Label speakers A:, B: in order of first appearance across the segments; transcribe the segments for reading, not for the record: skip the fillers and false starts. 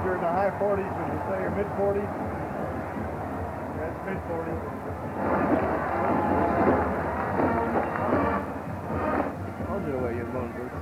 A: you're in the high 40s, would you say, or mid 40s? That's mid 40s.
B: I'll do away your bone boots.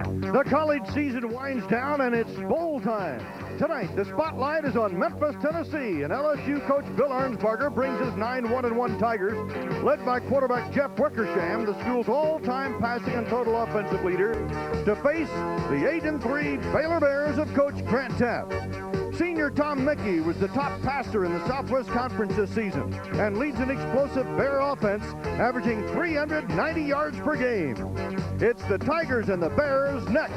C: The college season winds down, and it's bowl time. Tonight, the spotlight is on Memphis, Tennessee, and LSU coach Bill Arnsparger brings his 9-1-1 Tigers, led by quarterback Jeff Wickersham, the school's all-time passing and total offensive leader, to face the 8-3 Baylor Bears of Coach Grant Teff. Senior Tom Mickey was the top passer in the Southwest Conference this season and leads an explosive Bear offense, averaging 390 yards per game. It's the Tigers and the Bears next.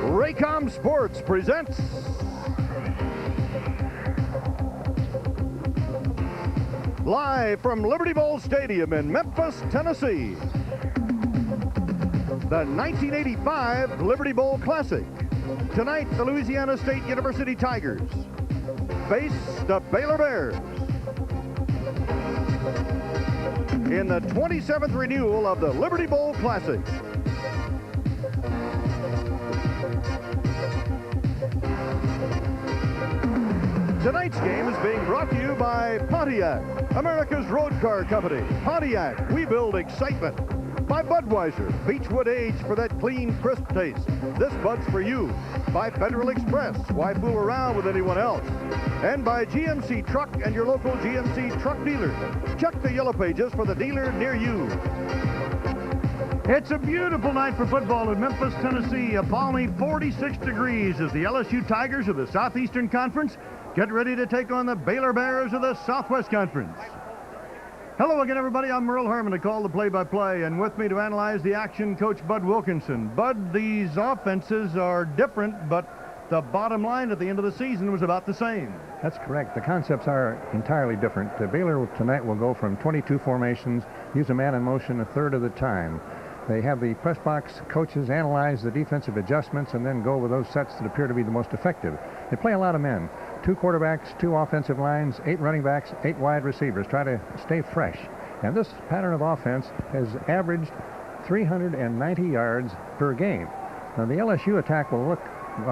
C: Raycom Sports presents live from Liberty Bowl Stadium in Memphis, Tennessee, the 1985 Liberty Bowl Classic. Tonight, the Louisiana State University Tigers face the Baylor Bears in the 27th renewal of the Liberty Bowl Classic. Tonight's game is being brought to you by Pontiac, America's road car company. Pontiac, we build excitement. By Budweiser, Beechwood Age for that clean, crisp taste. This Bud's for you. By Federal Express, why fool around with anyone else? And by GMC Truck and your local GMC truck dealer. Check the yellow pages for the dealer near you. It's a beautiful night for football in Memphis, Tennessee. A balmy 46 degrees as the LSU Tigers of the Southeastern Conference get ready to take on the Baylor Bears of the Southwest Conference. Hello again, everybody. I'm Merle Herman to call the play-by-play, and with me to analyze the action, Coach Bud Wilkinson. Bud, these offenses are different, but the bottom line at the end of the season was about the same.
D: That's correct. The concepts are entirely different. Baylor tonight will go from 22 formations, use a man in motion a third of the time. They have the press box coaches analyze the defensive adjustments and then go with those sets that appear to be the most effective. They play a lot of men. 2 quarterbacks, 2 offensive lines, 8 running backs, 8 wide receivers. Try to stay fresh. And this pattern of offense has averaged 390 yards per game. Now, the LSU attack will look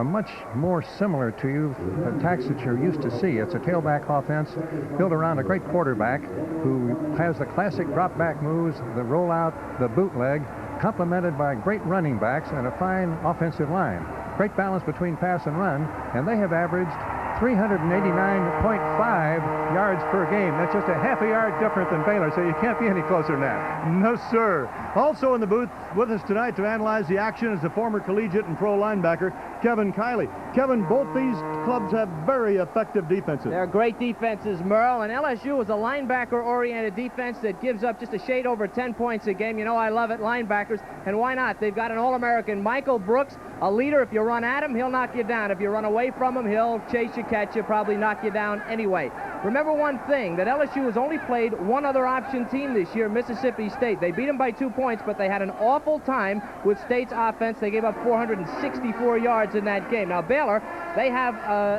D: much more similar to you attacks that you're used to see. It's a tailback offense built around a great quarterback who has the classic drop-back moves, the rollout, the bootleg, complemented by great running backs and a fine offensive line. Great balance between pass and run, and they have averaged 389.5 yards per game. That's just a half a yard different than Baylor, so you can't be any closer than that.
C: No, sir. Also in the booth with us tonight to analyze the action is the former collegiate and pro linebacker, Kevin Kiley. Kevin, both these clubs have very effective defenses.
E: They're great defenses, Merle, and LSU is a linebacker-oriented defense that gives up just a shade over 10 points a game. You know I love it, linebackers, and why not? They've got an All-American, Michael Brooks, a leader. If you run at him, he'll knock you down. If you run away from him, he'll chase you, catch you, probably knock you down anyway. Remember one thing, that LSU has only played one other option team this year, Mississippi State. They beat them by 2 points, but they had an awful time with State's offense. They gave up 464 yards in that game. Now, Baylor, they have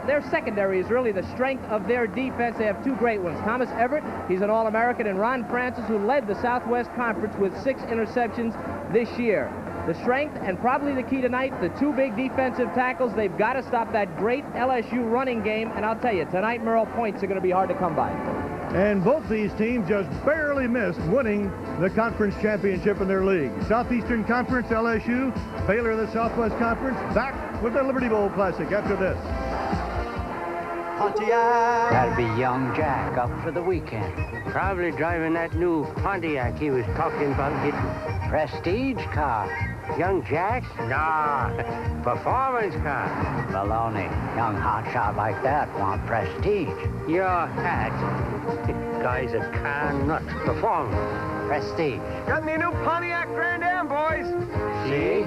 E: their secondary is really the strength of their defense. They have 2 great ones. Thomas Everett, he's an All-American, and Ron Francis, who led the Southwest Conference with 6 interceptions this year. The strength and probably the key tonight, the 2 big defensive tackles. They've got to stop that great LSU running game. And I'll tell you, tonight, Merle, points are going to be hard to come by.
C: And both these teams just barely missed winning the conference championship in their league. Southeastern Conference, LSU, Baylor, the Southwest Conference, back with the Liberty Bowl Classic after this.
F: Pontiac. That'll be young Jack up for the weekend.
G: Probably driving that new Pontiac he was talking about getting.
F: Prestige car.
G: Young Jack? Nah, performance car.
F: Baloney. Young hotshot like that want prestige.
G: Your hat. Guy's a car nut. Performance.
F: Prestige.
B: Got me a new Pontiac Grand Am, boys.
F: See?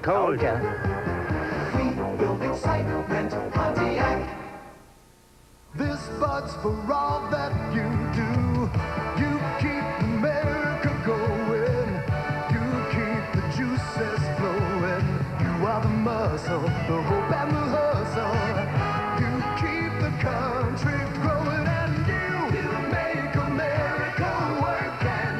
G: Told ya.
H: We build excitement, Pontiac. This Bud's for all that you do. You keep America going. You keep the juices flowing. You are the muscle, the hope and the hustle. You keep the country growing, and you make America work. And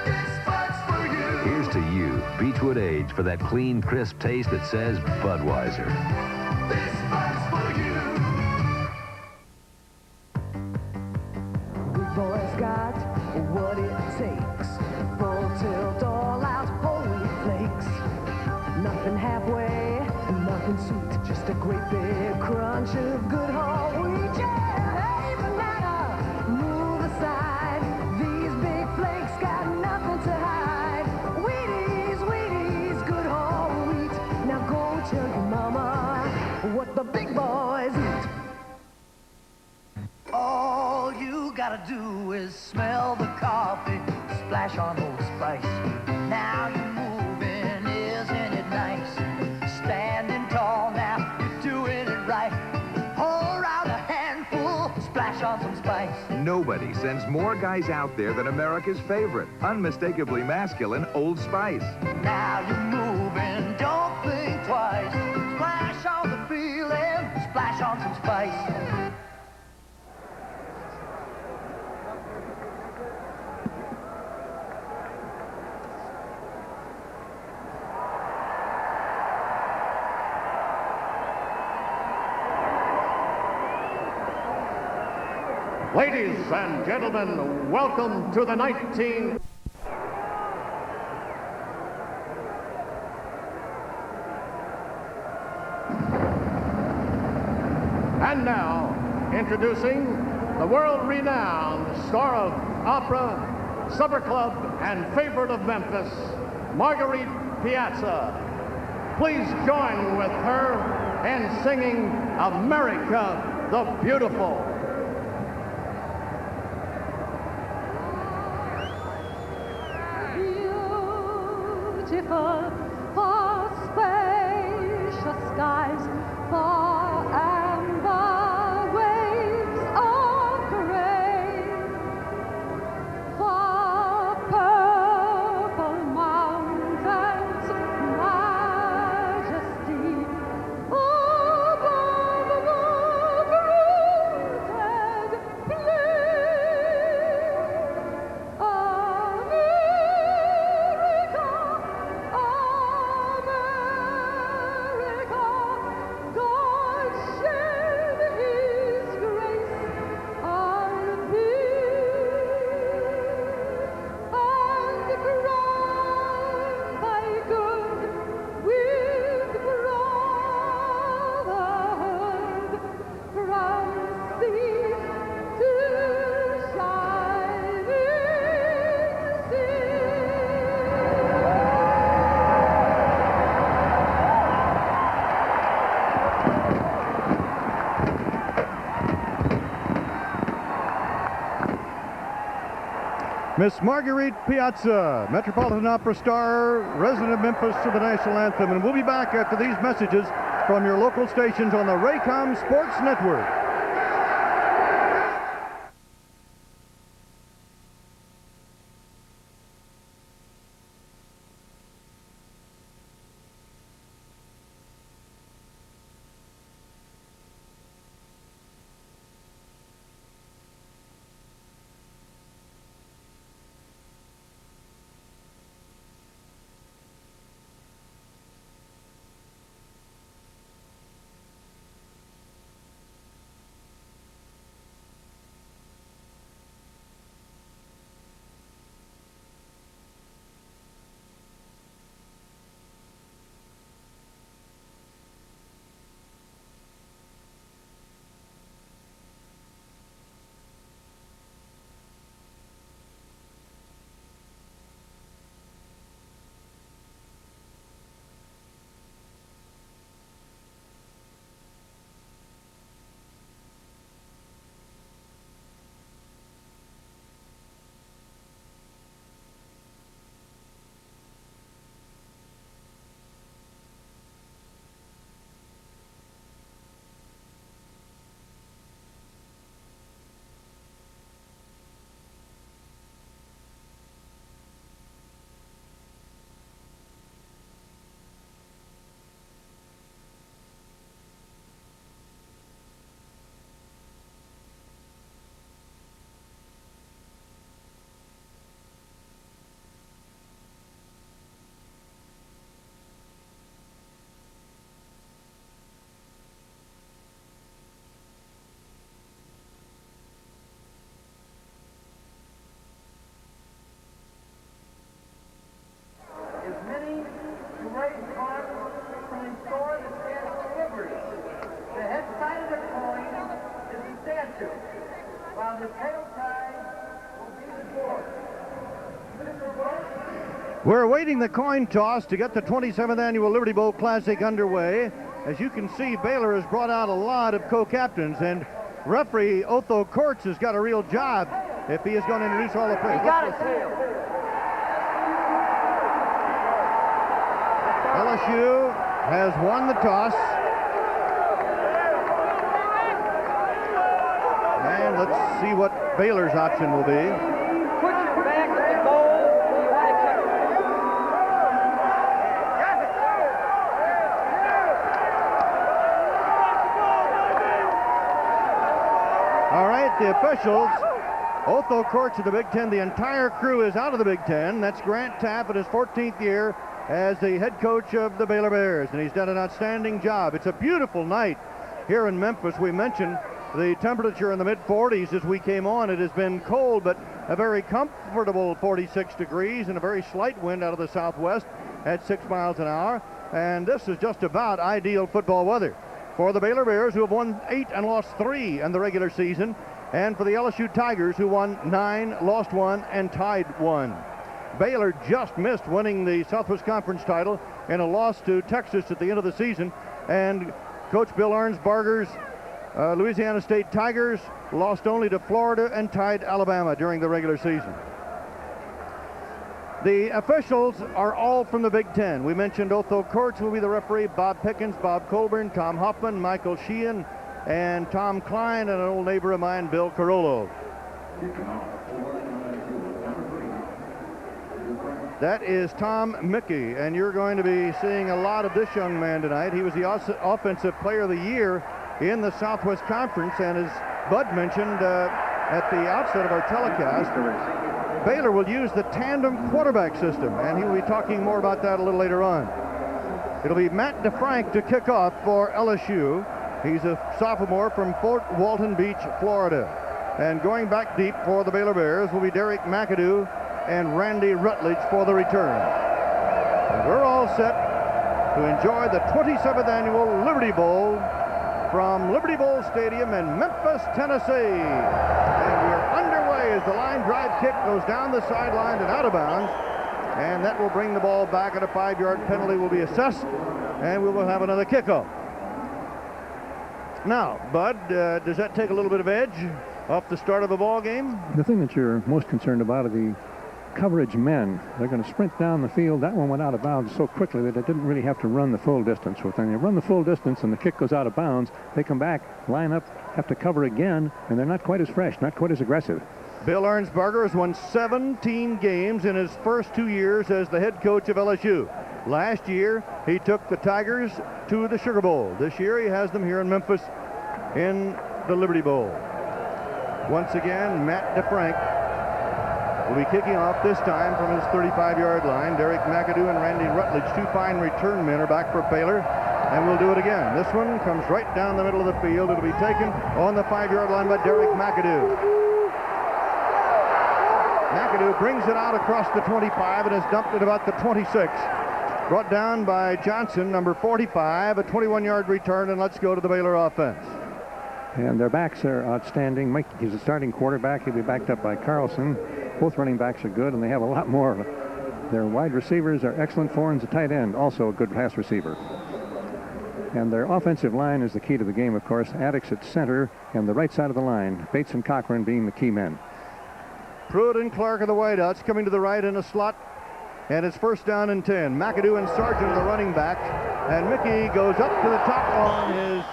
H: this Bud's for you.
I: Here's to you, Beechwood Age, for that clean, crisp taste that says Budweiser.
H: This Bud's for you.
J: Boys got what it takes. Full tilt, all out, holy flakes. Nothing halfway, nothing sweet. Just a great big crunch of good whole wheat. Yeah, hey, banana, move aside. These big flakes got nothing to hide. Wheaties, Wheaties, good whole wheat. Now go tell your mama what the big boys eat.
H: All you gotta do is smell the coffee, splash on Old Spice. Now you're moving, isn't it nice? Standing tall now, you're doing it right. Pour out a handful, splash on some spice.
K: Nobody sends more guys out there than America's favorite, unmistakably masculine Old Spice.
H: Now you're moving, don't think twice. Splash on the feeling, splash on some spice.
A: Ladies and gentlemen, welcome to the 19... And now, introducing the world-renowned star of opera, supper club, and favorite of Memphis, Marguerite Piazza. Please join with her in singing America the Beautiful.
J: Beautiful, for spacious skies, for amber waves of gray, for purple mountains, majesty above the fruited plain.
C: Miss Marguerite Piazza, Metropolitan Opera star, resident of Memphis, to the national anthem. And we'll be back after these messages from your local stations on the Raycom Sports Network. We're awaiting the coin toss to get the 27th Annual Liberty Bowl Classic underway. As you can see, Baylor has brought out a lot of co-captains, and referee Otho Kortz has got a real job if he is going to introduce all the players.
B: He got it, Tail.
C: LSU has won the toss. And let's see what Baylor's option will be.
B: Put your back at the goal when you want to kick it.
C: All right, the officials, Otho Kortz of the Big Ten, the entire crew is out of the Big Ten. That's Grant Tapp in his 14th year as the head coach of the Baylor Bears, and he's done an outstanding job. It's a beautiful night here in Memphis. We mentioned the temperature in the mid-40s as we came on. It has been cold, but a very comfortable 46 degrees and a very slight wind out of the southwest at 6 miles an hour. And this is just about ideal football weather for the Baylor Bears, who have won 8 and lost 3 in the regular season, and for the LSU Tigers, who won 9, lost 1, and tied 1. Baylor just missed winning the Southwest Conference title in a loss to Texas at the end of the season, and Coach Bill Arnsbarger's Louisiana State Tigers lost only to Florida and tied Alabama during the regular season. The officials are all from the Big Ten. We mentioned Otho Kortz will be the referee, Bob Pickens, Bob Colburn, Tom Hoffman, Michael Sheehan, and Tom Klein, and an old neighbor of mine, Bill Carollo. That is Tom Mickey, and you're going to be seeing a lot of this young man tonight. He was the Offensive Player of the Year in the Southwest Conference, and as Bud mentioned at the outset of our telecast, Baylor will use the tandem quarterback system, and he will be talking more about that a little later on. It'll be Matt DeFrank to kick off for LSU. He's a sophomore from Fort Walton Beach, Florida. And going back deep for the Baylor Bears will be Derek McAdoo and Randy Rutledge for the return. And we're all set to enjoy the 27th Annual Liberty Bowl from Liberty Bowl Stadium in Memphis, Tennessee. And we're underway as the line drive kick goes down the sideline and out of bounds. And that will bring the ball back, and a 5-yard penalty will be assessed, and we will have another kickoff. Now, Bud, does that take a little bit of edge off the start of a ball game?
D: The thing that you're most concerned about are the coverage men. They're going to sprint down the field. That one went out of bounds so quickly that it didn't really have to run the full distance. When they run the full distance and the kick goes out of bounds, they come back, line up, have to cover again, and they're not quite as fresh, not quite as aggressive.
C: Bill Arnsbarger has won 17 games in his first 2 years as the head coach of LSU. Last year, he took the Tigers to the Sugar Bowl. This year, he has them here in Memphis in the Liberty Bowl. Once again, Matt DeFrank will be kicking off this time from his 35-yard line. Derek McAdoo and Randy Rutledge, two fine return men, are back for Baylor, and we'll do it again. This one comes right down the middle of the field. It'll be taken on the 5-yard line by Derek McAdoo. McAdoo brings it out across the 25 and has dumped it about the 26. Brought down by Johnson, number 45, a 21-yard return, and let's go to the Baylor offense.
D: And their backs are outstanding. Mike is a starting quarterback. He'll be backed up by Carlson. Both running backs are good, and they have a lot more. Their wide receivers are excellent. Foran's a tight end, also a good pass receiver. And their offensive line is the key to the game, of course. Addicks at center and the right side of the line. Bates and Cochran being the key men.
C: Pruitt and Clark are the wideouts, coming to the right in a slot. And it's first down and 10. McAdoo and Sargent are the running backs. And Mickey goes up to the top on his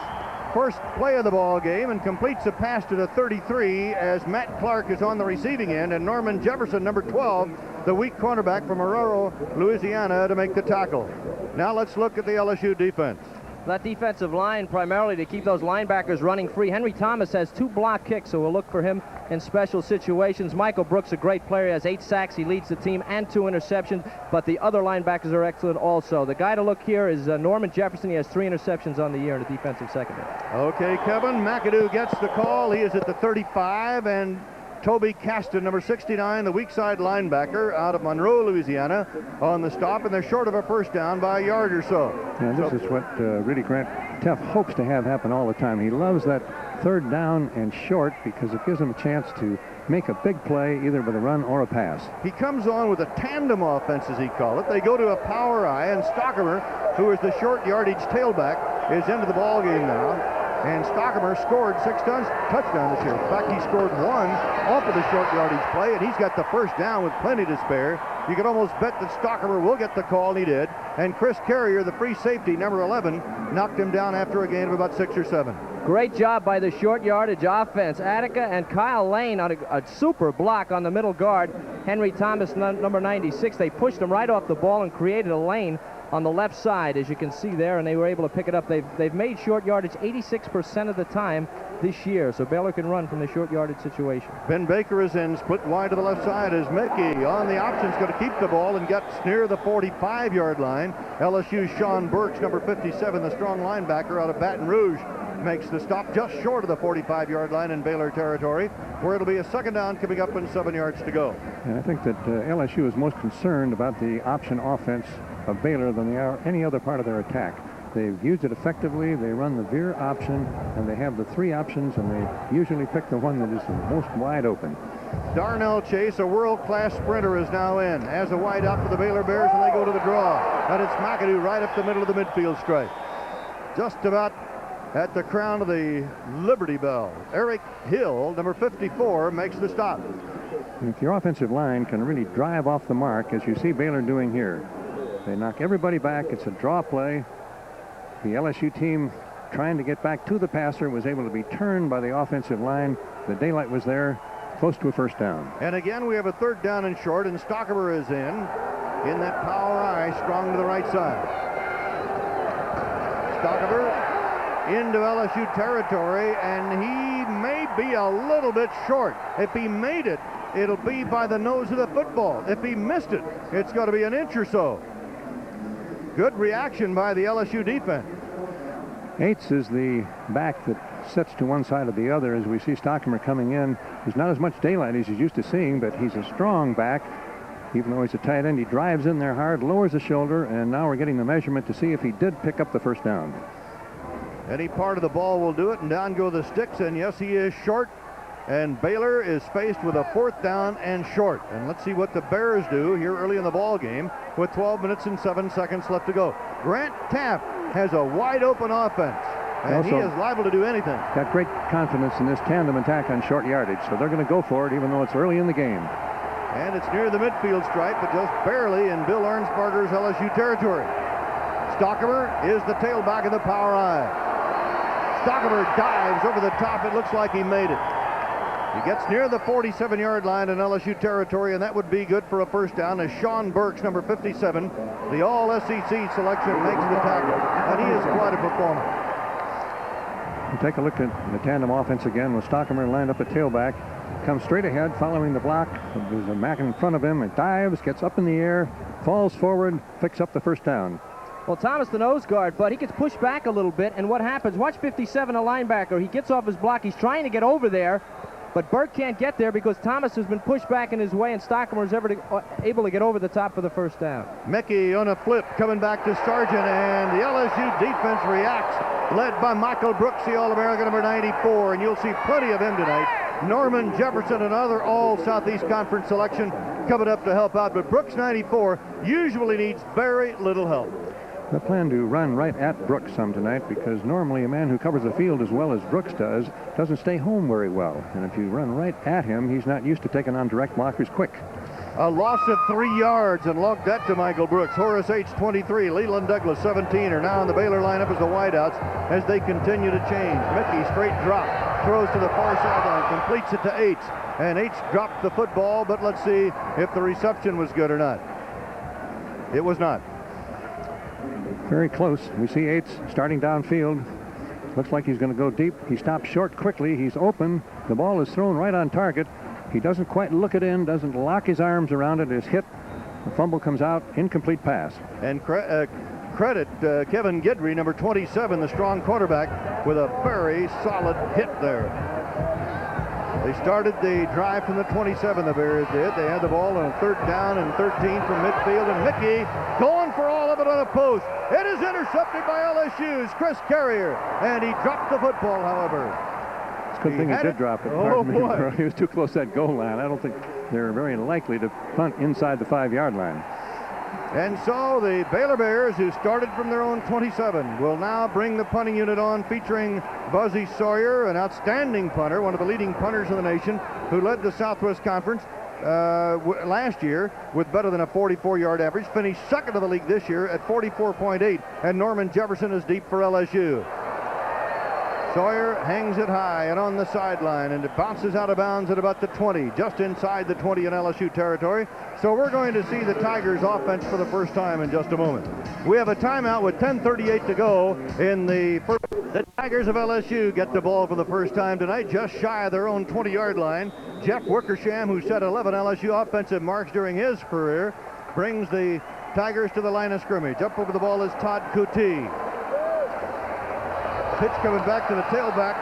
C: first play of the ball game and completes a pass to the 33 as Matt Clark is on the receiving end, and Norman Jefferson, number 12, the weak cornerback from Aurora, Louisiana, to make the tackle. Now let's look at the LSU defense.
E: That defensive line primarily to keep those linebackers running free. Henry Thomas has 2 block kicks, so we'll look for him in special situations. Michael Brooks, a great player, has 8 sacks. He leads the team, and 2 interceptions, but the other linebackers are excellent also. The guy to look here is Norman Jefferson. He has 3 interceptions on the year in the defensive secondary.
C: Okay, Kevin, McAdoo gets the call. He is at the 35, and Toby Caston, number 69, the weak side linebacker out of Monroe, Louisiana, on the stop, and they're short of a first down by a yard or so.
D: And this is what really Grant Teff hopes to have happen all the time. He loves that third down and short because it gives them a chance to make a big play either with a run or a pass.
C: He comes on with a tandem offense, as he call it. They go to a power I, and Stockamer, who is the short yardage tailback, is into the ball game now. And Stockamer scored 6 touchdowns this year. In fact, he scored 1 off of the short yardage play, and he's got the first down with plenty to spare. You could almost bet that Stockamer will get the call, and he did. And Chris Carrier, the free safety, number 11, knocked him down after a gain of about 6 or 7.
E: Great job by the short yardage offense. Attica and Kyle Lane on a super block on the middle guard. Henry Thomas, number 96, they pushed him right off the ball and created a lane on the left side, as you can see there, and they were able to pick it up. They've made short yardage 86% of the time this year, so Baylor can run from the short yardage situation.
C: Ben Baker is in, split wide to the left side as Mickey on the option is going to keep the ball and gets near the 45-yard line. LSU's Sean Burks, number 57, the strong linebacker out of Baton Rouge, makes the stop just short of the 45-yard line in Baylor territory, where it'll be a second down coming up and 7 yards to go.
D: And I think that LSU is most concerned about the option offense of Baylor than they are any other part of their attack. They've used it effectively. They run the veer option, and they have the 3 options, and they usually pick the one that is the most wide open.
C: Darnell Chase, a world-class sprinter, is now in as a wide out for the Baylor Bears, and they go to the draw. And it's McAdoo right up the middle of the midfield stripe. Just about at the crown of the Liberty Bell. Eric Hill, number 54, makes the stop.
D: And if your offensive line can really drive off the mark, as you see Baylor doing here, they knock everybody back. It's a draw play. The LSU team trying to get back to the passer was able to be turned by the offensive line. The daylight was there, close to a first down.
C: And again, we have a third down and short, and Stockamer is in that power I, strong to the right side. Stockamer into LSU territory, and he may be a little bit short. If he made it, it'll be by the nose of the football. If he missed it, it's got to be an inch or so. Good reaction by the LSU defense.
D: Yates is the back that sets to one side or the other. As we see Stockamer coming in, there's not as much daylight as he's used to seeing, but he's a strong back. Even though he's a tight end, he drives in there hard, lowers the shoulder, and now we're getting the measurement to see if he did pick up the first down.
C: Any part of the ball will do it, and down go the sticks, and yes, he is short. And Baylor is faced with a 4th down and short. And let's see what the Bears do here early in the ball game with 12 minutes and 7 seconds left to go. Grant Taft has a wide open offense, and he is liable to do anything.
D: Got great confidence in this tandem attack on short yardage, so they're going to go for it even though it's early in the game.
C: And it's near the midfield stripe, but just barely in Bill Arnsparger's LSU territory. Stockamer is the tailback of the power I. Stockamer dives over the top. It looks like he made it. He gets near the 47-yard line in LSU territory, and that would be good for a first down as Sean Burks, number 57, the all-SEC selection, makes the tackle. And he is quite a performer.
D: We'll take a look at the tandem offense again with Stockamer lined up at tailback. Comes straight ahead, following the block. There's a Mac in front of him. It dives, gets up in the air, falls forward, picks up the first down.
E: Well, Thomas, the nose guard, but he gets pushed back a little bit, and what happens? Watch 57, a linebacker. He gets off his block. He's trying to get over there, but Burke can't get there because Thomas has been pushed back in his way, and Stockamer is able to get over the top for the first down.
C: Mickey on a flip, coming back to Sargent, and the LSU defense reacts, led by Michael Brooks, the All-American, number 94, and you'll see plenty of him tonight. Norman Jefferson, another All-Southeast Conference selection, coming up to help out, but Brooks, 94, usually needs very little help.
D: They plan to run right at Brooks some tonight because normally a man who covers the field as well as Brooks does doesn't stay home very well. And if you run right at him, he's not used to taking on direct blockers quick.
C: A loss of 3 yards, and log that to Michael Brooks. Horace H., 23, Leland Douglas, 17, are now in the Baylor lineup as the wideouts as they continue to change. Mickey, straight drop, throws to the far sideline, completes it to H. And H dropped the football, but let's see if the reception was good or not. It was not.
D: Very close. We see Yates starting downfield. Looks like he's going to go deep. He stops short quickly. He's open. The ball is thrown right on target. He doesn't quite look it in, doesn't lock his arms around it. It's hit. The fumble comes out. Incomplete pass.
C: And credit Kevin Guidry, number 27, the strong quarterback, with a very solid hit there. They started the drive from the 27, the Bears did. They had the ball on a 3rd down and 13 from midfield, and Mickey going for all of it on a post. It is intercepted by LSU's Chris Carrier, and he dropped the football, however.
D: Good thing he did drop it.
C: Oh, boy.
D: He was too close to that goal line. I don't think they're very likely to punt inside the 5-yard line.
C: And so the Baylor Bears, who started from their own 27, will now bring the punting unit on, featuring Buzzy Sawyer, an outstanding punter, one of the leading punters in the nation, who led the Southwest Conference last year with better than a 44-yard average, finished second of the league this year at 44.8, and Norman Jefferson is deep for LSU. Sawyer hangs it high and on the sideline, and it bounces out of bounds at about the 20, just inside the 20 in LSU territory. So we're going to see the Tigers offense for the first time in just a moment. We have a timeout with 10:38 to go in the first. The Tigers of LSU get the ball for the first time tonight, just shy of their own 20-yard line. Jeff Wickersham, who set 11 LSU offensive marks during his career, brings the Tigers to the line of scrimmage. Up over the ball is Todd Coutee. Pitch coming back to the tailback,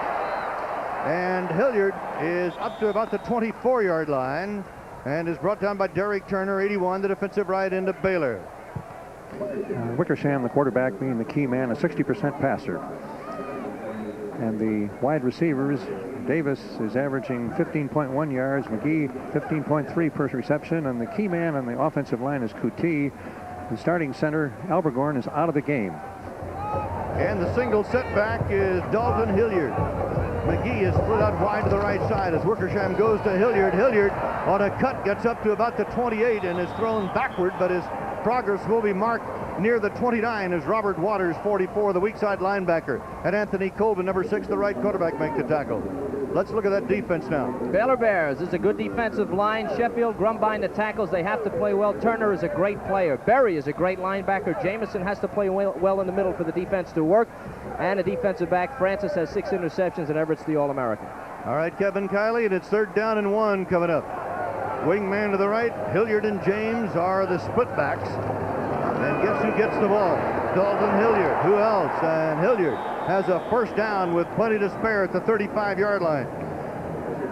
C: and Hilliard is up to about the 24-yard line and is brought down by Derek Turner, 81, the defensive right end of Baylor.
D: Wickersham, the quarterback, being the key man, a 60% passer. And the wide receivers, Davis is averaging 15.1 yards, McGee 15.3 per reception, and the key man on the offensive line is Coutee. The starting center, Albergorn, is out of the game.
C: And the single setback is Dalton Hilliard. McGee is split out wide to the right side as Wickersham goes to Hilliard. Hilliard on a cut gets up to about the 28 and is thrown backward, but his progress will be marked near the 29 as Robert Waters, 44, the weak side linebacker, and Anthony Colvin, number 6, the right quarterback, make the tackle. Let's look at that defense now.
E: Baylor Bears is a good defensive line. Sheffield, Grumbine, the tackles. They have to play well. Turner is a great player. Berry is a great linebacker. Jamison has to play well in the middle for the defense to work. And a defensive back, Francis, has 6 interceptions, and Everett's the All-American.
C: All right, Kevin Kiley, and it's 3rd down and 1 coming up. Wingman to the right, Hilliard and James are the split backs. And guess who gets the ball? Dalton Hilliard. Who else? And Hilliard has a first down with plenty to spare at the 35-yard line.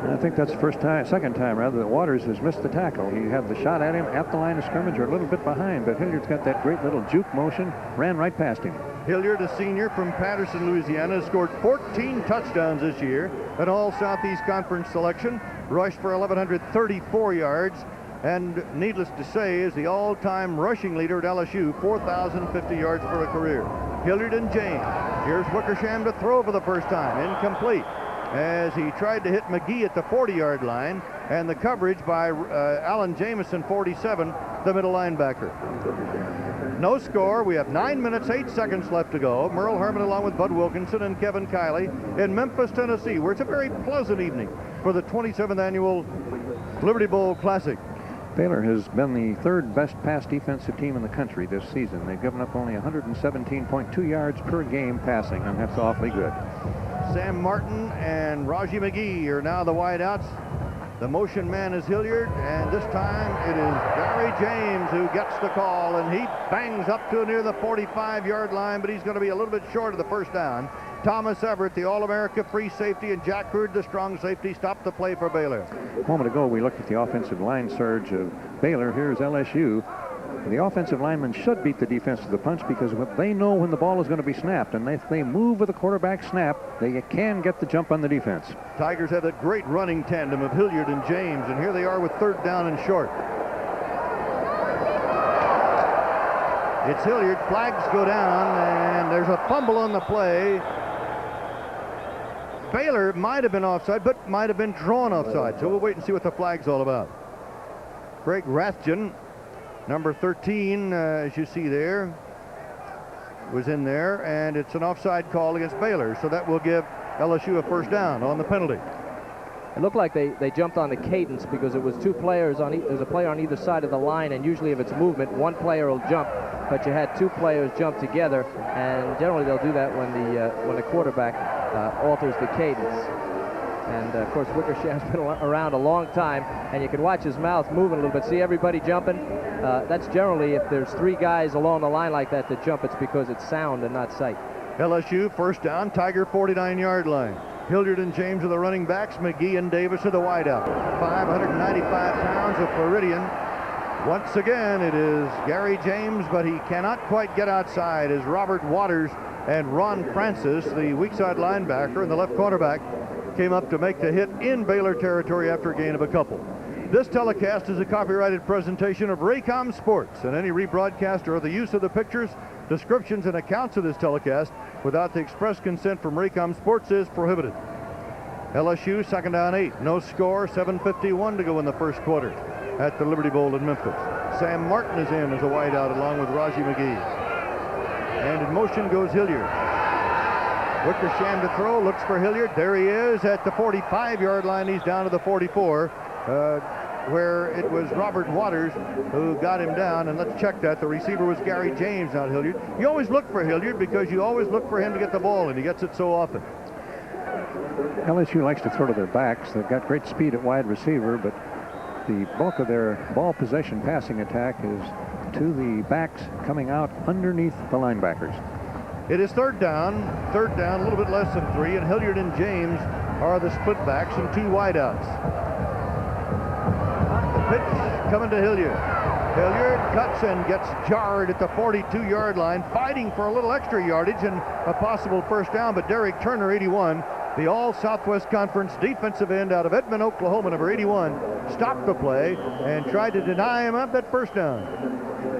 D: I think that's the second time rather, that Waters has missed the tackle. He had the shot at him at the line of scrimmage or a little bit behind, but Hilliard's got that great little juke motion, ran right past him.
C: Hilliard, a senior from Patterson, Louisiana, has scored 14 touchdowns this year, an all-Southeast Conference selection, rushed for 1,134 yards, and needless to say is the all-time rushing leader at LSU, 4,050 yards for a career. Hilliard and James. Here's Wickersham to throw for the first time, incomplete, as he tried to hit McGee at the 40-yard line, and the coverage by Alan Jamison, 47, the middle linebacker. No score. We have 9 minutes, 8 seconds left to go. Merle Herman along with Bud Wilkinson and Kevin Kiley in Memphis, Tennessee, where it's a very pleasant evening for the 27th annual Liberty Bowl Classic.
D: Baylor has been the 3rd best pass defensive team in the country this season. They've given up only 117.2 yards per game passing, and that's awfully good.
C: Sam Martin and Raji McGee are now the wideouts. The motion man is Hilliard, and this time it is Gary James who gets the call, and he bangs up to near the 45-yard line, but he's going to be a little bit short of the first down. Thomas Everett, the All-America free safety, and Jack Hurd, the strong safety, stopped the play for Baylor.
D: A moment ago, we looked at the offensive line surge of Baylor. Here's LSU. The offensive linemen should beat the defense to the punch because they know when the ball is going to be snapped, and if they move with the quarterback snap, they can get the jump on the defense.
C: Tigers have that great running tandem of Hilliard and James, and here they are with 3rd down and short. It's Hilliard. Flags go down, and there's a fumble on the play. Baylor might have been offside, but might have been drawn offside, so we'll wait and see what the flag's all about. Greg Rathjen, number 13, as you see there, was in there, and it's an offside call against Baylor, so that will give LSU a first down on the penalty.
E: It looked like they jumped on the cadence because it was 2 players on there's a player on either side of the line, and usually if it's movement, 1 player will jump, but you had 2 players jump together, and generally they'll do that when the quarterback alters the cadence. And of course, Wickersham's been around a long time, and you can watch his mouth moving a little bit. See everybody jumping? That's generally, if there's 3 guys along the line like that that jump, it's because it's sound and not sight.
C: LSU first down, Tiger 49-yard line. Hilliard and James are the running backs. McGee and Davis are the wideout. 595 pounds of Floridian. Once again, it is Gary James, but he cannot quite get outside as Robert Waters and Ron Francis, the weak side linebacker and the left cornerback, came up to make the hit in Baylor territory after a gain of a couple. This telecast is a copyrighted presentation of Raycom Sports, and any rebroadcast or the use of the pictures, descriptions, and accounts of this telecast without the express consent from Raycom Sports is prohibited. LSU second down 8, no score, 7:51 to go in the first quarter at the Liberty Bowl in Memphis. Sam Martin is in as a wideout along with Raji McGee. And in motion goes Hilliard. Wickersham to throw, looks for Hilliard. There he is at the 45-yard line. He's down to the 44, where it was Robert Waters who got him down. And let's check that. The receiver was Gary James, not Hilliard. You always look for Hilliard because you always look for him to get the ball, and he gets it so often.
D: LSU likes to throw to their backs. They've got great speed at wide receiver, but the bulk of their ball possession passing attack is to the backs coming out underneath the linebackers.
C: It is third down, a little bit less than 3, and Hilliard and James are the split backs and 2 wideouts. The pitch coming to Hilliard. Hilliard cuts and gets jarred at the 42-yard line, fighting for a little extra yardage and a possible first down, but Derek Turner, 81, the All-Southwest Conference defensive end out of Edmond, Oklahoma, number 81, stopped the play and tried to deny him of that first down.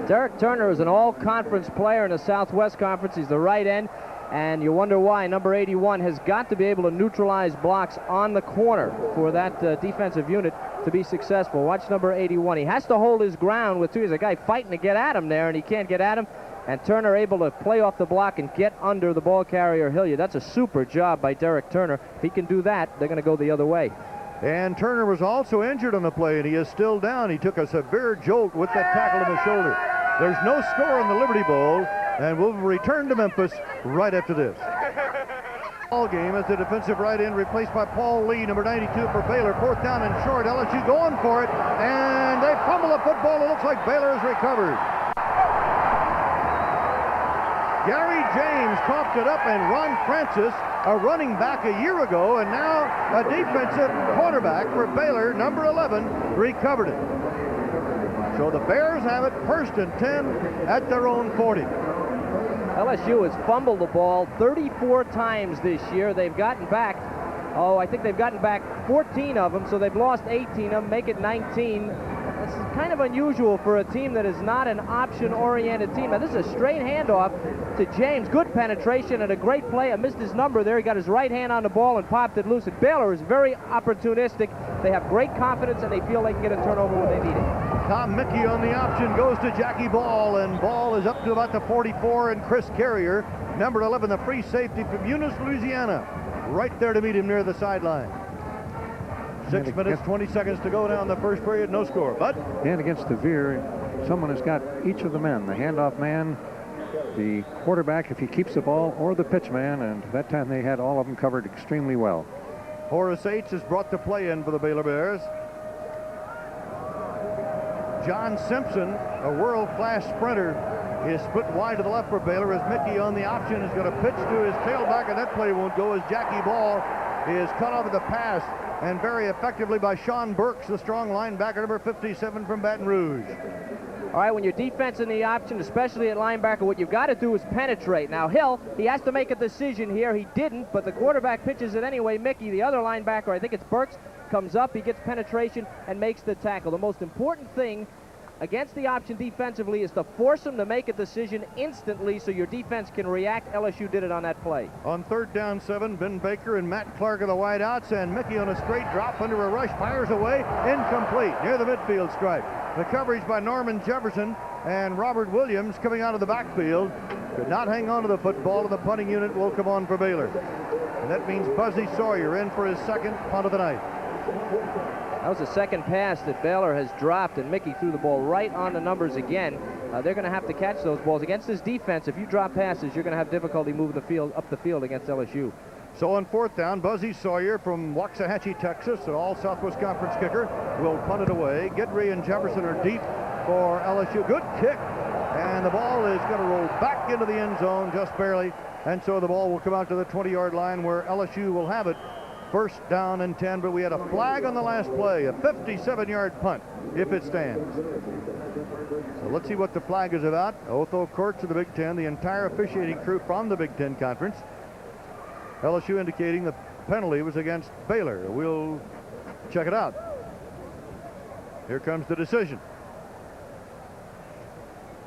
E: Derek Turner is an all-conference player in the Southwest Conference. He's the right end, and you wonder why. Number 81 has got to be able to neutralize blocks on the corner for that defensive unit to be successful. Watch number 81. He has to hold his ground with 2. There's a guy fighting to get at him there, and he can't get at him. And Turner able to play off the block and get under the ball carrier Hilliard. That's a super job by Derek Turner. If he can do that, they're going to go the other way.
C: And Turner was also injured on the play, and he is still down. He took a severe jolt with that tackle in the shoulder. There's no score in the Liberty Bowl, and we'll return to Memphis right after this. Ball game as the defensive right end replaced by Paul Lee, number 92 for Baylor. 4th down and short. LSU going for it, and they fumble the football. It looks like Baylor has recovered. Gary James coughed it up, and Ron Francis, a running back a year ago, and now a defensive quarterback for Baylor, number 11, recovered it. So the Bears have it 1st and 10 at their own 40.
E: LSU has fumbled the ball 34 times this year. They've gotten back, I think they've gotten back 14 of them, so they've lost 18 of them, make it 19. This is kind of unusual for a team that is not an option-oriented team. Now, this is a straight handoff to James. Good penetration and a great play. I missed his number there. He got his right hand on the ball and popped it loose. And Baylor is very opportunistic. They have great confidence, and they feel they can get a turnover when they need it.
C: Tom Mickey on the option goes to Jackie Ball, and Ball is up to about the 44, and Chris Carrier, number 11, the free safety from Eunice, Louisiana, right there to meet him near the sideline. 6 minutes, 20 seconds to go down the first period, no score. But
D: and against the veer, someone has got each of the men, the handoff man, the quarterback if he keeps the ball, or the pitch man, and that time they had all of them covered extremely well.
C: Horace H. has brought the play in for the Baylor Bears. John Simpson, a world-class sprinter, is split wide to the left for Baylor as Mickey on the option is going to pitch to his tailback, and that play won't go as Jackie Ball is cut off at the pass, and very effectively by Sean Burks, the strong linebacker, number 57 from Baton Rouge.
E: All right, when your defense in the option, especially at linebacker, what you've got to do is penetrate. Now, Hill, he has to make a decision here. He didn't, but the quarterback pitches it anyway. Mickey, the other linebacker, I think it's Burks, comes up, he gets penetration, and makes the tackle. The most important thing against the option defensively is to force him to make a decision instantly so your defense can react. LSU did it on that play.
C: On 3rd down 7, Ben Baker and Matt Clark are the wideouts, and Mickey on a straight drop under a rush, fires away, incomplete, near the midfield stripe. The coverage by Norman Jefferson and Robert Williams coming out of the backfield could not hang on to the football, and the punting unit will come on for Baylor. And that means Buzzy Sawyer in for his 2nd punt of the night.
E: That was the 2nd pass that Baylor has dropped, and Mickey threw the ball right on the numbers again. They're going to have to catch those balls. Against this defense, if you drop passes, you're going to have difficulty moving up the field against LSU.
C: So on 4th down, Buzzy Sawyer from Waxahachie, Texas, an all-Southwest Conference kicker, will punt it away. Guidry and Jefferson are deep for LSU. Good kick, and the ball is going to roll back into the end zone just barely, and so the ball will come out to the 20-yard line where LSU will have it. 1st down and 10, but we had a flag on the last play, a 57-yard punt, if it stands. So let's see what the flag is about. Otho Kurtz of the Big Ten, the entire officiating crew from the Big Ten Conference. LSU indicating the penalty was against Baylor. We'll check it out. Here comes the decision.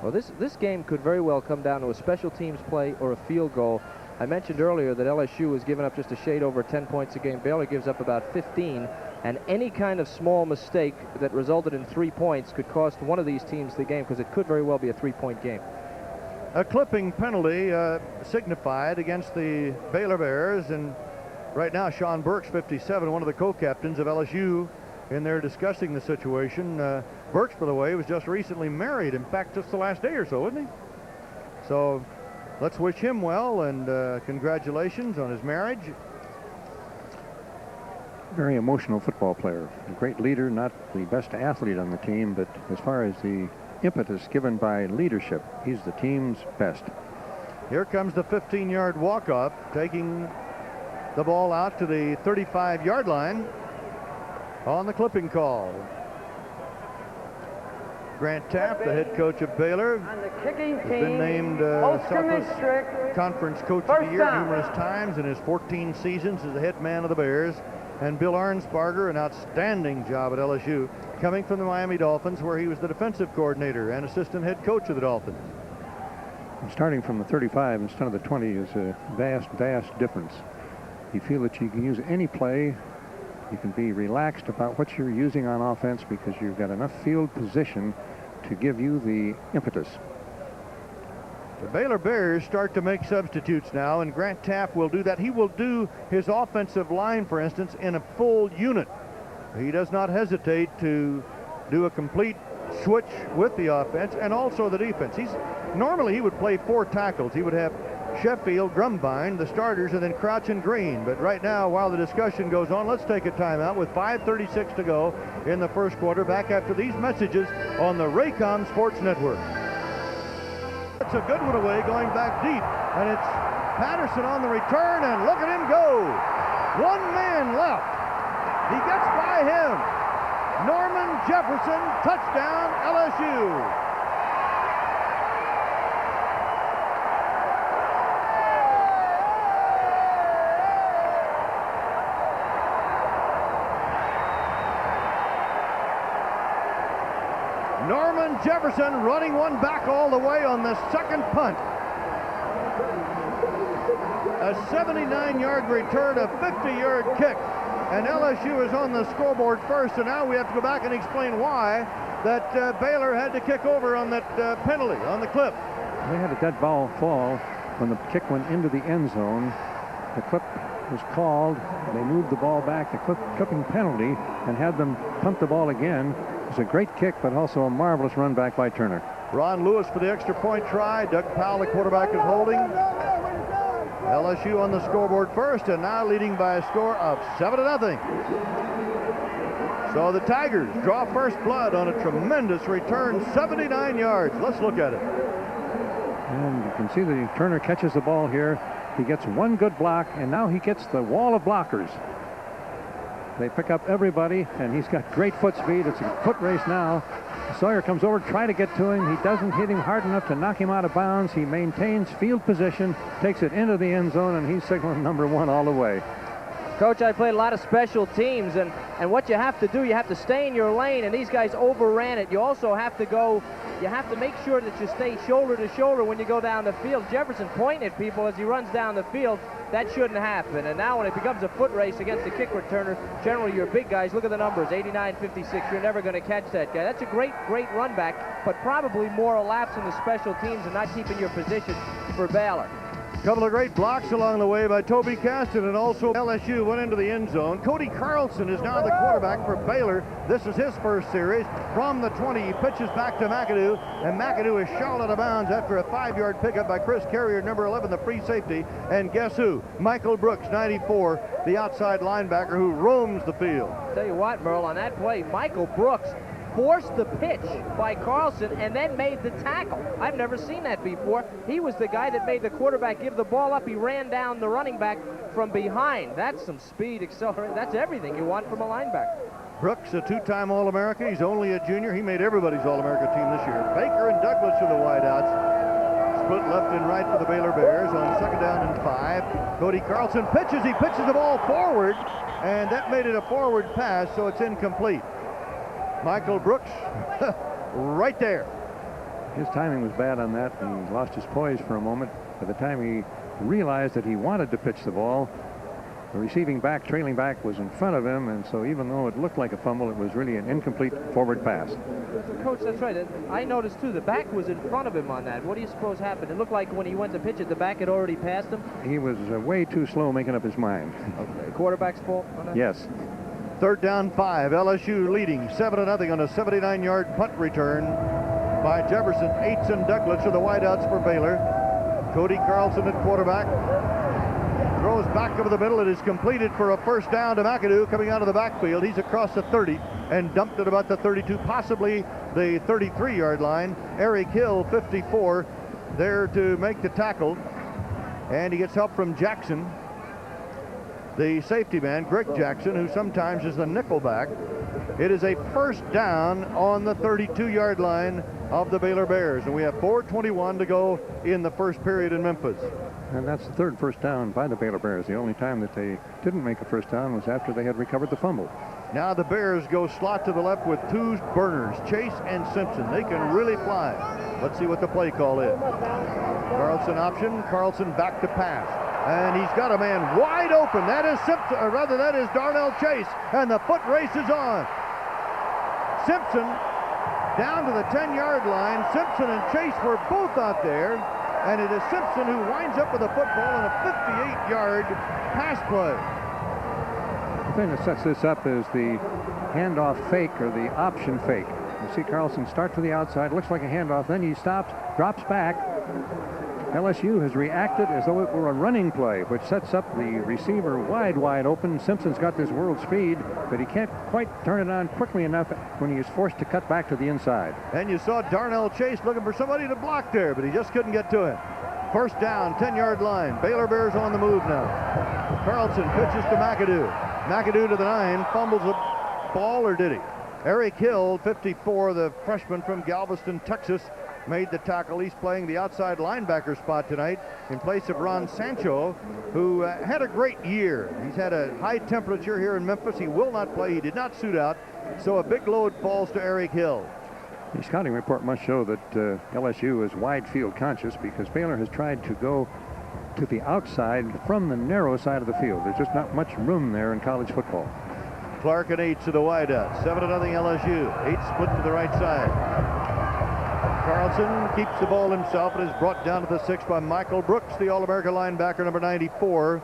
E: Well, this game could very well come down to a special teams play or a field goal. I mentioned earlier that LSU has given up just a shade over 10 points a game. Baylor gives up about 15, and any kind of small mistake that resulted in 3 points could cost one of these teams the game, because it could very well be a 3-point game.
C: A clipping penalty signified against the Baylor Bears, and right now Sean Burks, 57, one of the co-captains of LSU, in there discussing the situation. Burks, by the way, was just recently married. In fact, just the last day or so, wasn't he? So let's wish him well, and congratulations on his marriage.
D: Very emotional football player. A great leader, not the best athlete on the team, but as far as the impetus given by leadership, he's the team's best.
C: Here comes the 15-yard walk-off, taking the ball out to the 35-yard line on the clipping call. Grant Taft, the head coach of Baylor, has been named Southwest Conference Coach of the Year numerous times in his 14 seasons as the head man of the Bears. And Bill Arnsparger, an outstanding job at LSU, coming from the Miami Dolphins, where he was the defensive coordinator and assistant head coach of the Dolphins.
D: And starting from the 35 instead of the 20 is a vast, vast difference. You feel that you can use any play. You can be relaxed about what you're using on offense because you've got enough field position to give you the impetus.
C: The Baylor Bears start to make substitutes now, and Grant Taft will do that. He will do his offensive line, for instance, in a full unit. He does not hesitate to do a complete switch with the offense and also the defense. Normally he would play 4 tackles. He would have Sheffield, Grumbine, the starters, and then Crouch and Green. But right now, while the discussion goes on, let's take a timeout with 5:36 to go in the first quarter. Back after these messages on the Raycom Sports Network. It's a good one away, going back deep, and it's Patterson on the return, and look at him go. One man left. He gets by him. Norman Jefferson, touchdown, LSU. Norman Jefferson running one back all the way on the second punt. A 79-yard return, a 50-yard kick, and LSU is on the scoreboard first, and now we have to go back and explain why that Baylor had to kick over on that penalty, on the clip.
D: They had a dead ball fall when the kick went into the end zone. The clip was called. They moved the ball back, the clipping penalty, and had them punt the ball again. It was a great kick, but also a marvelous run back by Turner.
C: Ron Lewis for the extra point try. Doug Powell, the quarterback, is holding. LSU on the scoreboard first, and now leading by a score of 7-0. So the Tigers draw first blood on a tremendous return, 79 yards. Let's look at it.
D: And you can see that Turner catches the ball here. He gets one good block, and now he gets the wall of blockers. They pick up everybody, and he's got great foot speed. It's a foot race now. Sawyer comes over, try to get to him. He doesn't hit him hard enough to knock him out of bounds. He maintains field position, takes it into the end zone, and he's signaling number 1 all the way.
E: Coach, I played a lot of special teams, and what you have to do, you have to stay in your lane, and these guys overran it. You also have to make sure that you stay shoulder to shoulder when you go down the field. Jefferson pointing at people as he runs down the field. That shouldn't happen. And now when it becomes a foot race against the kick returner, generally your big guys, look at the numbers, 89, 56, you're never going to catch that guy. That's a great run back, but probably more a lapse in the special teams and not keeping your position for Baylor.
C: A couple of great blocks along the way by Toby Caston, and also LSU went into the end zone. Cody Carlson is now the quarterback for Baylor. This is his first series. From the 20, he pitches back to McAdoo, and McAdoo is shot out of bounds after a 5-yard pickup by Chris Carrier, number 11, the free safety. And guess who? Michael Brooks, 94, the outside linebacker who roams the field.
E: Tell you what, Merle, on that play, Michael Brooks forced the pitch by Carlson and then made the tackle. I've never seen that before. He was the guy that made the quarterback give the ball up. He ran down the running back from behind. That's some speed, acceleration. That's everything you want from a linebacker.
C: Brooks, a 2-time All-America. He's only a junior. He made everybody's All-America team this year. Baker and Douglas are the wideouts. split left and right for the Baylor Bears on 2nd down and 5. Cody Carlson pitches. He pitches the ball forward, and that made it a forward pass, so it's incomplete. Michael Brooks right there.
D: His timing was bad on that, and he lost his poise for a moment. By the time he realized that he wanted to pitch the ball, the receiving back, trailing back, was in front of him, and so even though it looked like a fumble, it was really an incomplete forward pass.
E: Coach, that's right. I noticed, too, the back was in front of him on that. What do you suppose happened? It looked like when he went to pitch it, the back had already passed him.
D: He was way too slow making up his mind.
E: Okay. Quarterback's fault on that?
D: Yes.
C: 3rd down 5. LSU leading 7-0 on a 79-yard punt return by Jefferson. Aites and Douglas are the wideouts for Baylor. Cody Carlson at quarterback. Throws back over the middle. It is completed for a 1st down to McAdoo coming out of the backfield. He's across the 30 and dumped at about the 32, possibly the 33-yard line. Eric Hill, 54, there to make the tackle. And he gets help from Jackson, the safety man, Greg Jackson, who sometimes is the nickelback. It is a 1st down on the 32-yard line of the Baylor Bears, and we have 4:21 to go in the 1st period in Memphis.
D: And that's the 3rd 1st down by the Baylor Bears. The only time that they didn't make a 1st down was after they had recovered the fumble.
C: Now the Bears go slot to the left with 2 burners, Chase and Simpson. They can really fly. Let's see what the play call is. Carlson option, Carlson back to pass. And he's got a man wide open. That is Simpson, or rather that is Darnell Chase, and the foot race is on. Simpson down to the 10-yard line. Simpson and Chase were both out there, and it is Simpson who winds up with a football on a 58-yard pass play.
D: The thing that sets this up is the handoff fake, or the option fake. You see Carlson start to the outside, looks like a handoff, then he stops, drops back. LSU has reacted as though it were a running play, which sets up the receiver wide open. Simpson's got this world speed, but he can't quite turn it on quickly enough when he is forced to cut back to the inside.
C: And you saw Darnell Chase looking for somebody to block there, but he just couldn't get to him. 1st down, 10-yard line. Baylor Bears on the move now. Carlson pitches to McAdoo. McAdoo to the 9, fumbles the ball, or did he? Eric Hill, 54, the freshman from Galveston, Texas, made the tackle. He's playing the outside linebacker spot tonight in place of Ron Sancho, who had a great year. He's had a high temperature here in Memphis. He will not play. He did not suit out, so a big load falls to Eric Hill.
D: The scouting report must show that LSU is wide field conscious, because Baylor has tried to go to the outside from the narrow side of the field. There's just not much room there in college football.
C: Clark and Aites to the wideout. 7-0 LSU. Aites split to the right side. Carlson keeps the ball himself and is brought down to the 6 by Michael Brooks, the All-America linebacker, number 94.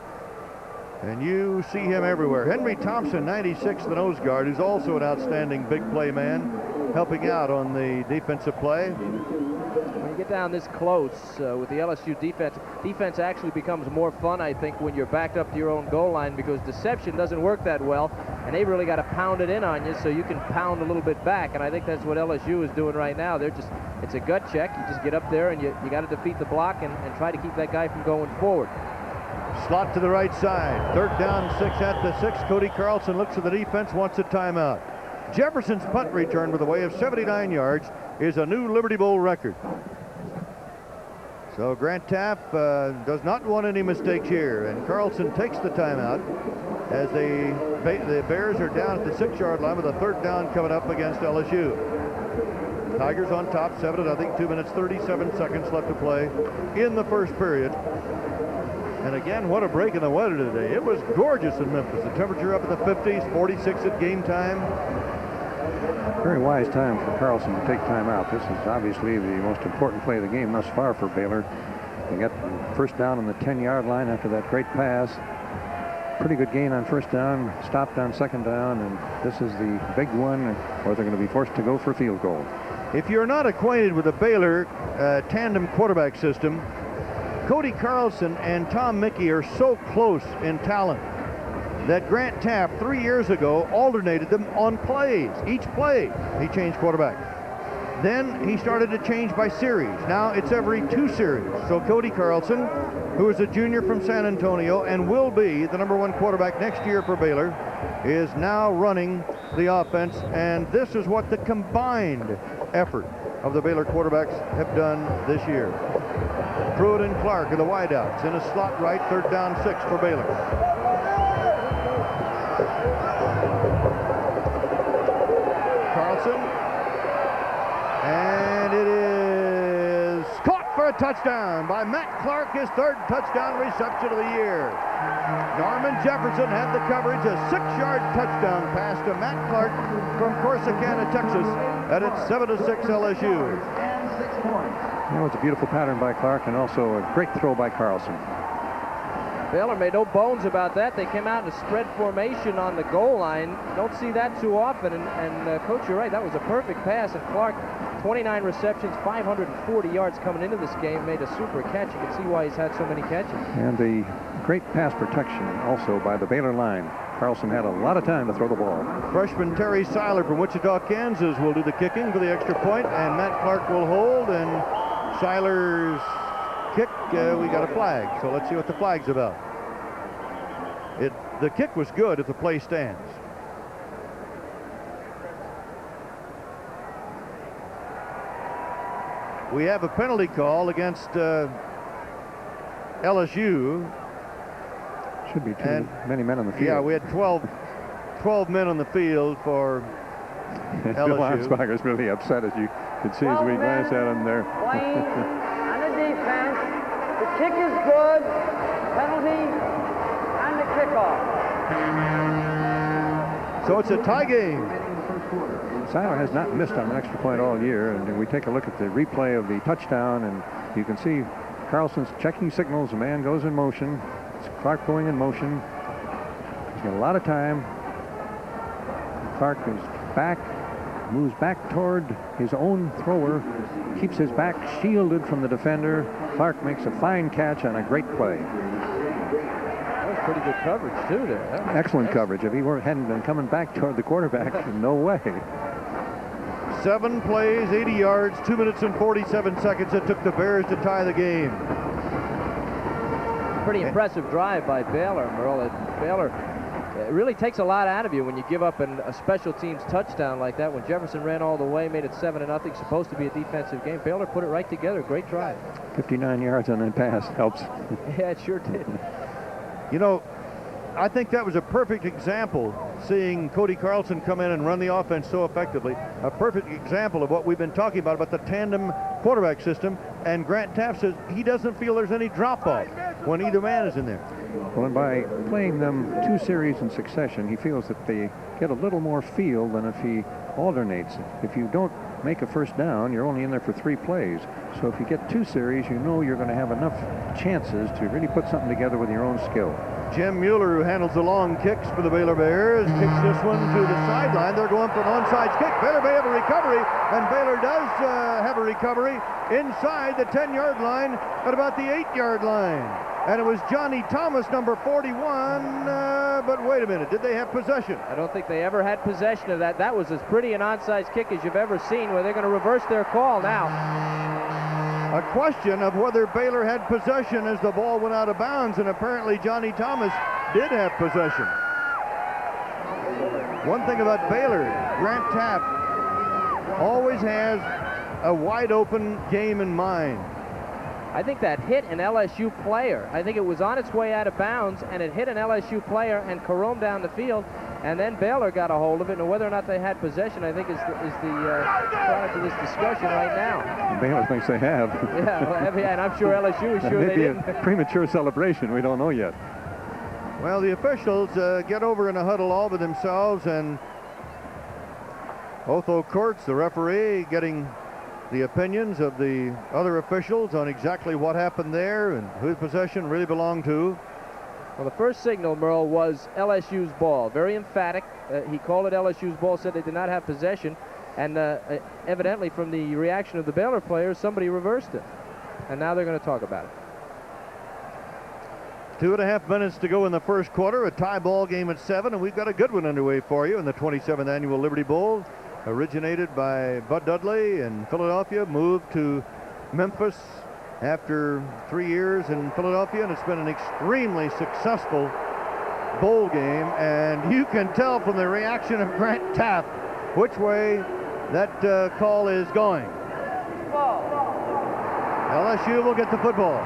C: And you see him everywhere. Henry Thompson, 96, the nose guard, who's also an outstanding big play man, helping out on the defensive play.
E: When you get down this close with the LSU defense actually becomes more fun, I think, when you're backed up to your own goal line, because deception doesn't work that well, and they really got to pound it in on you so you can pound a little bit back, and I think that's what LSU is doing right now. It's a gut check. You just get up there and you got to defeat the block and try to keep that guy from going forward.
C: Slot to the right side. 3rd down, 6 at the 6. Cody Carlson looks at the defense, wants a timeout. Jefferson's punt return with a way of 79 yards is a new Liberty Bowl record. So Grant Tapp does not want any mistakes here, and Carlson takes the timeout as the Bears are down at the 6-yard line with a 3rd down coming up against LSU. Tigers on top, 7-0, 2 minutes 37 seconds left to play in the 1st period. And again, what a break in the weather today. It was gorgeous in Memphis. The temperature up in the 50s, 46 at game time.
D: Very wise time for Carlson to take time out. This is obviously the most important play of the game thus far for Baylor. They got 1st down on the 10-yard line after that great pass. Pretty good gain on 1st down, stopped on 2nd down, and this is the big one, or they're going to be forced to go for field goal.
C: If you're not acquainted with the Baylor tandem quarterback system, Cody Carlson and Tom Mickey are so close in talent that Grant Tapp 3 years ago alternated them on plays. Each play he changed quarterback. Then he started to change by series. Now it's every 2 series. So Cody Carlson, who is a junior from San Antonio and will be the #1 quarterback next year for Baylor, is now running the offense, and this is what the combined effort of the Baylor quarterbacks have done this year. Pruitt and Clark are the wideouts. In a slot right, 3rd down 6 for Baylor. Carlson. And it is caught for a touchdown by Matt Clark, his 3rd touchdown reception of the year. Norman Jefferson had the coverage, a 6-yard touchdown pass to Matt Clark from Corsicana, Texas, and it's 7-6 LSU.
D: That was a beautiful pattern by Clark and also a great throw by Carlson.
E: Baylor made no bones about that. They came out in a spread formation on the goal line. Don't see that too often. And Coach, you're right. That was a perfect pass. And Clark, 29 receptions, 540 yards coming into this game, made a super catch. You can see why he's had so many catches.
D: And the great pass protection also by the Baylor line. Carlson had a lot of time to throw the ball.
C: Freshman Terry Seiler from Wichita, Kansas will do the kicking for the extra point, and Matt Clark will hold, and Seiler's kick, we got a flag, so let's see what the flag's about. The kick was good if the play stands. We have a penalty call against LSU.
D: Should be too many men on the field.
C: Yeah, we had 12 men on the field for LSU.
D: Bill Armsponger's really upset, as you can see as we glance at him there.
B: Playing on the defense. The kick is good. Penalty on the kickoff.
C: So it's a tie game.
D: Seiler has not missed on an extra point all year, and we take a look at the replay of the touchdown, and you can see Carlson's checking signals. The man goes in motion. It's Clark going in motion. He's got a lot of time. Clark is back, moves back toward his own thrower, keeps his back shielded from the defender. Clark makes a fine catch on a great play.
E: That was pretty good coverage, too, there.
D: Excellent coverage. If he hadn't been coming back toward the quarterback, no way.
C: 7 plays, 80 yards, 2 minutes and 47 seconds. It took the Bears to tie the game.
E: Pretty impressive drive by Baylor, Merle. Baylor it really takes a lot out of you when you give up a special teams touchdown like that. When Jefferson ran all the way, made it 7-0, supposed to be a defensive game. Baylor put it right together. Great drive.
D: 59 yards on that pass helps.
E: Yeah, it sure did.
C: You know, I think that was a perfect example, seeing Cody Carlson come in and run the offense so effectively. A perfect example of what we've been talking about the tandem quarterback system. And Grant Taft says he doesn't feel there's any drop-off when either man is in there.
D: Well, and by playing them 2 series in succession, he feels that they get a little more feel than if he alternates. If you don't make a first down, you're only in there for 3 plays. So if you get 2 series, you know you're going to have enough chances to really put something together with your own skill.
C: Jim Mueller, who handles the long kicks for the Baylor Bears, kicks this one to the sideline. They're going for an onside kick. Baylor may have a recovery, and Baylor does have a recovery inside the 10-yard line at about the 8-yard line. And it was Johnny Thomas, number 41, but wait a minute, did they have possession?
E: I don't think they ever had possession of that. That was as pretty an onside kick as you've ever seen, where they're going to reverse their call now.
C: A question of whether Baylor had possession as the ball went out of bounds, and apparently Johnny Thomas did have possession. One thing about Baylor, Grant Taft always has a wide open game in mind.
E: I think that hit an LSU player. I think it was on its way out of bounds, and it hit an LSU player and caromed down the field, and then Baylor got a hold of it. And whether or not they had possession, I think is the product of this discussion right now.
D: Baylor thinks they have.
E: Yeah, and I'm sure LSU is sure they didn't.
D: A premature celebration. We don't know yet.
C: Well, the officials get over in a huddle all by themselves, and Otho Kurtz, the referee, getting the opinions of the other officials on exactly what happened there and whose possession really belonged to.
E: Well, the first signal, Merle, was LSU's ball. Very emphatic. He called it LSU's ball, said they did not have possession. And evidently, from the reaction of the Baylor players, somebody reversed it. And now they're going to talk about it.
C: 2.5 minutes to go in the first quarter. A tie ball game at 7, and we've got a good one underway for you in the 27th Annual Liberty Bowl. Originated by Bud Dudley in Philadelphia, moved to Memphis after 3 years in Philadelphia, and it's been an extremely successful bowl game, and you can tell from the reaction of Grant Taft which way that call is going. LSU will get the football.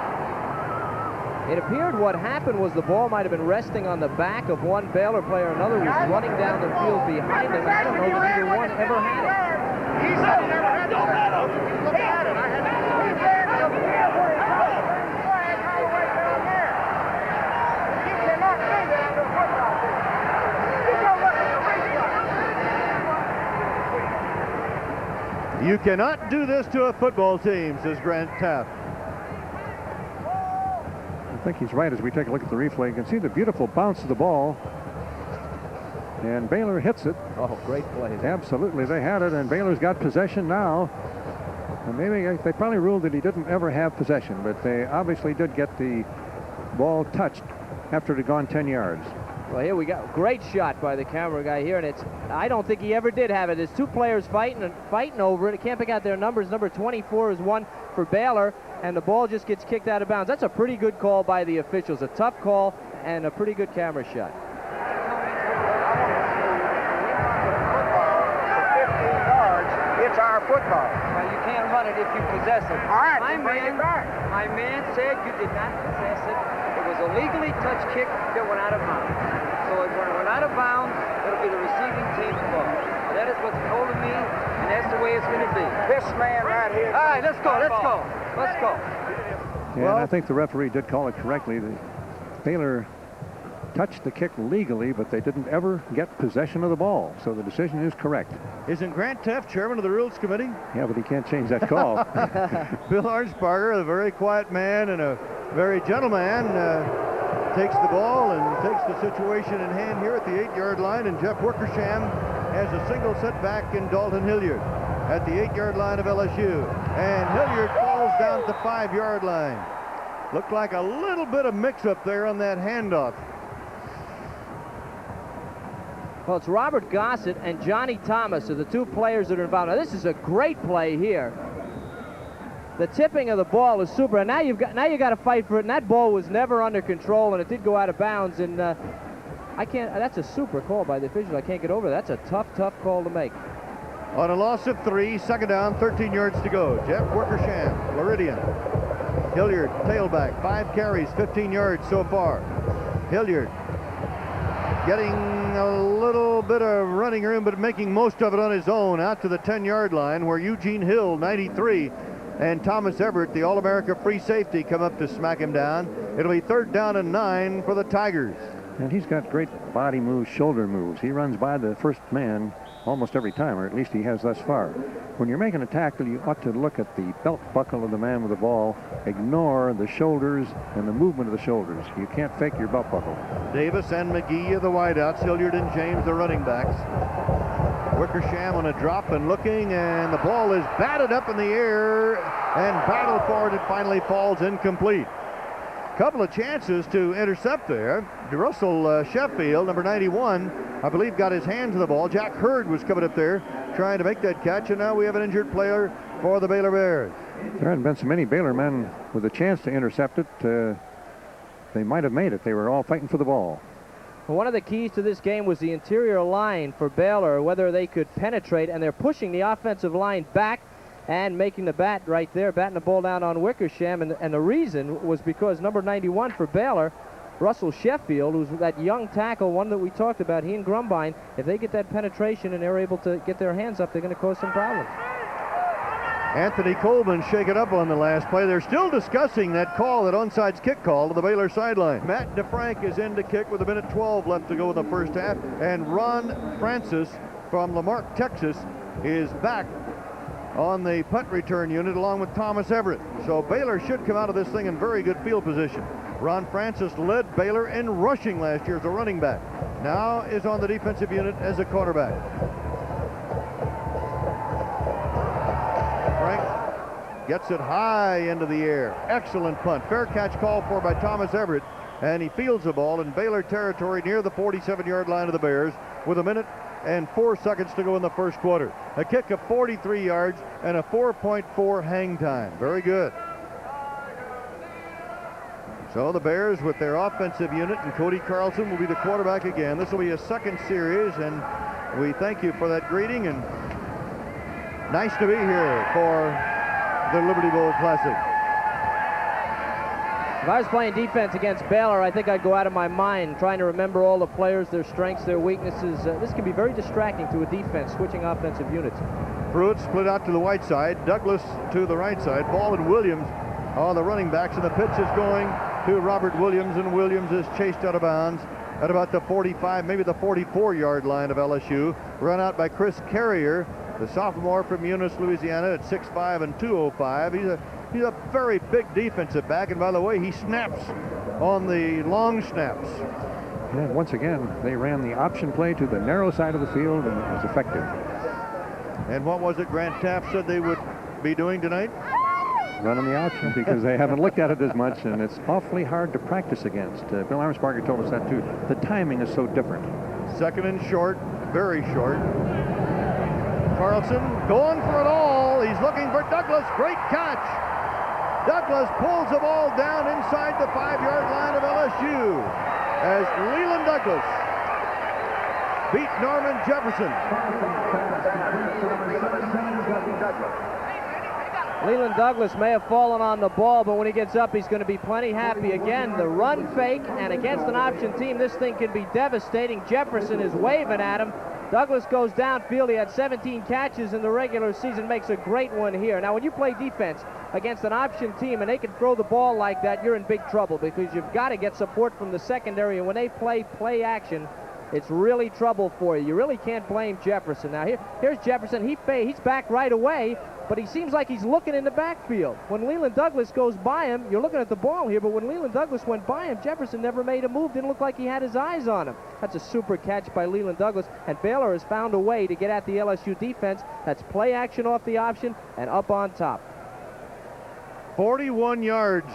E: It appeared what happened was the ball might have been resting on the back of one Baylor player. Another was running down the field behind him. I don't know that either one ever had it.
A: He said he never had it. Look at it. I had
C: You cannot do this to a football team, says Grant Teff.
D: I think he's right as we take a look at the replay. You can see the beautiful bounce of the ball. And Baylor hits it.
E: Oh, great play.
D: Absolutely, they had it, and Baylor's got possession now. And maybe they probably ruled that he didn't ever have possession, but they obviously did get the ball touched after it had gone 10 yards.
E: Well, here we go. Great shot by the camera guy here, and I don't think he ever did have it. There's two players fighting over it. I can't pick out their numbers. Number 24 is one for Baylor, and the ball just gets kicked out of bounds. That's a pretty good call by the officials. A tough call and a pretty good camera shot.
A: It's our football.
B: Well, you can't run it if you possess it.
A: All right,
B: my man said you did not possess it. It was a legally touched kick that went out of bounds. So when it went out of bounds, it'll be the receiving team's ball. That is what's told to me, and that's the way it's going to be.
A: This man right here.
B: All right, let's go. Let's go.
D: And I think the referee did call it correctly. The Baylor touched the kick legally, but they didn't ever get possession of the ball. So the decision is correct.
C: Isn't Grant Teff chairman of the Rules Committee?
D: Yeah, but he can't change that call.
C: Bill Arnsparger, a very quiet man and a very gentle man, takes the ball and takes the situation in hand here at the 8-yard line, and Jeff Wickersham has a single setback in Dalton Hilliard at the 8-yard line of LSU. And Hilliard falls down at the 5-yard line. Looked like a little bit of mix-up there on that handoff.
E: Well, it's Robert Gossett and Johnny Thomas are the two players that are involved. Now, this is a great play here. The tipping of the ball is super, and now you got to fight for it. And that ball was never under control, and it did go out of bounds. And I can't. That's a super call by the officials. I can't get over that. That's a tough call to make.
C: On a loss of 3, second down, 13 yards to go. Jeff Wickersham, Floridian. Hilliard, tailback, 5 carries, 15 yards so far. Hilliard getting a little bit of running room, but making most of it on his own out to the 10-yard line, where Eugene Hill, 93, and Thomas Everett, the All-America free safety, come up to smack him down. It'll be 3rd down and 9 for the Tigers.
D: And he's got great body moves, shoulder moves. He runs by the first man almost every time, or at least he has thus far. When you're making a tackle, you ought to look at the belt buckle of the man with the ball, ignore the shoulders and the movement of the shoulders. You can't fake your belt buckle.
C: Davis and McGee are the wideouts, Hilliard and James the running backs. Wickersham on a drop and looking, and the ball is batted up in the air and battled for it. It finally falls incomplete. Couple of chances to intercept there. Russell Sheffield, number 91, I believe, got his hand to the ball. Jack Hurd was coming up there trying to make that catch, and now we have an injured player for the Baylor Bears.
D: There hadn't been so many Baylor men with a chance to intercept it. They might have made it. They were all fighting for the ball.
E: Well, one of the keys to this game was the interior line for Baylor, whether they could penetrate, and they're pushing the offensive line back and making the bat right there, batting the ball down on Wickersham. And the reason was because number 91 for Baylor, Russell Sheffield, who's that young tackle, one that we talked about, he and Grumbine, if they get that penetration and they're able to get their hands up, they're going to cause some problems.
C: Anthony Coleman shaken up on the last play. They're still discussing that call, that onside kick call to the Baylor sideline. Matt DeFrank is in to kick with 1:12 left to go in the first half. And Ron Francis from Lamarck, Texas, is back on the punt return unit along with Thomas Everett. So Baylor should come out of this thing in very good field position. Ron Francis led Baylor in rushing last year as a running back. Now is on the defensive unit as a quarterback. Frank gets it high into the air. Excellent punt. Fair catch called for by Thomas Everett, and he fields the ball in Baylor territory near the 47-yard line of the Bears with 1:04 to go in the first quarter. A kick of 43 yards and a 4.4 hang time. Very good. So the Bears with their offensive unit, and Cody Carlson will be the quarterback again. This will be a second series, and we thank you for that greeting, and nice to be here for the Liberty Bowl Classic.
E: If I was playing defense against Baylor, I think I'd go out of my mind trying to remember all the players, their strengths, their weaknesses. This can be very distracting to a defense, switching offensive units.
C: Pruitt split out to the white side, Douglas to the right side, Ball and Williams are the running backs, and the pitch is going to Robert Williams, and Williams is chased out of bounds at about the 45, maybe the 44-yard line of LSU. Run out by Chris Carrier, the sophomore from Eunice, Louisiana, at 6'5" and 205. He's a very big defensive back, and by the way, he snaps on the long snaps.
D: And once again, they ran the option play to the narrow side of the field, and it was effective.
C: And what was it Grant Taft said they would be doing tonight?
D: Running the option, because they haven't looked at it as much, and it's awfully hard to practice against. Bill Armsparger told us that too. The timing is so different.
C: Second and short, very short. Carlson going for it all. He's looking for Douglas. Great catch. Douglas pulls the ball down inside the 5-yard line of LSU as Leland Douglas beat Norman Jefferson.
E: Leland Douglas may have fallen on the ball, but when he gets up, he's going to be plenty happy. Again, the run fake, and against an option team, this thing can be devastating. Jefferson is waving at him. Douglas goes downfield. He had 17 catches in the regular season, makes a great one here. Now, when you play defense against an option team and they can throw the ball like that, you're in big trouble because you've got to get support from the secondary, and when they play action, it's really trouble for you. You really can't blame Jefferson. Now, here's Jefferson. He's back right away, but he seems like he's looking in the backfield. When Leland Douglas goes by him, you're looking at the ball here, but when Leland Douglas went by him, Jefferson never made a move. Didn't look like he had his eyes on him. That's a super catch by Leland Douglas, and Baylor has found a way to get at the LSU defense. That's play action off the option and up on top.
C: 41 yards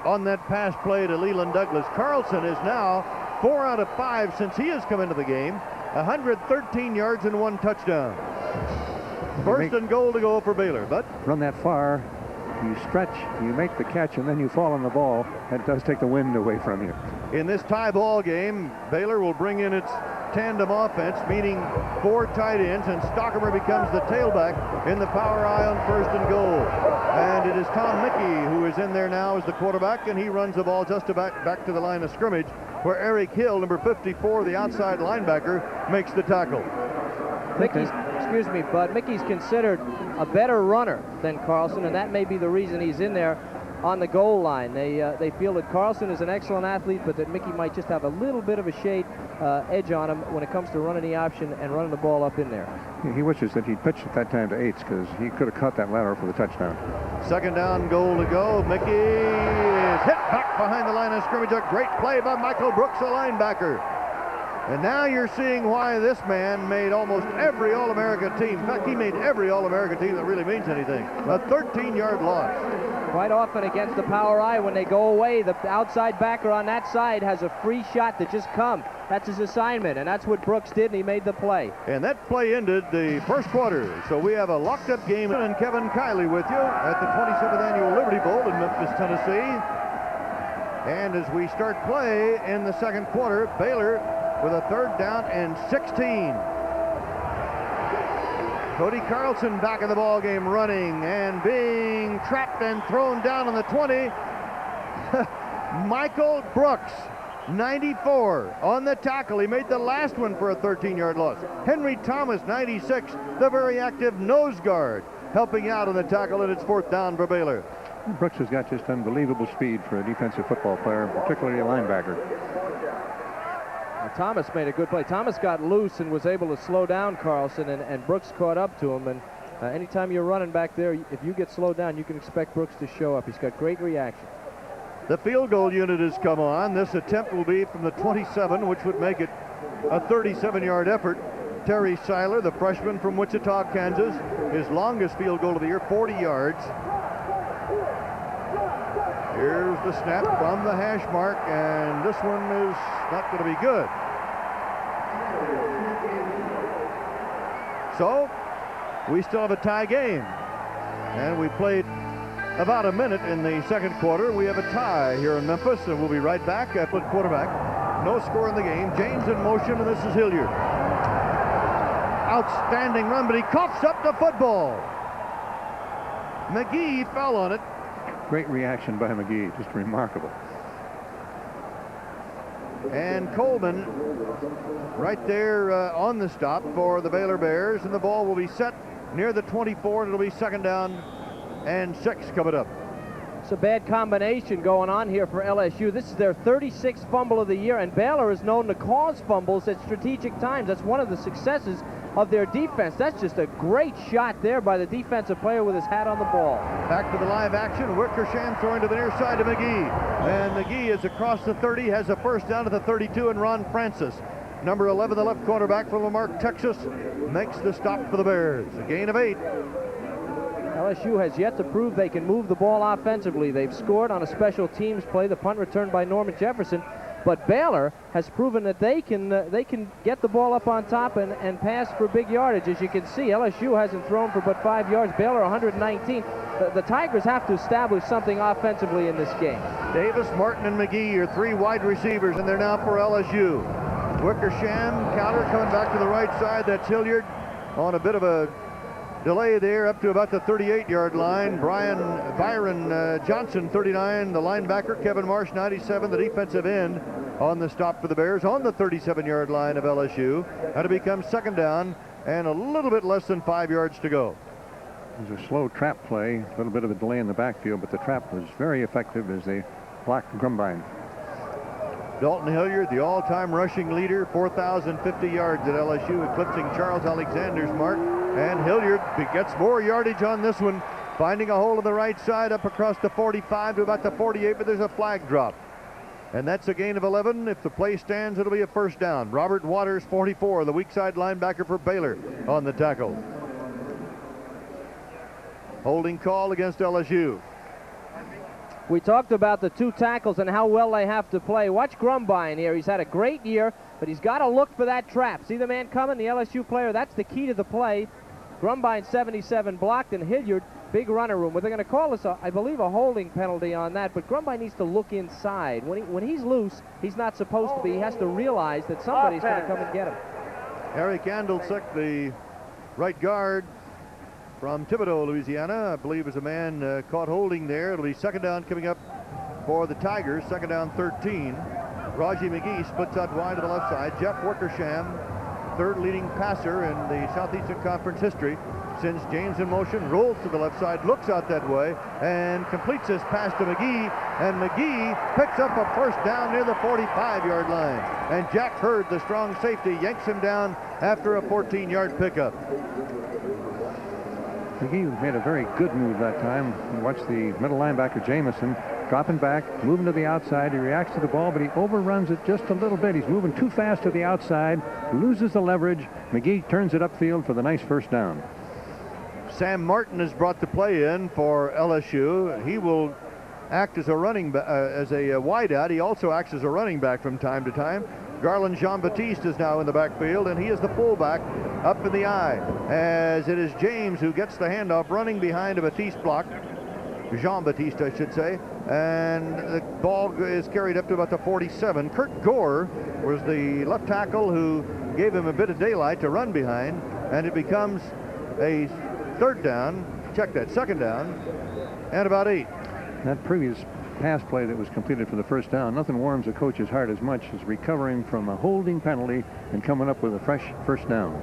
C: on that pass play to Leland Douglas. Carlson is now 4 out of 5 since he has come into the game. 113 yards and 1 touchdown. First and goal to go for Baylor. But
D: run that far, you stretch, you make the catch, and then you fall on the ball. That does take the wind away from you.
C: In this tie ball game, Baylor will bring in its tandem offense, meaning 4 tight ends, and Stockermer becomes the tailback in the power eye on first and goal. And it is Tom Mickey who is in there now as the quarterback, and he runs the ball just about back to the line of scrimmage, where Eric Hill, number 54, the outside linebacker, makes the tackle.
E: Excuse me, Bud. Mickey's considered a better runner than Carlson, and that may be the reason he's in there on the goal line. They feel that Carlson is an excellent athlete, but that Mickey might just have a little bit of a shade edge on him when it comes to running the option and running the ball up in there.
D: He wishes that he'd pitched at that time to Eights, because he could have caught that lateral for the touchdown.
C: Second down, goal to go. Mickey is hit back behind the line of scrimmage. A great play by Michael Brooks, a linebacker. And now you're seeing why this man made almost every All-America team. In fact, he made every All-America team that really means anything. A 13-yard loss.
E: Quite often against the power eye, when they go away, the outside backer on that side has a free shot to just come. That's his assignment, and that's what Brooks did, and he made the play.
C: And that play ended the first quarter. So we have a locked-up game, and Kevin Kiley with you at the 27th Annual Liberty Bowl in Memphis, Tennessee. And as we start play in the second quarter, Baylor with a third down and 16. Cody Carlson back in the ball game, running and being trapped and thrown down on the 20. Michael Brooks, 94, on the tackle. He made the last one for a 13-yard loss. Henry Thomas, 96, the very active nose guard, helping out on the tackle, and it's fourth down for Baylor.
D: Brooks has got just unbelievable speed for a defensive football player, particularly a linebacker.
E: Thomas made a good play. Thomas got loose and was able to slow down Carlson, and Brooks caught up to him. And anytime you're running back there, if you get slowed down, you can expect Brooks to show up. He's got great reaction.
C: The field goal unit has come on. This attempt will be from the 27, which would make it a 37-yard effort. Terry Seiler, the freshman from Wichita, Kansas, his longest field goal of the year, 40 yards. Here's the snap from the hash mark, and this one is not going to be good. So, we still have a tie game. And we played about a minute in the second quarter. We have a tie here in Memphis, and we'll be right back at the quarterback. No score in the game. James in motion, and this is Hilliard. Outstanding run, but he coughs up the football. McGee fell on it.
D: Great reaction by McGee, just remarkable.
C: And Coleman right there on the stop for the Baylor Bears, and the ball will be set near the 24, and it'll be 2nd down and 6 coming up.
E: It's a bad combination going on here for LSU. This is their 36th fumble of the year, and Baylor is known to cause fumbles at strategic times. That's one of the successes of their defense. That's just a great shot there by the defensive player with his hat on the ball.
C: Back to the live action. Wickersham throwing to the near side to McGee. And McGee is across the 30, has a first down to the 32, and Ron Francis, number 11, the left cornerback from Lamarck, Texas, makes the stop for the Bears. A gain of 8.
E: LSU has yet to prove they can move the ball offensively. They've scored on a special teams play, the punt return by Norman Jefferson, but Baylor has proven that they can get the ball up on top and pass for big yardage. As you can see, LSU hasn't thrown for but 5 yards. Baylor 119. The Tigers have to establish something offensively in this game.
C: Davis, Martin, and McGee are 3 wide receivers, and they're now for LSU. Wickersham, counter coming back to the right side. That's Hilliard on a bit of a delay there up to about the 38-yard line. Byron Johnson, 39, the linebacker. Kevin Marsh, 97, the defensive end, on the stop for the Bears on the 37-yard line of LSU. And it becomes 2nd down and a little bit less than 5 yards to go.
D: It was a slow trap play, a little bit of a delay in the backfield, but the trap was very effective as they blocked Grumbine.
C: Dalton Hilliard, the all-time rushing leader, 4,050 yards at LSU, eclipsing Charles Alexander's mark. And Hilliard gets more yardage on this one, finding a hole on the right side up across the 45 to about the 48, but there's a flag drop. And that's a gain of 11. If the play stands, it'll be a first down. Robert Waters, 44, the weak side linebacker for Baylor, on the tackle. Holding call against LSU.
E: We talked about the 2 tackles and how well they have to play. Watch Grumbine here. He's had a great year, but he's got to look for that trap. See the man coming, the LSU player? That's the key to the play. Grumbine 77 blocked, and Hilliard, big runner room. Well, they're going to call this, I believe, a holding penalty on that, but Grumbine needs to look inside. When he's loose, he's not supposed to be. He has to realize that somebody's going to come and get him.
C: Harry Candlesick, the right guard from Thibodaux, Louisiana, I believe is a man caught holding there. It'll be 2nd down coming up for the Tigers, 2nd down 13. Raji McGee splits out wide to the left side. Jeff Wickersham, 3rd leading passer in the Southeastern Conference history, sends James in motion, rolls to the left side, looks out that way, and completes his pass to McGee, and McGee picks up a first down near the 45-yard line. And Jack Hurd, the strong safety, yanks him down after a 14-yard pickup.
D: McGee made a very good move that time. Watch the middle linebacker, Jamison, dropping back, moving to the outside. He reacts to the ball, but he overruns it just a little bit. He's moving too fast to the outside, loses the leverage. McGee turns it upfield for the nice first down.
C: Sam Martin has brought the play in for LSU. He will act as a wideout. He also acts as a running back from time to time. Garland Jean-Baptiste is now in the backfield, and he is the fullback up in the eye, as it is James who gets the handoff, running behind a Baptiste block. Jean-Baptiste, I should say, and the ball is carried up to about the 47. Kurt Gore was the left tackle who gave him a bit of daylight to run behind, and it becomes a 3rd down, 2nd down, and about 8.
D: That previous pass play that was completed for the first down, nothing warms a coach's heart as much as recovering from a holding penalty and coming up with a fresh first down.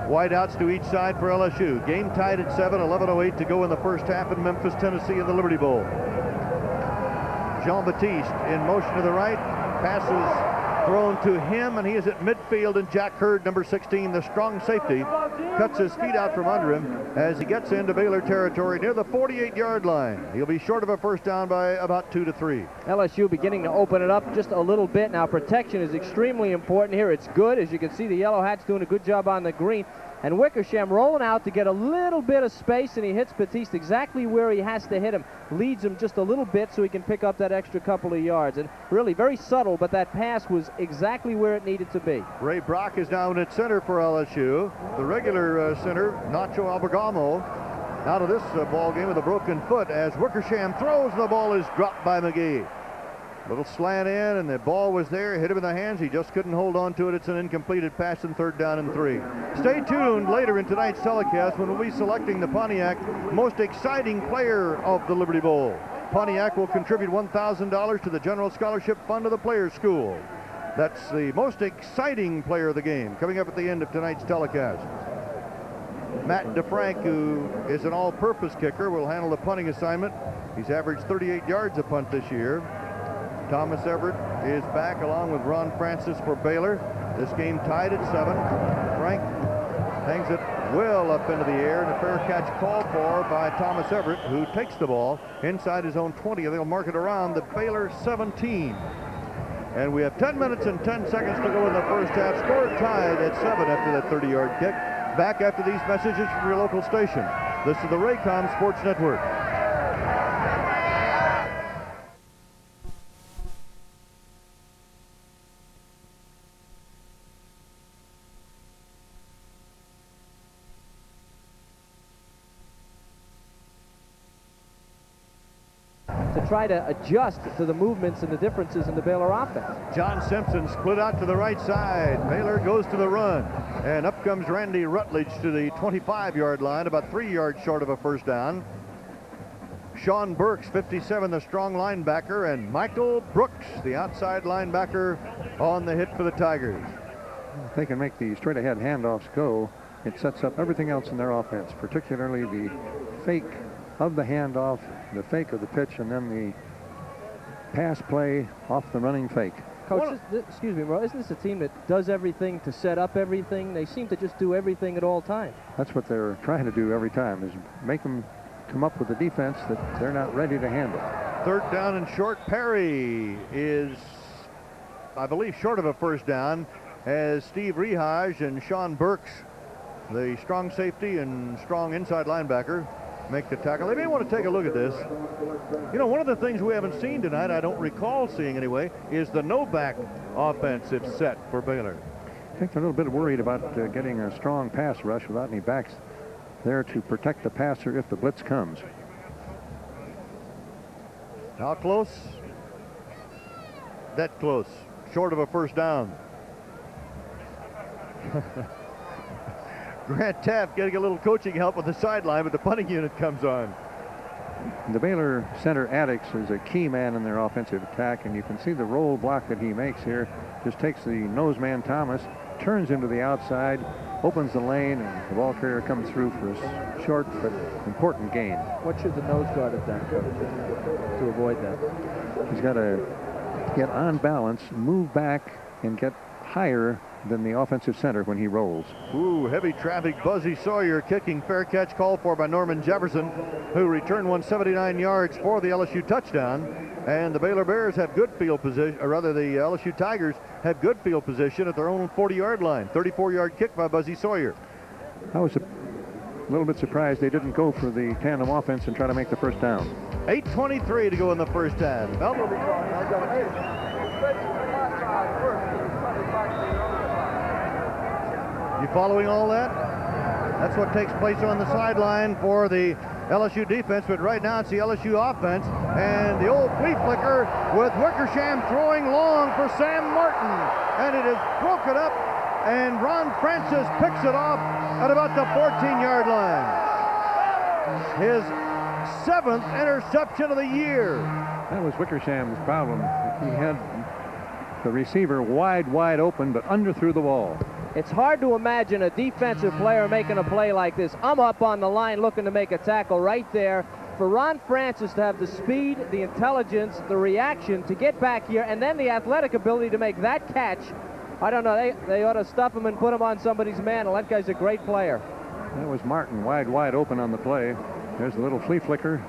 C: Wideouts to each side for LSU. Game tied at 7, 11:08 to go in the first half in Memphis, Tennessee in the Liberty Bowl. Jean-Baptiste in motion to the right. Passes thrown to him, and he is at midfield, and Jack Hurd, number 16, the strong safety, cuts his feet out from under him as he gets into Baylor territory near the 48-yard line. He'll be short of a first down by about 2 to 3.
E: LSU beginning to open it up just a little bit. Now, protection is extremely important here. It's good. As you can see, the Yellow Hats doing a good job on the green. And Wickersham rolling out to get a little bit of space, and he hits Baptiste exactly where he has to hit him. Leads him just a little bit so he can pick up that extra couple of yards. And really very subtle, but that pass was exactly where it needed to be.
C: Ray Brock is now in at center for LSU. The regular center, Nacho Albergamo, out of this ball game with a broken foot as Wickersham throws, and the ball is dropped by McGee. Little slant in, and the ball was there, hit him in the hands. He just couldn't hold on to it. It's an incompleted pass, and 3rd down and 3. Stay tuned later in tonight's telecast when we'll be selecting the Pontiac most exciting player of the Liberty Bowl. Pontiac will contribute $1,000 to the General Scholarship Fund of the Players School. That's the most exciting player of the game coming up at the end of tonight's telecast. Matt DeFrank, who is an all-purpose kicker, will handle the punting assignment. He's averaged 38 yards a punt this year. Thomas Everett is back along with Ron Francis for Baylor. This game tied at 7. Frank hangs it well up into the air, and a fair catch called for by Thomas Everett, who takes the ball inside his own 20. They'll mark it around the Baylor 17. And we have 10 minutes and 10 seconds to go in the first half. Score tied at 7 after that 30-yard kick. Back after these messages from your local station. This is the Raycom Sports Network.
E: To try to adjust to the movements and the differences in the Baylor offense.
C: John Simpson split out to the right side. Baylor goes to the run. And up comes Randy Rutledge to the 25-yard line, about 3 yards short of a first down. Sean Burks, 57, the strong linebacker, and Michael Brooks, the outside linebacker, on the hit for the Tigers.
D: If they can make the straight-ahead handoffs go, it sets up everything else in their offense, particularly the fake of the handoff, the fake of the pitch, and then the pass play off the running fake.
E: Coach, excuse me, Merle, isn't this a team that does everything to set up everything? They seem to just do everything at all times.
D: That's what they're trying to do every time, is make them come up with a defense that they're not ready to handle.
C: Third down and short. Perry is, I believe, short of a first down, as Steve Rehage and Sean Burks, the strong safety and strong inside linebacker, make the tackle. They may want to take a look at this. You know, one of the things we haven't seen tonight, I don't recall seeing anyway, is the no-back offensive set for Baylor.
D: I think they're a little bit worried about getting a strong pass rush without any backs there to protect the passer if the blitz comes.
C: How close? That close. Short of a first down. Grant Taft getting a little coaching help with the sideline, but the punting unit comes on.
D: The Baylor center Addix is a key man in their offensive attack, and you can see the roll block that he makes here. Just takes the nose man Thomas, turns into the outside, opens the lane, and the ball carrier comes through for a short but important gain.
E: What should the nose guard have done, Coach, to avoid that?
D: He's got to get on balance, move back, and get higher than the offensive center when he rolls.
C: Ooh, heavy traffic. Buzzy Sawyer kicking. Fair catch called for by Norman Jefferson, who returned 179 yards for the LSU touchdown. And the Baylor Bears have good field position, or rather the LSU Tigers have good field position at their own 40-yard line. 34-yard kick by Buzzy Sawyer.
D: I was a little bit surprised they didn't go for the tandem offense and try to make the first down.
C: 8:23 to go in the first half. You following all that? That's what takes place on the sideline for the LSU defense, but right now it's the LSU offense, and the old flea flicker with Wickersham throwing long for Sam Martin, and it is broken up, and Ron Francis picks it off at about the 14-yard line. His 7th interception of the year.
D: That was Wickersham's problem. He had the receiver wide open, but underthrew the ball.
E: It's hard to imagine a defensive player making a play like this. I'm up on the line looking to make a tackle right there. For Ron Francis to have the speed, the intelligence, the reaction to get back here, and then the athletic ability to make that catch, I don't know, they ought to stuff him and put him on somebody's mantle. That guy's a great player.
D: That was Martin wide open on the play. There's a little flea flicker.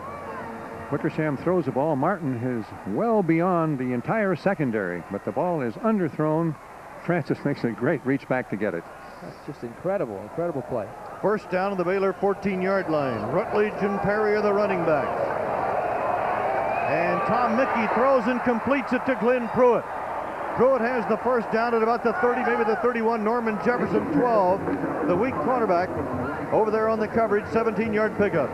D: Wickersham throws the ball. Martin is well beyond the entire secondary, but the ball is underthrown. Francis makes a great reach back to get it.
E: That's just incredible play.
C: First down on the Baylor 14-yard line. Rutledge and Perry are the running backs. And Tom Mickey throws and completes it to Glenn Pruitt. Pruitt has the first down at about the 30, maybe the 31. Norman Jefferson, 12. The weak cornerback over there on the coverage, 17-yard pickup.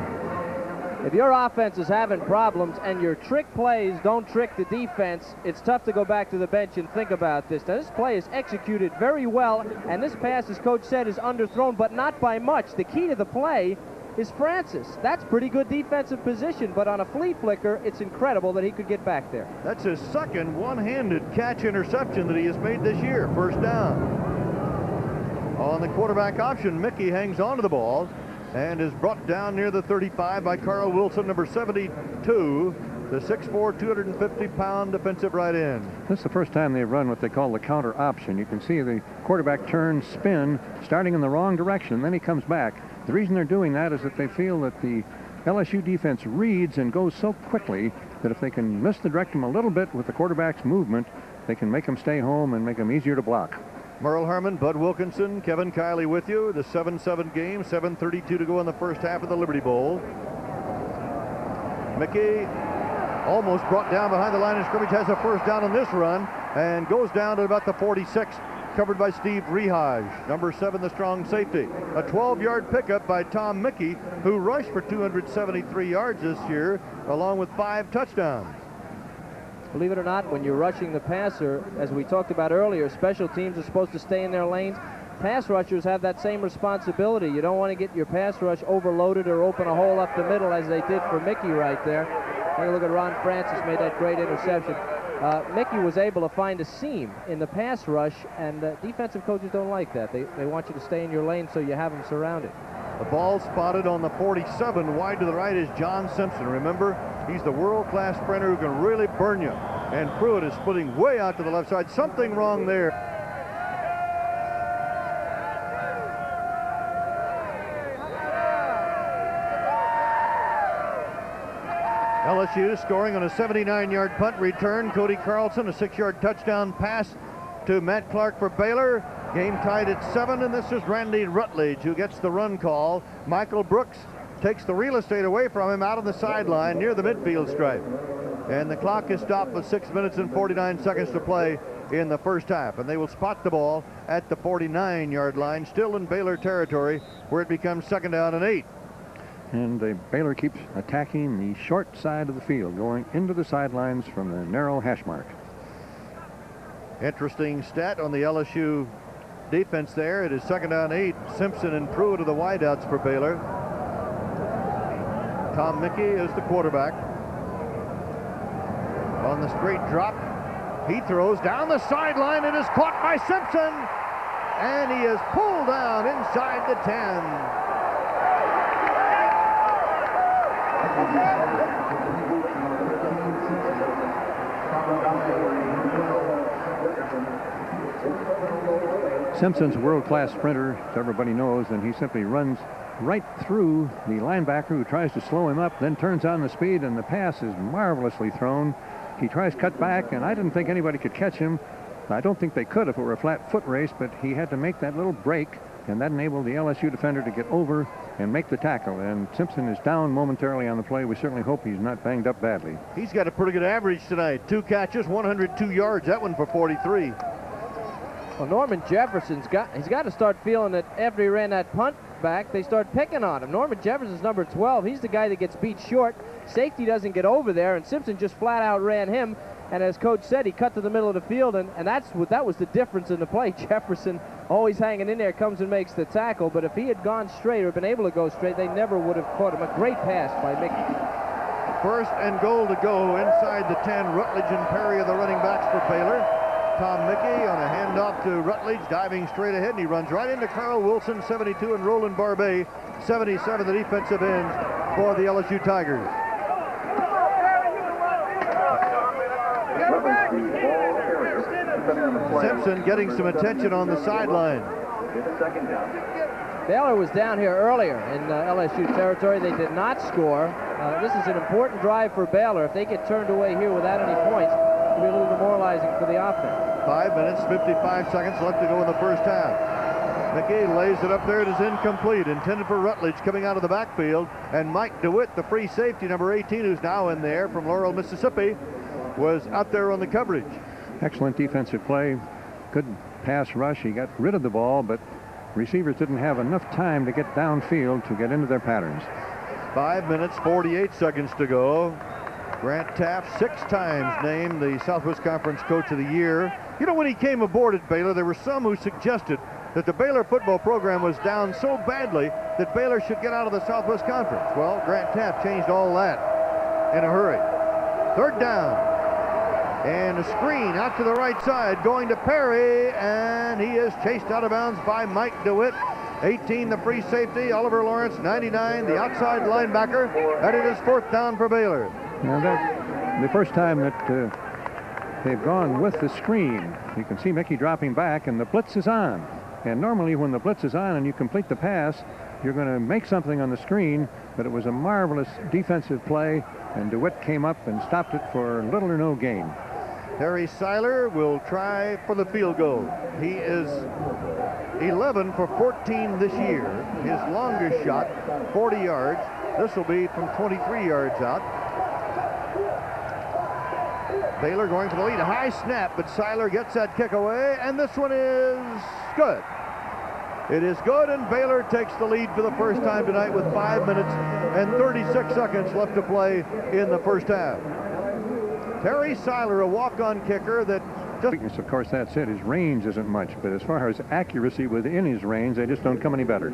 E: If your offense is having problems and your trick plays don't trick the defense, it's tough to go back to the bench and think about this. Now, this play is executed very well, and this pass, as Coach said, is underthrown, but not by much. The key to the play is Francis. That's pretty good defensive position, but on a flea flicker, it's incredible that he could get back there.
C: That's his second one-handed catch interception that he has made this year. First down. On the quarterback option, Mickey hangs on to the ball and is brought down near the 35 by Carl Wilson, number 72, the 6'4", 250-pound defensive right end.
D: This is the first time they've run what they call the counter option. You can see the quarterback turn, spin, starting in the wrong direction, then he comes back. The reason they're doing that is that they feel that the LSU defense reads and goes so quickly that if they can misdirect them a little bit with the quarterback's movement, they can make them stay home and make them easier to block.
C: Merle Harmon, Bud Wilkinson, Kevin Kiley with you. The 7-7 game, 7:32 to go in the first half of the Liberty Bowl. Mickey almost brought down behind the line of scrimmage, has a first down on this run, and goes down to about the 46, covered by Steve Rehage, number 7, the strong safety. A 12-yard pickup by Tom Mickey, who rushed for 273 yards this year, along with 5 touchdowns.
E: Believe it or not, when you're rushing the passer, as we talked about earlier, special teams are supposed to stay in their lanes. Pass rushers have that same responsibility. You don't want to get your pass rush overloaded or open a hole up the middle as they did for Mickey right there. Take a look at Ron Francis, made that great interception. Mickey was able to find a seam in the pass rush, and defensive coaches don't like that. They want you to stay in your lane so you have them surrounded.
C: The ball spotted on the 47. Wide to the right is John Simpson. Remember, he's the world-class sprinter who can really burn you. And Pruitt is splitting way out to the left side. Something wrong there. LSU scoring on a 79-yard punt return. Cody Carlson, a 6-yard touchdown pass to Matt Clark for Baylor. Game tied at 7, and this is Randy Rutledge who gets the run call. Michael Brooks takes the real estate away from him out on the sideline near the midfield stripe. And the clock is stopped with 6 minutes and 49 seconds to play in the first half. And they will spot the ball at the 49-yard line, still in Baylor territory, where it becomes 2nd down and 8.
D: And Baylor keeps attacking the short side of the field, going into the sidelines from the narrow hash mark.
C: Interesting stat on the LSU defense there. It is 2nd down 8. Simpson and Pruitt are the wideouts for Baylor. Tom Mickey is the quarterback. On the straight drop, he throws down the sideline. It is caught by Simpson, and he is pulled down inside the 10.
D: Simpson's a world-class sprinter, as everybody knows, and he simply runs right through the linebacker who tries to slow him up, then turns on the speed, and the pass is marvelously thrown. He tries cut back, and I didn't think anybody could catch him. I don't think they could if it were a flat foot race, but he had to make that little break, and that enabled the LSU defender to get over and make the tackle. And Simpson is down momentarily on the play. We certainly hope he's not banged up badly.
C: He's got a pretty good average tonight. 2 catches, 102 yards. That one for 43.
E: Well, Norman Jefferson's got to start feeling that after he ran that punt back, they start picking on him. Norman Jefferson's number 12. He's the guy that gets beat short. Safety doesn't get over there, and Simpson just flat out ran him. And as Coach said, he cut to the middle of the field, and that was the difference in the play. Jefferson, always hanging in there, comes and makes the tackle. But if he had gone straight or been able to go straight, they never would have caught him. A great pass by Mickey.
C: 1st and goal to go inside the 10. Rutledge and Perry are the running backs for Baylor. Tom Mickey on a handoff to Rutledge, diving straight ahead, and he runs right into Carl Wilson, 72, and Roland Barbet, 77, the defensive ends for the LSU Tigers. Simpson getting some attention on the sideline.
E: Baylor was down here earlier in LSU territory. They did not score. This is an important drive for Baylor. If they get turned away here without any points, it'll be a little demoralizing for the offense. 5
C: minutes, 55 seconds left to go in the first half. Mickey lays it up there. It is incomplete. Intended for Rutledge coming out of the backfield. And Mike DeWitt, the free safety, number 18, who's now in there from Laurel, Mississippi, was out there on the coverage.
D: Excellent defensive play. Good pass rush. He got rid of the ball, but receivers didn't have enough time to get downfield to get into their patterns.
C: 5 minutes, 48 seconds to go. Grant Taft, 6 times named the Southwest Conference Coach of the Year. You know, when he came aboard at Baylor, there were some who suggested that the Baylor football program was down so badly that Baylor should get out of the Southwest Conference. Well, Grant Taft changed all that in a hurry. Third down. And a screen out to the right side going to Perry, and he is chased out of bounds by Mike DeWitt. 18, the free safety. Oliver Lawrence, 99, the outside linebacker. And it is fourth down for Baylor.
D: Now that's the first time that they've gone with the screen. You can see Mickey dropping back, and the blitz is on. And normally when the blitz is on and you complete the pass, you're going to make something on the screen, but it was a marvelous defensive play, and DeWitt came up and stopped it for little or no gain.
C: Harry Seiler will try for the field goal. He is 11 for 14 this year. His longest shot, 40 yards. This will be from 23 yards out. Baylor going for the lead. A high snap, but Seiler gets that kick away, and this one is good. It is good, and Baylor takes the lead for the first time tonight with 5 minutes and 36 seconds left to play in the first half. Terry Seiler, a walk-on kicker that just...
D: Of course, that's it. His range isn't much, but as far as accuracy within his range, they just don't come any better.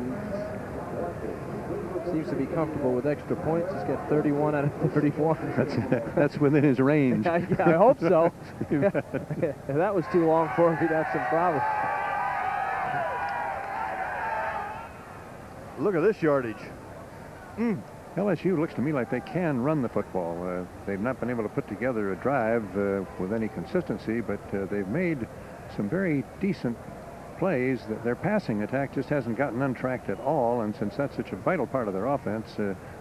E: Seems to be comfortable with extra points. He's got 31 out of 31.
D: That's within his range.
E: I hope so. If that was too long for him, he'd have some problems.
C: Look at this yardage.
D: LSU looks to me like they can run the football. They've not been able to put together a drive with any consistency, but they've made some very decent plays. Their passing attack just hasn't gotten untracked at all, and since that's such a vital part of their offense,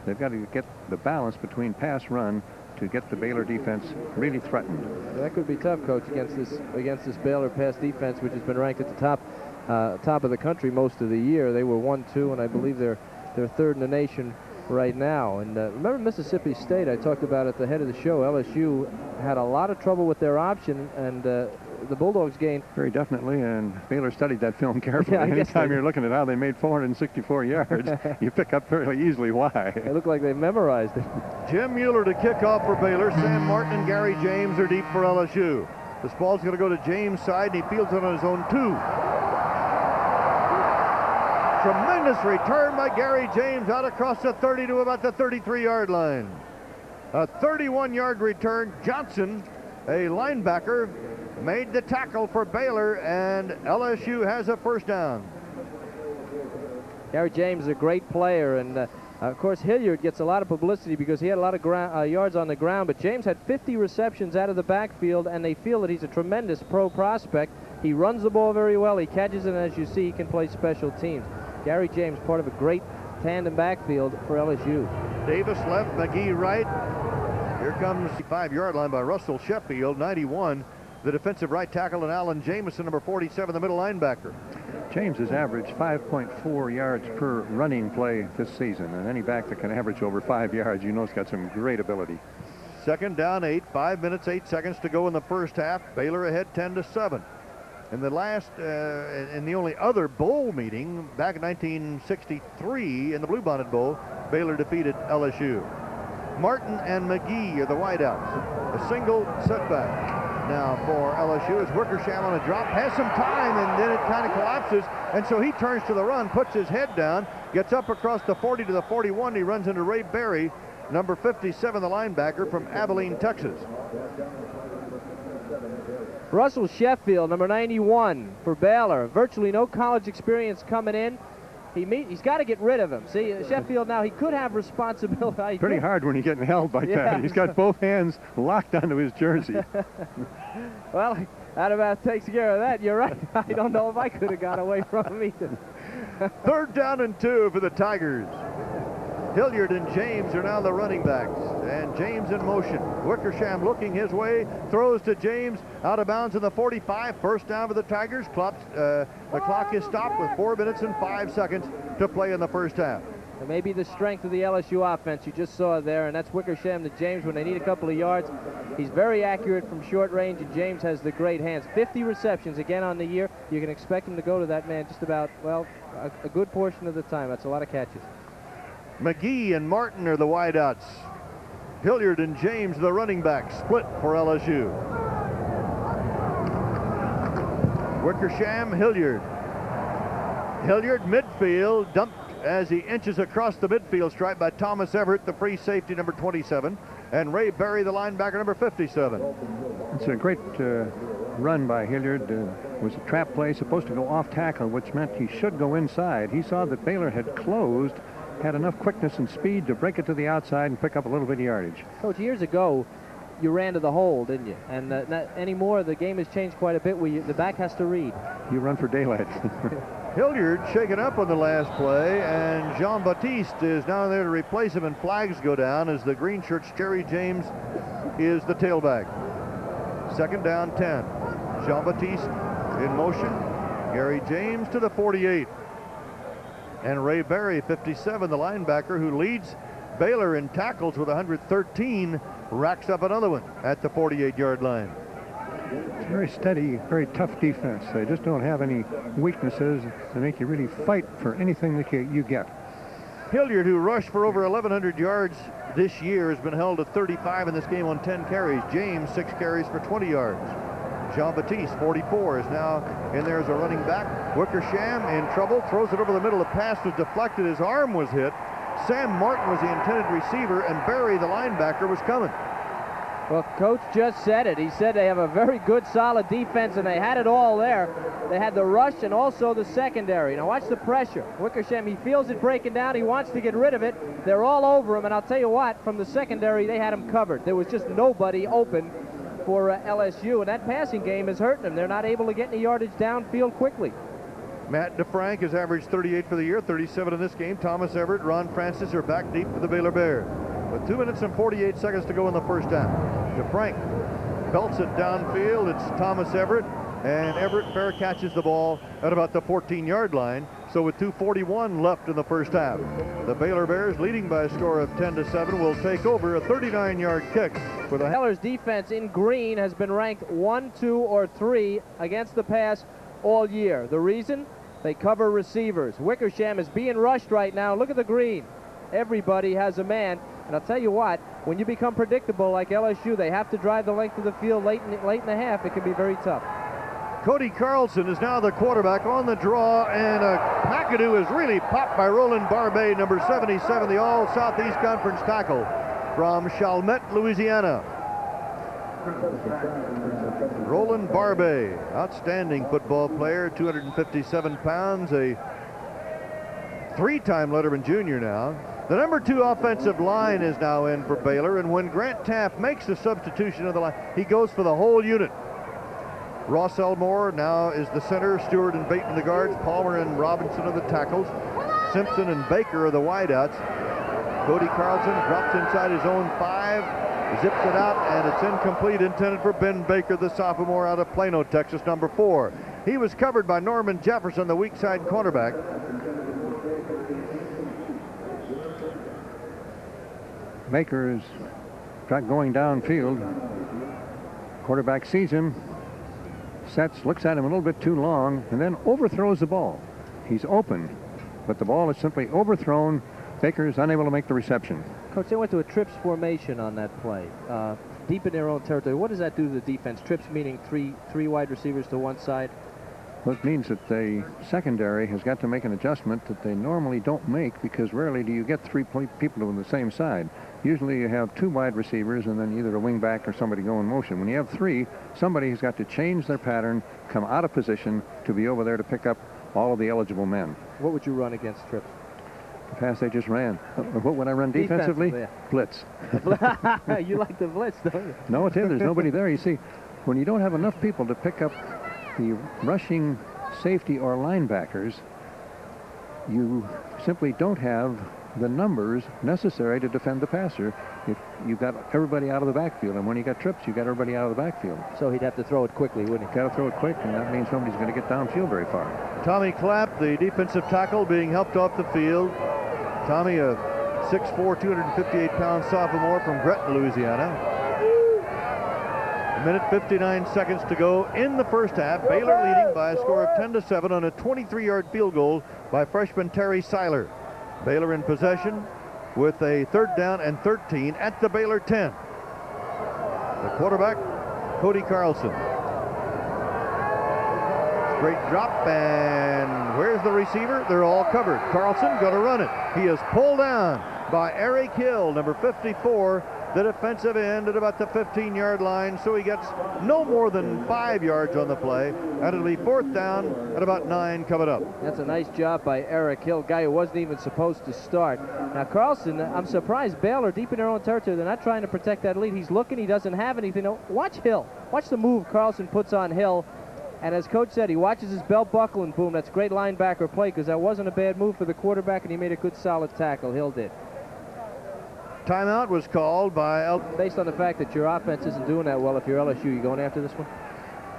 D: they've got to get the balance between pass-run to get the Baylor defense really threatened.
E: That could be tough, Coach, against this Baylor pass defense, which has been ranked at the top of the country most of the year. They were 1-2, and I believe they're third in the nation right now. And remember Mississippi State, I talked about at the head of the show. LSU had a lot of trouble with their option, and the Bulldogs gained.
D: Very definitely, and Baylor studied that film carefully.
E: Yeah,
D: anytime you're looking at how they made 464 yards, you pick up fairly easily why.
E: They look like they memorized it.
C: Jim Mueller to kick off for Baylor. Sam Martin and Gary James are deep for LSU. This ball's going to go to James' side, and he fields it on his own 2. Tremendous return by Gary James out across the 30 to about the 33-yard line. A 31-yard return. Johnson, a linebacker, made the tackle for Baylor, and LSU has a first down.
E: Gary James is a great player, and of course Hilliard gets a lot of publicity because he had a lot of yards on the ground, but James had 50 receptions out of the backfield, and they feel that he's a tremendous pro prospect. He runs the ball very well, he catches it, and as you see, he can play special teams. Gary James, part of a great tandem backfield for LSU.
C: Davis left, McGee right. Here comes the 5-yard line by Russell Sheffield, 91. The defensive right tackle, and Alan Jamison, number 47, the middle linebacker.
D: James has averaged 5.4 yards per running play this season, and any back that can average over 5 yards, you know, has got some great ability.
C: Second down, 8, 5 minutes, 8 seconds to go in the first half. Baylor ahead 10-7. In the last, in the only other bowl meeting back in 1963 in the Bluebonnet Bowl, Baylor defeated LSU. Martin and McGee are the wideouts. A single setback now for LSU as Wickersham on a drop has some time, and then it kind of collapses, and so he turns to the run, puts his head down, gets up across the 40 to the 41. He runs into Ray Berry, number 57, the linebacker from Abilene, Texas.
E: Russell Sheffield, number 91 for Baylor. Virtually no college experience coming in. He's got to get rid of him. See, Sheffield now, he could have responsibility.
D: Pretty hard when he's getting held like that. He's got both hands locked onto his jersey.
E: Well, that about takes care of that. You're right. I don't know if I could have got away from him either.
C: Third down and 2 for the Tigers. Hilliard and James are now the running backs, and James in motion. Wickersham looking his way, throws to James, out of bounds in the 45. First down for the Tigers. The clock is stopped with 4 minutes and 5 seconds to play in the first half.
E: And maybe the strength of the LSU offense you just saw there, and that's Wickersham to James when they need a couple of yards. He's very accurate from short range, and James has the great hands. 50 receptions again on the year. You can expect him to go to that man just about, well, a good portion of the time. That's a lot of catches.
C: McGee and Martin are the wideouts. Hilliard and James the running backs, split for LSU. Wickersham, Hilliard. Hilliard, midfield, dumped as he inches across the midfield stripe by Thomas Everett, the free safety, number 27, and Ray Berry, the linebacker, number 57.
D: It's a great run by Hilliard. Was a trap play, supposed to go off tackle, which meant he should go inside. He saw that Baylor had closed, had enough quickness and speed to break it to the outside and pick up a little bit of yardage.
E: Coach, years ago, you ran to the hole, didn't you? And not anymore, the game has changed quite a bit where the back has to read.
D: You run for daylight.
C: Hilliard shaken up on the last play, and Jean-Baptiste is now there to replace him, and flags go down as the green shirts Jerry James is the tailback. Second down, 10. Jean-Baptiste in motion. Gary James to the 48. And Ray Berry, 57, the linebacker, who leads Baylor in tackles with 113, racks up another one at the 48-yard line.
D: It's a very steady, very tough defense. They just don't have any weaknesses to make you really fight for anything that you get.
C: Hilliard, who rushed for over 1,100 yards this year, has been held to 35 in this game on 10 carries. James, 6 carries for 20 yards. Jean-Baptiste, 44, is now in there as a running back. Wickersham in trouble, throws it over the middle. The pass was deflected. His arm was hit. Sam Martin was the intended receiver, and Barry, the linebacker, was coming.
E: Well, Coach just said it. He said they have a very good, solid defense, and they had it all there. They had the rush and also the secondary. Now watch the pressure. Wickersham, he feels it breaking down. He wants to get rid of it. They're all over him, and I'll tell you what, from the secondary, they had him covered. There was just nobody open for LSU, and that passing game is hurting them. They're not able to get any yardage downfield quickly.
C: Matt DeFrank has averaged 38 for the year, 37 in this game. Thomas Everett, Ron Francis are back deep for the Baylor Bears. With 2 minutes and 48 seconds to go in the first half. DeFrank belts it downfield. It's Thomas Everett, and Everett fair catches the ball at about the 14-yard line. So with 2:41 left in the first half, the Baylor Bears, leading by a score of 10-7, will take over a 39-yard kick. With a
E: Baylor's defense in green has been ranked 1, 2, or 3 against the pass all year. The reason? They cover receivers. Wickersham is being rushed right now. Look at the green. Everybody has a man. And I'll tell you what, when you become predictable like LSU, they have to drive the length of the field late in the half. It can be very tough.
C: Cody Carlson is now the quarterback on the draw, and a McAdoo is really popped by Roland Barbet, number 77, the All-Southeast Conference tackle from Chalmette, Louisiana. Roland Barbet, outstanding football player, 257 pounds, a 3-time Letterman Jr. now. The number 2 offensive line is now in for Baylor, and when Grant Taft makes the substitution of the line, he goes for the whole unit. Ross Elmore now is the center, Stewart and Bateman the guards, Palmer and Robinson are the tackles, Simpson and Baker are the wideouts. Cody Carlson drops inside his own 5, zips it out, and it's incomplete, intended for Ben Baker, the sophomore out of Plano, Texas, number 4. He was covered by Norman Jefferson, the weak side cornerback.
D: Baker is going downfield. Quarterback sees him, sets, looks at him a little bit too long, and then overthrows the ball. He's open, but the ball is simply overthrown. Baker is unable to make the reception.
E: Coach, they went to a trips formation on that play, deep in their own territory. What does that do to the defense? Trips meaning three wide receivers to one side?
D: Well, it means that the secondary has got to make an adjustment that they normally don't make, because rarely do you get 3 people on the same side. Usually you have 2 wide receivers and then either a wing back or somebody go in motion. When you have 3, somebody has got to change their pattern, come out of position to be over there to pick up all of the eligible men.
E: What would you run against trips?
D: The pass they just ran. What would I run defensively?
E: Yeah.
D: Blitz.
E: You like the blitz, don't you?
D: No, it is. There's nobody there. You see, when you don't have enough people to pick up the rushing safety or linebackers, you simply don't have the numbers necessary to defend the passer if you've got everybody out of the backfield. And when you got trips, you got everybody out of the backfield.
E: So he'd have to throw it quickly, wouldn't he?
D: Got to throw it quick, and that means nobody's going to get downfield very far.
C: Tommy Clapp, the defensive tackle, being helped off the field. Tommy, a 6'4", 258-pound sophomore from Gretna, Louisiana. A minute 59 seconds to go in the first half. Baylor leading by a score of 10-7 on a 23-yard field goal by freshman Terry Seiler. Baylor in possession with a 3rd down and 13 at the Baylor 10. The quarterback, Cody Carlson. Great drop, and where's the receiver? They're all covered. Carlson going to run it. He is pulled down by Eric Hill, number 54, the defensive end at about the 15-yard line, so he gets no more than 5 yards on the play, and it'll be 4th down at about 9 coming up.
E: That's a nice job by Eric Hill, guy who wasn't even supposed to start. Now, Carlson, I'm surprised Baylor, deep in their own territory, they're not trying to protect that lead. He's looking, he doesn't have anything. Now, watch Hill. Watch the move Carlson puts on Hill. And as Coach said, he watches his belt buckle, and boom, that's great linebacker play, because that wasn't a bad move for the quarterback, and he made a good solid tackle. Hill did.
C: Timeout was called by...
E: Based on the fact that your offense isn't doing that well, if you're LSU, you going after this one?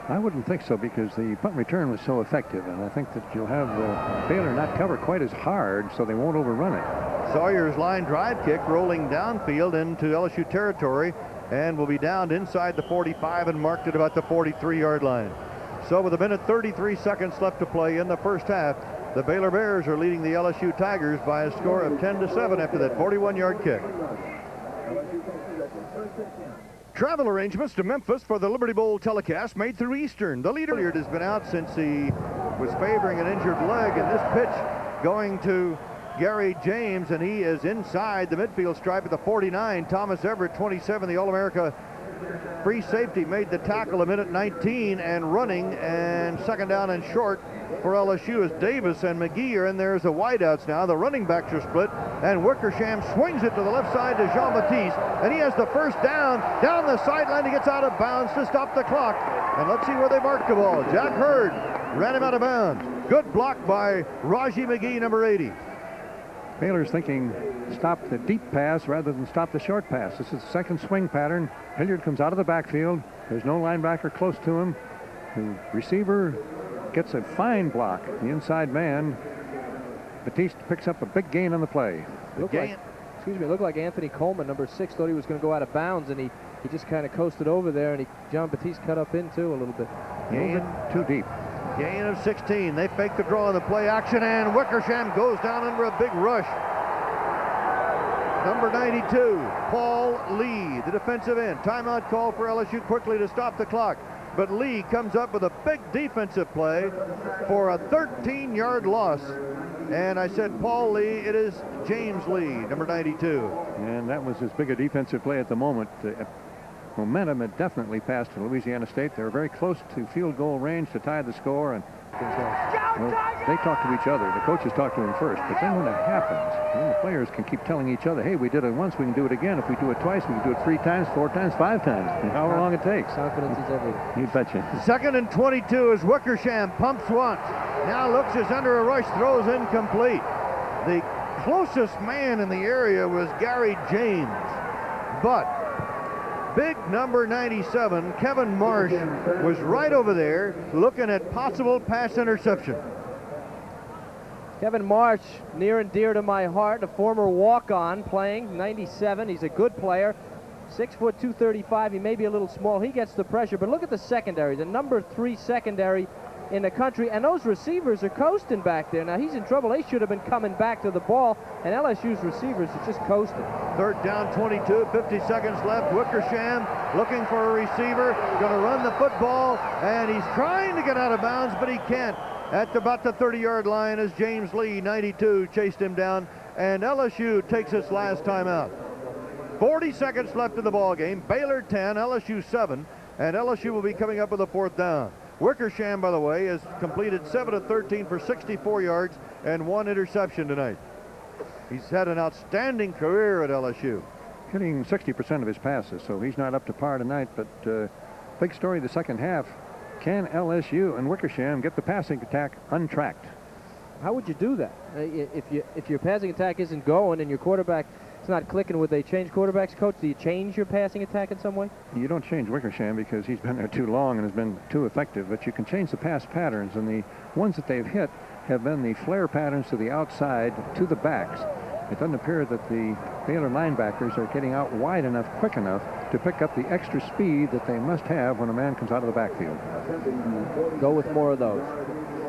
D: I wouldn't think so, because the punt return was so effective, and I think that you'll have Baylor not cover quite as hard, so they won't overrun it.
C: Sawyer's line drive kick rolling downfield into LSU territory, and will be downed inside the 45 and marked at about the 43-yard line. So with 1:33 left to play in the first half, the Baylor Bears are leading the LSU Tigers by a score of 10-7 after that 41-yard kick. Travel arrangements to Memphis for the Liberty Bowl telecast made through Eastern. The leader has been out since he was favoring an injured leg, and this pitch going to Gary James, and he is inside the midfield stripe at the 49. Thomas Everett, 27, the All-America free safety, made the tackle 1:19 and running, and 2nd down and short for LSU as Davis and McGee are in there as the wideouts now. The running backs are split, and Wickersham swings it to the left side to Jean-Baptiste, and he has the first down the sideline. He gets out of bounds to stop the clock, and let's see where they mark the ball. Jack Hurd ran him out of bounds. Good block by Raji McGee, number 80.
D: Baylor's thinking stop the deep pass rather than stop the short pass. This is the second swing pattern. Hilliard comes out of the backfield. There's no linebacker close to him. The receiver gets a fine block. The inside man, Batiste, picks up a big gain on the play.
E: Looked like Anthony Coleman, number 6, thought he was going to go out of bounds, and he just kind of coasted over there, and John Batiste cut up in too a little bit.
D: Gain too deep.
C: Gain of 16. They fake the draw on the play action, and Wickersham goes down under a big rush. Number 92, Paul Lee, the defensive end. Timeout call for LSU quickly to stop the clock. But Lee comes up with a big defensive play for a 13-yard loss. And I said Paul Lee, it is James Lee, number 92.
D: And that was as big a defensive play at the moment. Momentum had definitely passed to Louisiana State. They were very close to field goal range to tie the score, and they talk to each other. The coaches talk to them first, but then when it happens, the players can keep telling each other, hey, we did it once, we can do it again. If we do it twice, we can do it 3 times, 4 times, 5 times. And however long it takes.
E: Confidence is everything.
D: You betcha.
C: 2nd and 22 as Wickersham pumps once. Now looks is under a rush, throws incomplete. The closest man in the area was Gary James, but big number 97, Kevin Marsh, was right over there looking at possible pass interception.
E: Kevin Marsh, near and dear to my heart, a former walk-on playing, 97. He's a good player. 6 foot 235. He may be a little small. He gets the pressure, but look at the secondary, the number 3 secondary in the country, and those receivers are coasting back there. Now he's in trouble. They should have been coming back to the ball, and LSU's receivers are just coasting. 3rd down, 22, 50 seconds left. Wickersham looking for a receiver, going to run the football, and he's trying to get out of bounds, but he can't. At about the 30-yard line as James Lee, 92, chased him down, and LSU takes its last timeout. 40 seconds left in the ball game. Baylor 10, LSU 7, and LSU will be coming up with a 4th down. Wickersham, by the way, has completed 7 of 13 for 64 yards and 1 interception tonight. He's had an outstanding career at LSU.
D: Hitting 60% of his passes, so he's not up to par tonight, but big story the second half. Can LSU and Wickersham get the passing attack untracked?
E: How would you do that? If your passing attack isn't going and your quarterback is not clicking, would they change quarterbacks, Coach? Do you change your passing attack in some way?
D: You don't change Wickersham because he's been there too long and has been too effective, but you can change the pass patterns, and the ones that they've hit have been the flare patterns to the outside, to the backs. It doesn't appear that the Baylor linebackers are getting out wide enough, quick enough to pick up the extra speed that they must have when a man comes out of the backfield.
E: Go with more of those.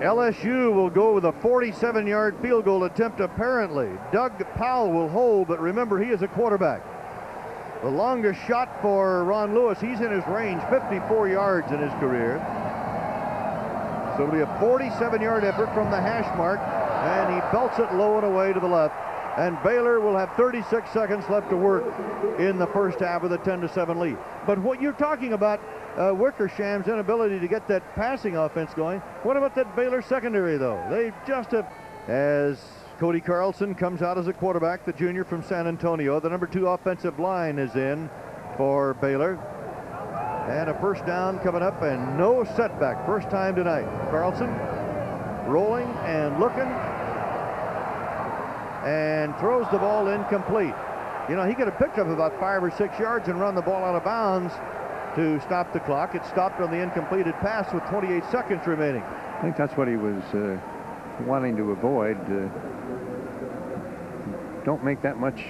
C: LSU will go with a 47-yard field goal attempt, apparently. Doug Powell will hold, but remember, he is a quarterback. The longest shot for Ron Lewis, he's in his range, 54 yards in his career. So it'll be a 47-yard effort from the hash mark, and he belts it low and away to the left. And Baylor will have 36 seconds left to work in the first half with a 10-7 lead. But what you're talking about, Wickersham's inability to get that passing offense going, what about that Baylor secondary, though? They just have, as Cody Carlson comes out as a quarterback, the junior from San Antonio. The number 2 offensive line is in for Baylor. And a first down coming up and no setback. First time tonight. Carlson rolling and looking and throws the ball incomplete. You know, he could have picked up about 5 or 6 yards and run the ball out of bounds to stop the clock. It stopped on the incompleted pass with 28 seconds remaining.
D: I think that's what he was wanting to avoid. Don't make that much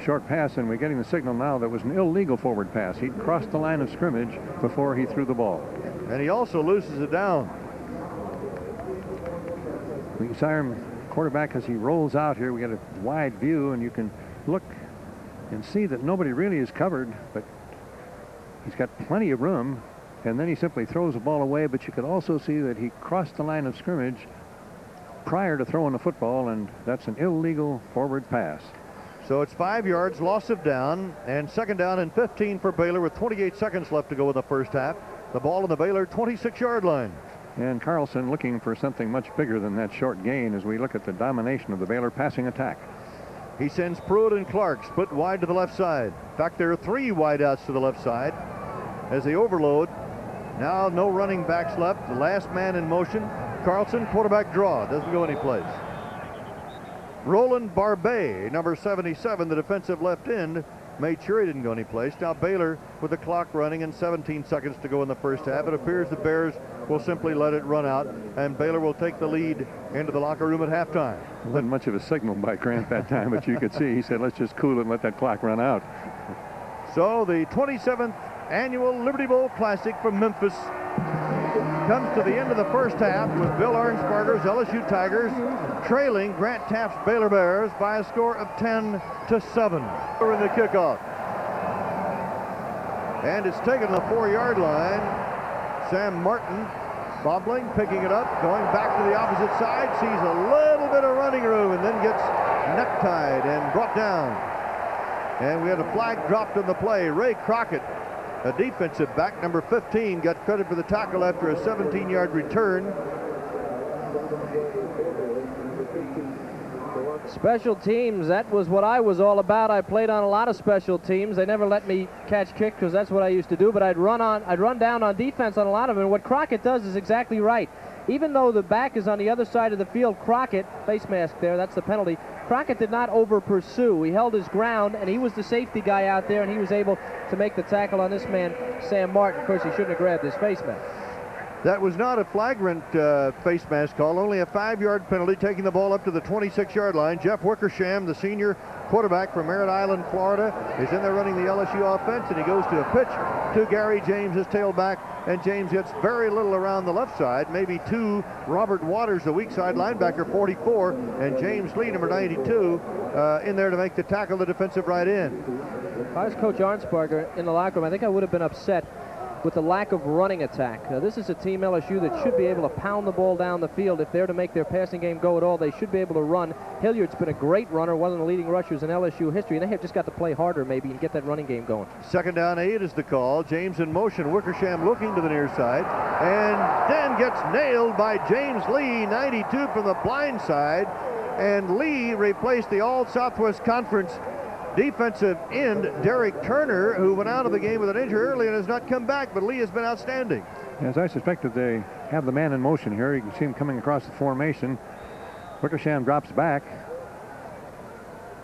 D: short pass, and we're getting the signal now that was an illegal forward pass. He'd crossed the line of scrimmage before he threw the ball.
C: And he also loses it down.
D: We saw him quarterback as he rolls out here. We get a wide view, and you can look and see that nobody really is covered, but he's got plenty of room, and then he simply throws the ball away. But you could also see that he crossed the line of scrimmage prior to throwing the football, and that's an illegal forward pass.
C: So it's 5 yards, loss of down, and second down and 15 for Baylor with 28 seconds left to go in the first half. The ball on the Baylor 26-yard line.
D: And Carlson looking for something much bigger than that short gain as we look at the domination of the Baylor passing attack.
C: He sends Pruitt and Clark split wide to the left side. In fact, there are 3 wideouts to the left side as they overload. Now no running backs left. The last man in motion. Carlson, quarterback draw. Doesn't go anyplace. Roland Barbet, number 77, the defensive left end, made sure he didn't go anyplace. Now Baylor with the clock running and 17 seconds to go in the first half. It appears the Bears will simply let it run out, and Baylor will take the lead into the locker room at halftime.
D: Wasn't much of a signal by Grant that time, but you could see he said, let's just cool it and let that clock run out.
C: So the 27th annual Liberty Bowl Classic from Memphis comes to the end of the first half with Bill Arnsparger's LSU Tigers trailing Grant Taft's Baylor Bears by a score of 10-7. We're in the kickoff. And it's taken to the 4-yard line. Sam Martin bobbling, picking it up, going back to the opposite side, sees a little bit of running room and then gets necktied and brought down. And we had a flag dropped on the play. Ray Crockett, a defensive back, number 15, got credit for the tackle after a 17-yard return.
E: Special teams, that was what I was all about. I played on a lot of special teams. They never let me catch kick because that's what I used to do, but I'd run down on defense on a lot of them. And what Crockett does is exactly right. Even though the back is on the other side of the field, Crockett, face mask there, that's the penalty, Crockett did not over-pursue. He held his ground, and he was the safety guy out there, and he was able to make the tackle on this man, Sam Martin. Of course, he shouldn't have grabbed his face mask.
C: That was not a flagrant face mask call, only a 5-yard penalty, taking the ball up to the 26-yard line. Jeff Wickersham, the senior quarterback from Merritt Island, Florida, is in there running the LSU offense, and he goes to a pitch to Gary James, his tailback, and James gets very little around the left side, maybe 2. Robert Waters, the weak side linebacker, 44, and James Lee, number 92, in there to make the tackle, the defensive right end.
E: If I was Coach Arnsparger in the locker room, I think I would have been upset with the lack of running attack. This is a team, LSU, that should be able to pound the ball down the field. If they're to make their passing game go at all, they should be able to run. Hilliard's been a great runner, one of the leading rushers in LSU history, and they have just got to play harder maybe and get that running game going.
C: Second down 8 is the call. James in motion. Wickersham looking to the near side, and then gets nailed by James Lee, 92 from the blind side, and Lee replaced the All-Southwest Conference defensive end Derek Turner, who went out of the game with an injury early and has not come back, but Lee has been outstanding.
D: As I suspected, they have the man in motion here. You can see him coming across the formation. Wickersham drops back.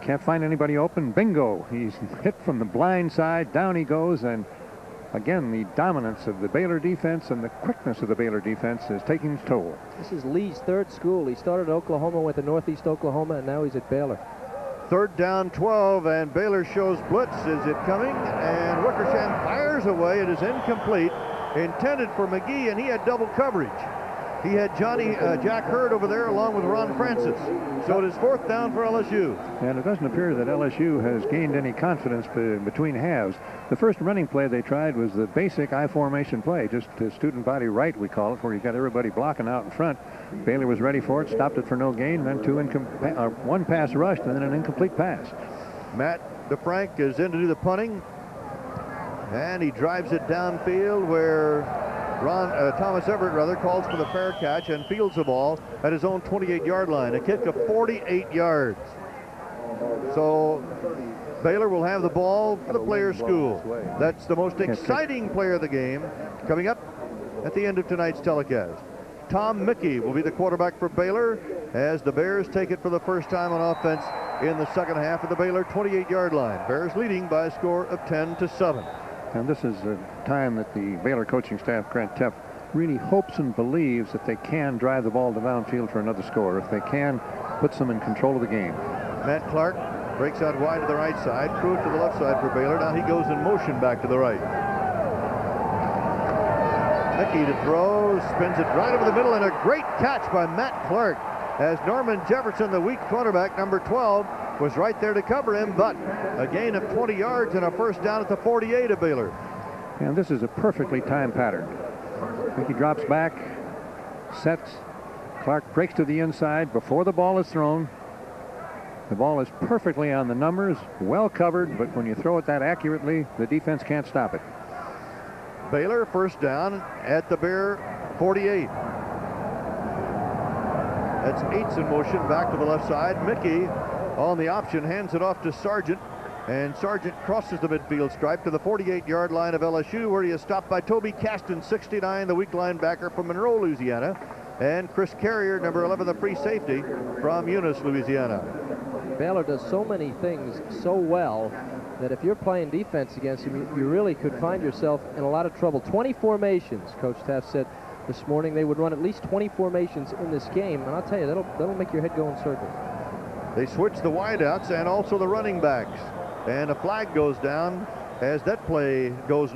D: Can't find anybody open. Bingo! He's hit from the blind side. Down he goes, and again, the dominance of the Baylor defense and the quickness of the Baylor defense is taking its toll.
E: This is Lee's third school. He started at Oklahoma, went to Northeast Oklahoma, and now he's at Baylor.
C: Third down 12, and Baylor shows blitz. Is it coming? And Wickersham fires away. It is incomplete. Intended for McGee, and he had double coverage. He had Jack Hurd over there along with Ron Francis. So it is 4th down for LSU.
D: And it doesn't appear that LSU has gained any confidence between halves. The first running play they tried was the basic I formation play, just student body right, we call it, where you got everybody blocking out in front. Baylor was ready for it, stopped it for no gain, then one pass rushed, and then an incomplete pass.
C: Matt DeFrank is in to do the punting, and he drives it downfield where Thomas Everett calls for the fair catch and fields the ball at his own 28-yard line, a kick of 48 yards. So Baylor will have the ball for the Players' School. That's the most exciting player of the game coming up at the end of tonight's telecast. Tom Mickey will be the quarterback for Baylor as the Bears take it for the first time on offense in the second half of the Baylor 28-yard line. Bears leading by a score of 10-7.
D: And this is a time that the Baylor coaching staff, Grant Teff, really hopes and believes that they can drive the ball to downfield for another score. If they can, puts them in control of the game.
C: Matt Clark breaks out wide to the right side, threw it to the left side for Baylor. Now he goes in motion back to the right. Mickey to throw, spins it right over the middle, and a great catch by Matt Clark as Norman Jefferson, the weak quarterback, number 12, was right there to cover him, but a gain of 20 yards and a first down at the 48 of Baylor.
D: And this is a perfectly timed pattern. Mickey drops back, sets, Clark breaks to the inside before the ball is thrown. The ball is perfectly on the numbers, well covered, but when you throw it that accurately, the defense can't stop it.
C: Baylor first down at the Bear 48. That's Eights in motion back to the left side. Mickey on the option hands it off to Sargent, and Sargent crosses the midfield stripe to the 48-yard line of LSU, where he is stopped by Toby Caston, 69, the weak linebacker from Monroe, Louisiana, and Chris Carrier, number 11, the free safety from Eunice, Louisiana.
E: Baylor does so many things so well that if you're playing defense against him, you really could find yourself in a lot of trouble. 20 formations, Coach Teff said this morning they would run at least 20 formations in this game, and I'll tell you, that'll make your head go in circles.
C: They switch the wideouts and also the running backs, and a flag goes down as that play goes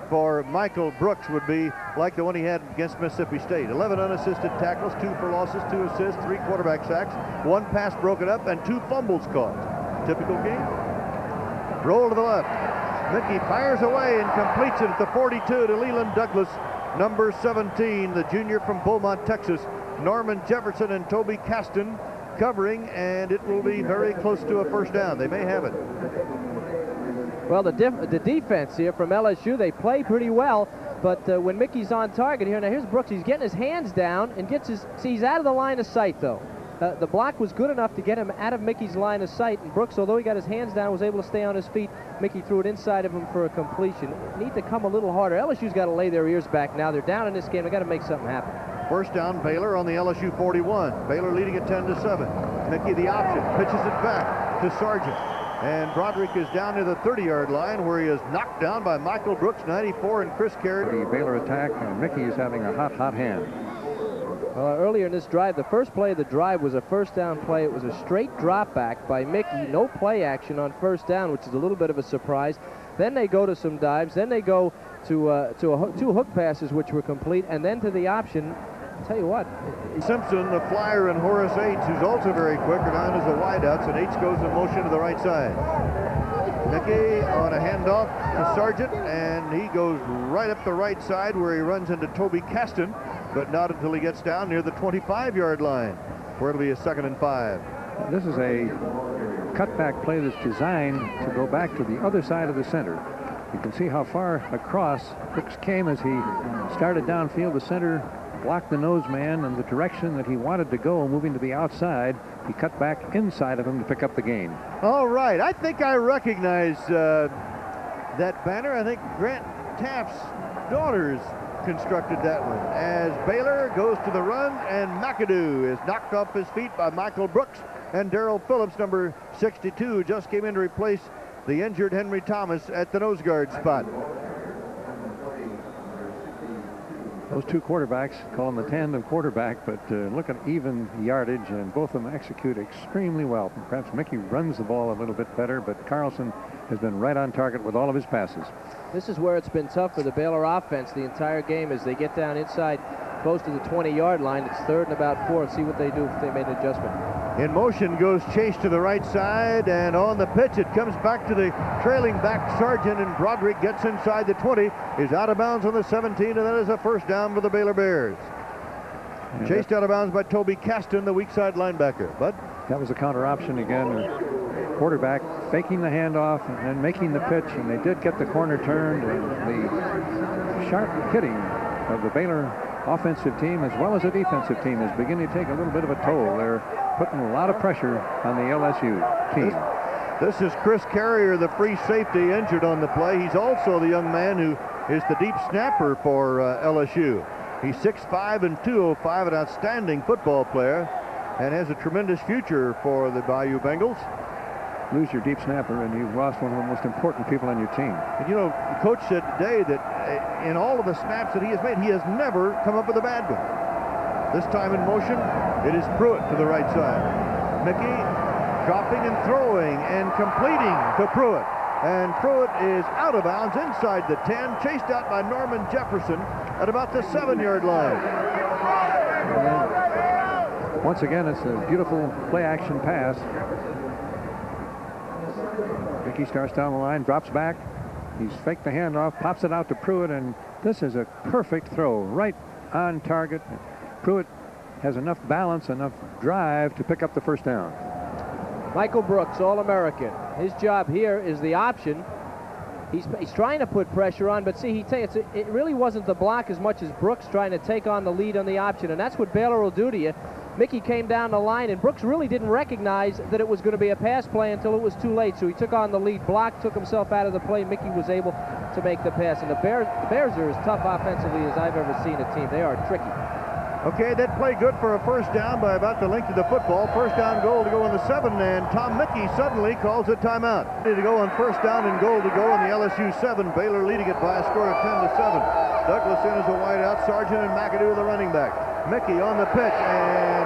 C: for Michael Brooks would be like the one he had against Mississippi State. 11 unassisted tackles, 2 for losses, 2 assists, 3 quarterback sacks, 1 pass broken up, and 2 fumbles caught. Typical game. Roll to the left. Mickey fires away and completes it at the 42 to Leland Douglas, number 17, the junior from Beaumont, Texas. Norman Jefferson and Toby Caston covering, and it will be very close to a first down. They may have it.
E: Well, the defense here from LSU, they play pretty well, but when Mickey's on target here, now here's Brooks, he's getting his hands down and he's out of the line of sight, though. The block was good enough to get him out of Mickey's line of sight, and Brooks, although he got his hands down, was able to stay on his feet. Mickey threw it inside of him for a completion. Need to come a little harder. LSU's got to lay their ears back now. They're down in this game. They got to make something happen.
C: First down, Baylor on the LSU 41. Baylor leading at 10-7. Mickey the option, pitches it back to Sargent. And Broderick is down near the 30-yard line, where he is knocked down by Michael Brooks, 94, and Chris Carrier.
D: The Baylor attack, and Mickey is having a hot hand.
E: Well, earlier in this drive, the first play of the drive was a first down play. It was a straight drop back by Mickey. No play action on first down, which is a little bit of a surprise. Then they go to some dives. Then they go to 2 hook passes, which were complete, and then to the option. I'll tell you what.
C: Simpson, the flyer, and Horace Eights, who's also very quick, are down as the wideouts, and Eights goes in motion to the right side. Mickey on a handoff to Sargent, and he goes right up the right side where he runs into Toby Caston, but not until he gets down near the 25-yard line, where it'll be a 2nd and 5.
D: This is a cutback play that's designed to go back to the other side of the center. You can see how far across Brooks came as he started downfield. The center blocked the nose man in the direction that he wanted to go, moving to the outside. He cut back inside of him to pick up the gain.
C: All right, I think I recognize that banner. I think Grant Taft's daughters constructed that one, as Baylor goes to the run, and McAdoo is knocked off his feet by Michael Brooks, and Darrell Phillips, number 62, just came in to replace the injured Henry Thomas at the nose guard spot.
D: Those 2 quarterbacks, call them the tandem quarterback, but look at even yardage, and both of them execute extremely well. Perhaps Mickey runs the ball a little bit better, but Carlson has been right on target with all of his passes.
E: This is where it's been tough for the Baylor offense the entire game as they get down inside close to the 20-yard line. It's 3rd and about 4. See what they do if they made an adjustment.
C: In motion goes Chase to the right side, and on the pitch it comes back to the trailing back Sargent, and Broderick gets inside the 20, is out of bounds on the 17, and that is a first down for the Baylor Bears. Yeah, chased out of bounds by Toby Caston, the weak side linebacker. But
D: that was a counter option again. Quarterback faking the handoff and then making the pitch, and they did get the corner turned, and the sharp hitting of the Baylor offensive team as well as the defensive team is beginning to take a little bit of a toll. They're putting a lot of pressure on the LSU team.
C: This is Chris Carrier, the free safety, injured on the play. He's also the young man who is the deep snapper for LSU. He's 6'5" and 205, an outstanding football player, and has a tremendous future for the Bayou Bengals.
D: Lose your deep snapper, and you've lost one of the most important people on your team.
C: And you know, the coach said today that in all of the snaps that he has made, he has never come up with a bad one. This time in motion, it is Pruitt to the right side. Mickey dropping and throwing and completing to Pruitt. And Pruitt is out of bounds inside the 10, chased out by Norman Jefferson at about the 7-yard line.
D: Once again, it's a beautiful play-action pass. Mickey starts down the line, drops back. He's faked the handoff, pops it out to Pruitt, and this is a perfect throw, right on target. Pruitt has enough balance, enough drive to pick up the first down.
E: Michael Brooks, All-American. His job here is the option. He's trying to put pressure on, but see, it really wasn't the block as much as Brooks trying to take on the lead on the option, and that's what Baylor will do to you. Mickey came down the line, and Brooks really didn't recognize that it was going to be a pass play until it was too late. So he took on the lead block, took himself out of the play. Mickey was able to make the pass. And the Bears are as tough offensively as I've ever seen a team. They are tricky.
C: Okay, that play good for a first down by about the length of the football. First down goal to go on the 7, and Tom Mickey suddenly calls a timeout. Ready to go on first down and goal to go on the LSU 7. Baylor leading it by a score of 10-7. Douglas in as a wideout. Sargent and McAdoo the running back. Mickey on the pitch, and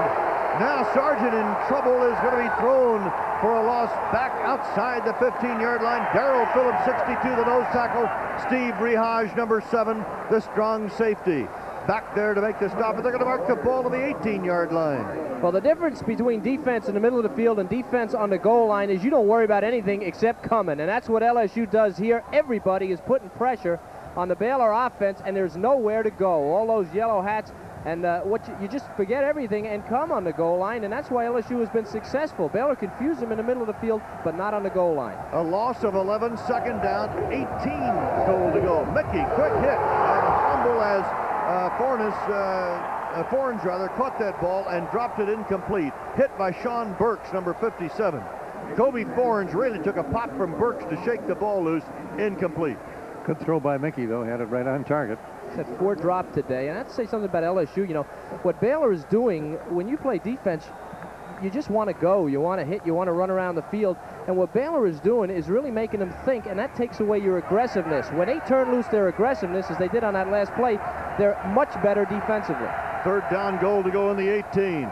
C: now Sargent in trouble, is going to be thrown for a loss back outside the 15-yard line. Darrell Phillips, 62, the nose tackle. Steve Rehage, number 7, the strong safety. Back there to make the stop, but they're going to mark the ball to the 18-yard line.
E: Well, the difference between defense in the middle of the field and defense on the goal line is you don't worry about anything except coming, and that's what LSU does here. Everybody is putting pressure on the Baylor offense, and there's nowhere to go. All those yellow hats, and you just forget everything and come on the goal line, and that's why LSU has been successful. Baylor confused them in the middle of the field, but not on the goal line.
C: A loss of 11, second down, 18 goal to go. Mickey, quick hit, and a fumble as Fornes caught that ball and dropped it incomplete. Hit by Sean Burks, number 57. Kobe Fornes really took a pop from Burks to shake the ball loose. Incomplete.
D: Good throw by Mickey, though. Had it right on target.
E: Had 4 dropped today, and I have to say something about LSU. You know, what Baylor is doing, when you play defense, you just want to go. You want to hit. You want to run around the field. And what Baylor is doing is really making them think, and that takes away your aggressiveness. When they turn loose their aggressiveness, as they did on that last play, they're much better defensively.
C: Third down goal to go in the 18. Mickey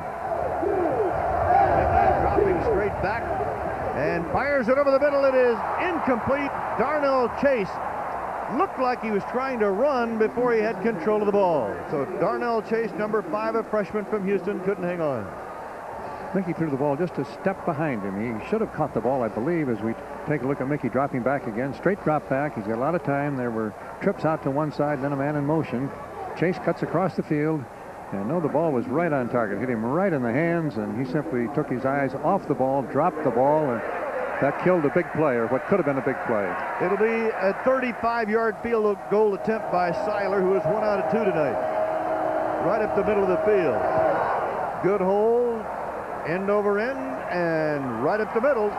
C: dropping straight back and fires it over the middle. It is incomplete. Darnell Chase looked like he was trying to run before he had control of the ball. So Darnell Chase, number 5, a freshman from Houston, couldn't hang on.
D: Mickey threw the ball just a step behind him. He should have caught the ball, I believe, as we take a look at Mickey dropping back again. Straight drop back. He's got a lot of time. There were trips out to one side, then a man in motion. Chase cuts across the field. And no, the ball was right on target. Hit him right in the hands, and he simply took his eyes off the ball, dropped the ball, and that killed a big play, or what could have been a big play.
C: It'll be a 35-yard field goal attempt by Seiler, who is 1 out of 2 tonight. Right up the middle of the field. Good hole, end over end, and right up the middle.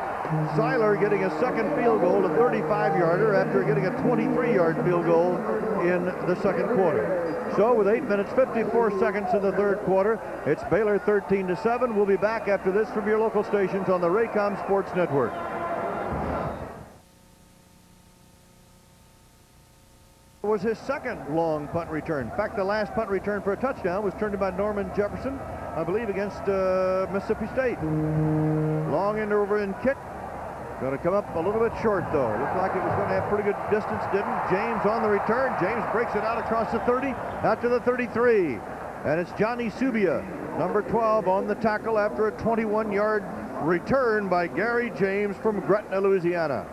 C: Seiler getting a second field goal, a 35-yarder, after getting a 23-yard field goal in the second quarter. So with 8 minutes, 54 seconds in the third quarter, it's Baylor 13-7. We'll be back after this from your local stations on the Raycom Sports Network. It was his second long punt return. In fact, the last punt return for a touchdown was turned in by Norman Jefferson, I believe, against Mississippi State. Long end over end kick. Going to come up a little bit short, though. Looked like it was going to have pretty good distance, didn't. James on the return. James breaks it out across the 30, out to the 33. And it's Johnny Subia, number 12, on the tackle after a 21-yard return by Gary James from Gretna, Louisiana.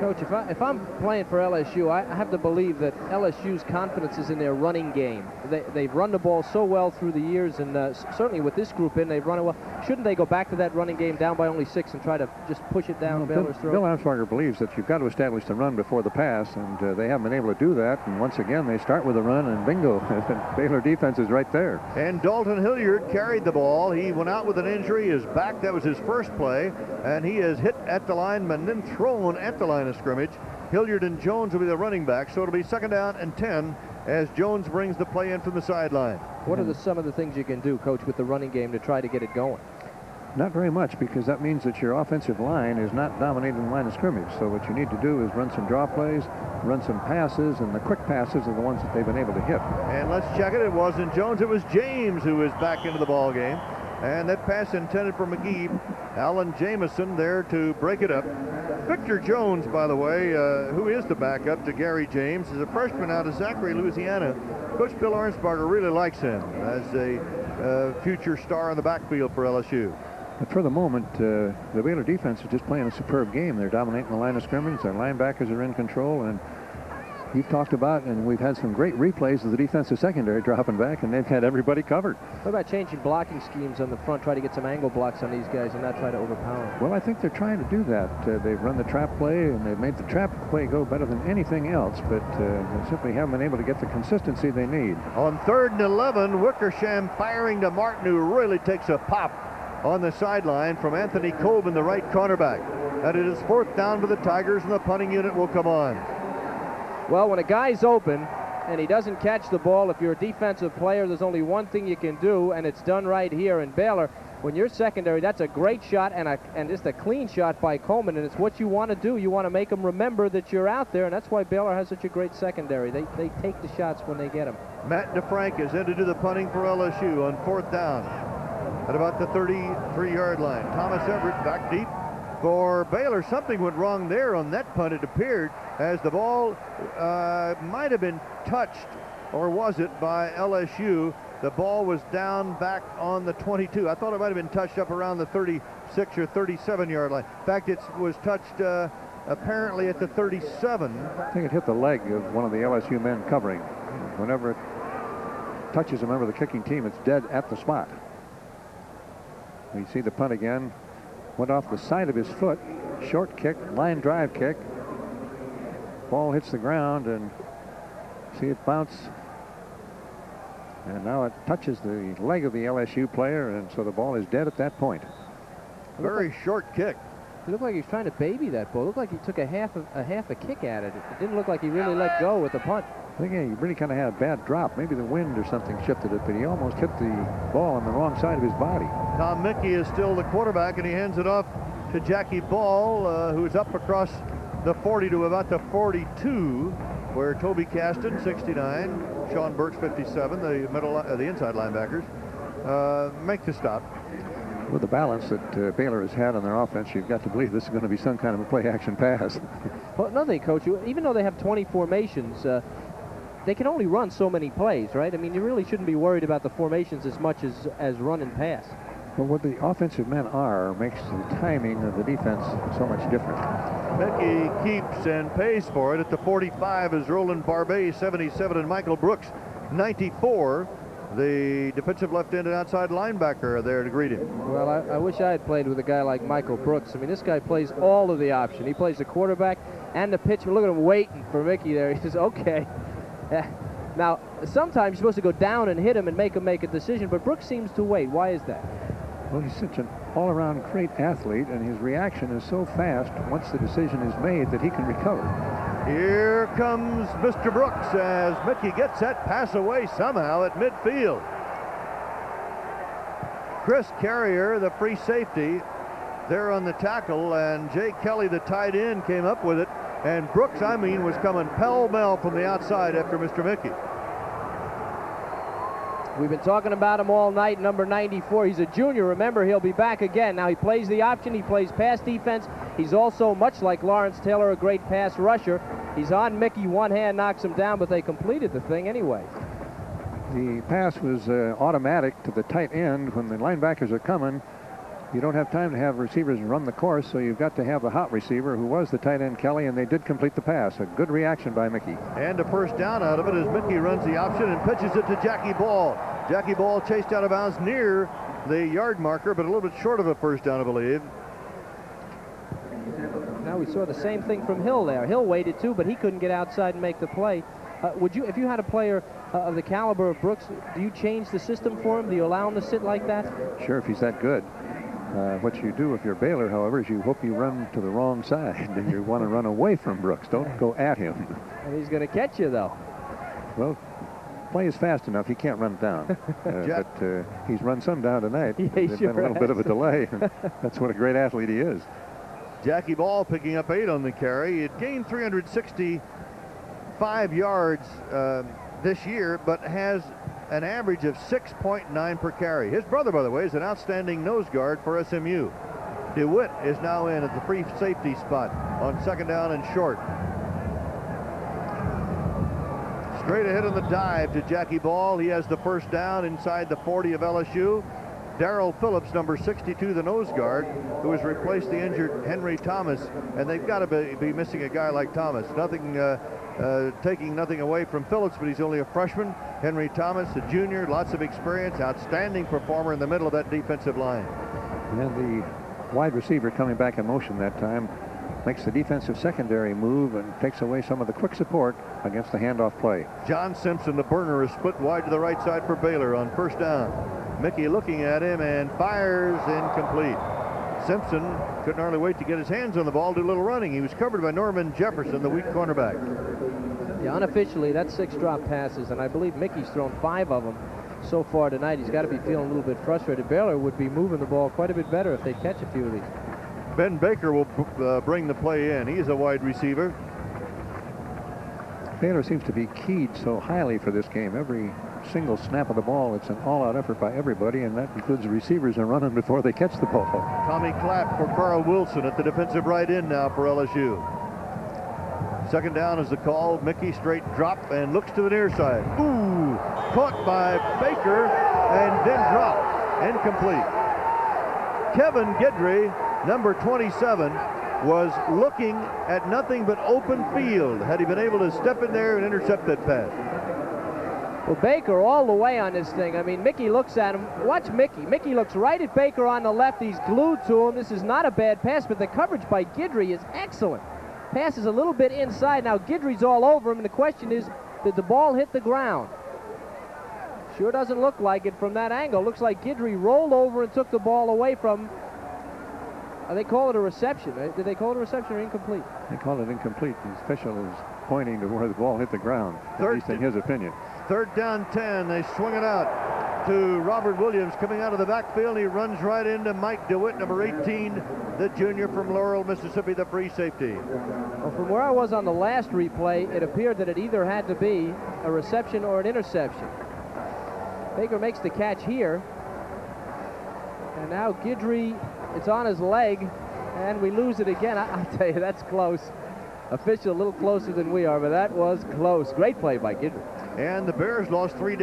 E: Coach, if I'm playing for LSU, I have to believe that LSU's confidence is in their running game. They've run the ball so well through the years, and certainly with this group in, they've run it well. Shouldn't they go back to that running game down by only 6 and try to just push it down Baylor's throat?
D: Bill Armsparger believes that you've got to establish the run before the pass, and they haven't been able to do that. And once again, they start with a run, and bingo, Baylor defense is right there.
C: And Dalton Hilliard carried the ball. He went out with an injury. His back, that was his first play, and he is hit at the lineman, then thrown at the line of scrimmage. Hilliard and Jones will be the running back, so it'll be 2nd down and 10 as Jones brings the play in from the sideline.
E: What are some of the things you can do, Coach, with the running game to try to get it going?
D: Not very much, because that means that your offensive line is not dominating the line of scrimmage. So what you need to do is run some draw plays, run some passes, and the quick passes are the ones that they've been able to hit.
C: And let's check it. It wasn't Jones. It was James who was back into the ball game. And that pass intended for McGee. Alan Jamison there to break it up. Victor Jones, by the way, who is the backup to Gary James, is a freshman out of Zachary, Louisiana. Coach Bill Arnsparger really likes him as a future star in the backfield for LSU.
D: But for the moment, the Baylor defense is just playing a superb game. They're dominating the line of scrimmage. Their linebackers are in control, and you've talked about, and we've had some great replays of the defensive secondary dropping back, and they've had everybody covered.
E: What about changing blocking schemes on the front, try to get some angle blocks on these guys and not try to overpower them?
D: Well, I think they're trying to do that. They've run the trap play, and they've made the trap play go better than anything else, but they simply haven't been able to get the consistency they need.
C: On 3rd and 11, Wickersham firing to Martin, who really takes a pop on the sideline from Anthony Colvin, the right cornerback. And it is 4th down for the Tigers, and the punting unit will come on.
E: Well, when a guy's open and he doesn't catch the ball, if you're a defensive player, there's only one thing you can do, and it's done right here in Baylor. When you're secondary, that's a great shot and just a clean shot by Coleman, and it's what you want to do. You want to make them remember that you're out there, and that's why Baylor has such a great secondary. They take the shots when they get them.
C: Matt DeFrank is in to do the punting for LSU on 4th down at about the 33-yard line. Thomas Everett back deep for Baylor. Something went wrong there on that punt, it appeared, as the ball might have been touched, or was it, by LSU. The ball was down back on the 22. I thought it might have been touched up around the 36 or 37-yard line. In fact, it was touched apparently at the 37.
D: I think it hit the leg of one of the LSU men covering. Whenever it touches a member of the kicking team, it's dead at the spot. We see the punt again. Went off the side of his foot. Short kick, line drive kick. Ball hits the ground, and see it bounce. And now it touches the leg of the LSU player, and so the ball is dead at that point.
C: Very short kick.
E: It looked like he was trying to baby that ball. It looked like he took a half a kick at it. It didn't look like he really let go with the punt.
D: I think he really kind of had a bad drop. Maybe the wind or something shifted it, but he almost hit the ball on the wrong side of his body.
C: Tom Mickey is still the quarterback, and he hands it off to Jackie Ball, who's up across the 40 to about the 42, where Toby Caston, 69, Sean Burks, 57, the inside linebackers, make the stop.
D: With the balance that Baylor has had on their offense, you've got to believe this is going to be some kind of a play-action pass.
E: Well, another thing, Coach, even though they have 20 formations, they can only run so many plays, right? I mean, you really shouldn't be worried about the formations as much as run and pass.
D: But what the offensive men are makes the timing of the defense so much different.
C: Mickey keeps and pays for it. At the 45 is Roland Barbet, 77, and Michael Brooks, 94. The defensive left end and outside linebacker are there to greet him.
E: Well, I wish I had played with a guy like Michael Brooks. I mean, this guy plays all of the option. He plays the quarterback and the pitcher. Look at him waiting for Mickey there. He says, okay. Now, sometimes you're supposed to go down and hit him and make him make a decision, but Brooks seems to wait. Why is that?
D: Well, he's such an all-around great athlete, and his reaction is so fast once the decision is made that he can recover.
C: Here comes Mr. Brooks as Mickey gets that pass away somehow at midfield. Chris Carrier, the free safety, there on the tackle, and Jay Kelly, the tight end, came up with it. And Brooks, was coming pell-mell from the outside after Mr. Mickey.
E: We've been talking about him all night, number 94. He's a junior. Remember, he'll be back again. Now, he plays the option. He plays pass defense. He's also, much like Lawrence Taylor, a great pass rusher. He's on Mickey. One hand knocks him down, but they completed the thing anyway.
D: The pass was automatic to the tight end. When the linebackers are coming, you don't have time to have receivers run the course, so you've got to have the hot receiver, who was the tight end Kelly, and they did complete the pass. A good reaction by Mickey.
C: And a first down out of it as Mickey runs the option and pitches it to Jackie Ball. Jackie Ball chased out of bounds near the yard marker, but a little bit short of a first down, I believe.
E: Now we saw the same thing from Hill there. Hill waited too, but he couldn't get outside and make the play. Would you, if you had a player of the caliber of Brooks, do you change the system for him? Do you allow him to sit like that?
D: Sure, if he's that good. What you do if you're Baylor, however, is you hope you run to the wrong side, and you want to run away from Brooks. Don't go at him.
E: And he's going to catch you, though.
D: Well, play is fast enough. He can't run it down. But he's run some down tonight.
E: Yeah,
D: There's been a little bit of a delay. That's what a great athlete he is.
C: Jackie Ball picking up 8 on the carry. It gained 365 yards this year, but has an average of 6.9 per carry. His brother, by the way, is an outstanding nose guard for SMU. DeWitt is now in at the free safety spot on second down and short. Straight ahead on the dive to Jackie Ball. He has the first down inside the 40 of LSU. Darrell Phillips, number 62, the nose guard, who has replaced the injured Henry Thomas, and they've got to be missing a guy like Thomas. Taking nothing away from Phillips, but he's only a freshman. Henry Thomas, a junior, lots of experience, outstanding performer in the middle of that defensive line.
D: And the wide receiver coming back in motion that time makes the defensive secondary move and takes away some of the quick support against the handoff play.
C: John Simpson, the burner, is split wide to the right side for Baylor on first down. Mickey looking at him and fires incomplete. Simpson couldn't hardly wait to get his hands on the ball, do a little running. He was covered by Norman Jefferson, the weak cornerback.
E: Yeah, unofficially, that's 6 drop passes, and I believe Mickey's thrown 5 of them so far tonight. He's got to be feeling a little bit frustrated. Baylor would be moving the ball quite a bit better if they catch a few of these.
C: Ben Baker will bring the play in. He's a wide receiver.
D: Baylor seems to be keyed so highly for this game. Every single snap of the ball, it's an all-out effort by everybody, and that includes the receivers and running before they catch the ball.
C: Tommy Clapp for Carl Wilson at the defensive right end now for LSU. Second down is the call. Mickey straight drop and looks to the near side. Ooh, caught by Baker and then dropped. Incomplete. Kevin Guidry, number 27, was looking at nothing but open field. Had he been able to step in there and intercept that pass.
E: Well, Baker all the way on this thing. I mean, Mickey looks at him. Watch Mickey. Mickey looks right at Baker on the left. He's glued to him. This is not a bad pass, but the coverage by Guidry is excellent. Pass is a little bit inside. Now Guidry's all over him, and the question is, did the ball hit the ground? Sure doesn't look like it from that angle. Looks like Guidry rolled over and took the ball away from him. They call it a reception. Did they call it a reception or incomplete?
D: They call it incomplete. The official is pointing to where the ball hit the ground, at least in his opinion.
C: Third down 10. They swing it out to Robert Williams coming out of the backfield. He runs right into Mike DeWitt, number 18, the junior from Laurel, Mississippi, the free safety.
E: Well, from where I was on the last replay, it appeared that it either had to be a reception or an interception. Baker makes the catch here. And now Guidry, it's on his leg, and we lose it again. I'll tell you, that's close. Official a little closer than we are, but that was close. Great play by Guidry.
C: And the Bears lost 3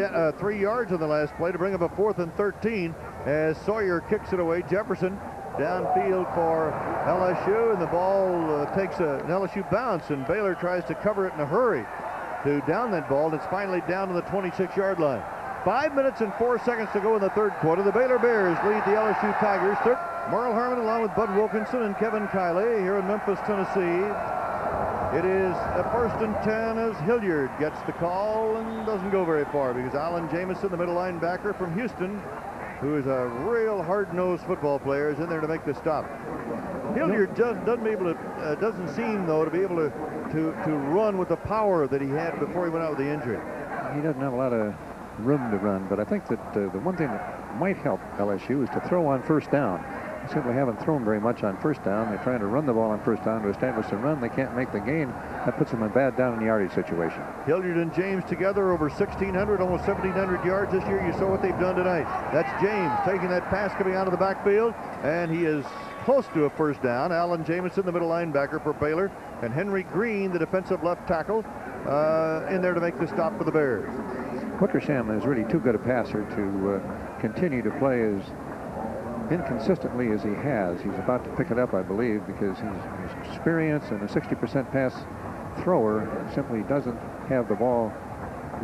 C: yards on the last play to bring up a 4th and 13 as Sawyer kicks it away. Jefferson downfield for LSU, and the ball takes an LSU bounce, and Baylor tries to cover it in a hurry to down that ball, and it's finally down to the 26-yard line. 5 minutes and 4 seconds to go in the third quarter. The Baylor Bears lead the LSU Tigers. Merle Harmon along with Bud Wilkinson and Kevin Kiley here in Memphis, Tennessee. It is a 1st and 10 as Hilliard gets the call and doesn't go very far because Alan Jamison, the middle linebacker from Houston, who is a real hard-nosed football player, is in there to make the stop. Hilliard doesn't seem though to be able to run with the power that he had before he went out with the injury.
D: He doesn't have a lot of room to run, but I think that the one thing that might help LSU is to throw on first down. They simply haven't thrown very much on first down. They're trying to run the ball on first down to establish the run. They can't make the gain. That puts them in a bad down and yardage situation.
C: Hilliard and James together over 1,600, almost 1,700 yards this year. You saw what they've done tonight. That's James taking that pass coming out of the backfield, and he is close to a first down. Alan Jamison, the middle linebacker for Baylor, and Henry Green, the defensive left tackle, in there to make the stop for the Bears.
D: Wickersham is really too good a passer to continue to play as inconsistently as he has. He's about to pick it up, I believe, because his experience and a 60% pass thrower simply doesn't have the ball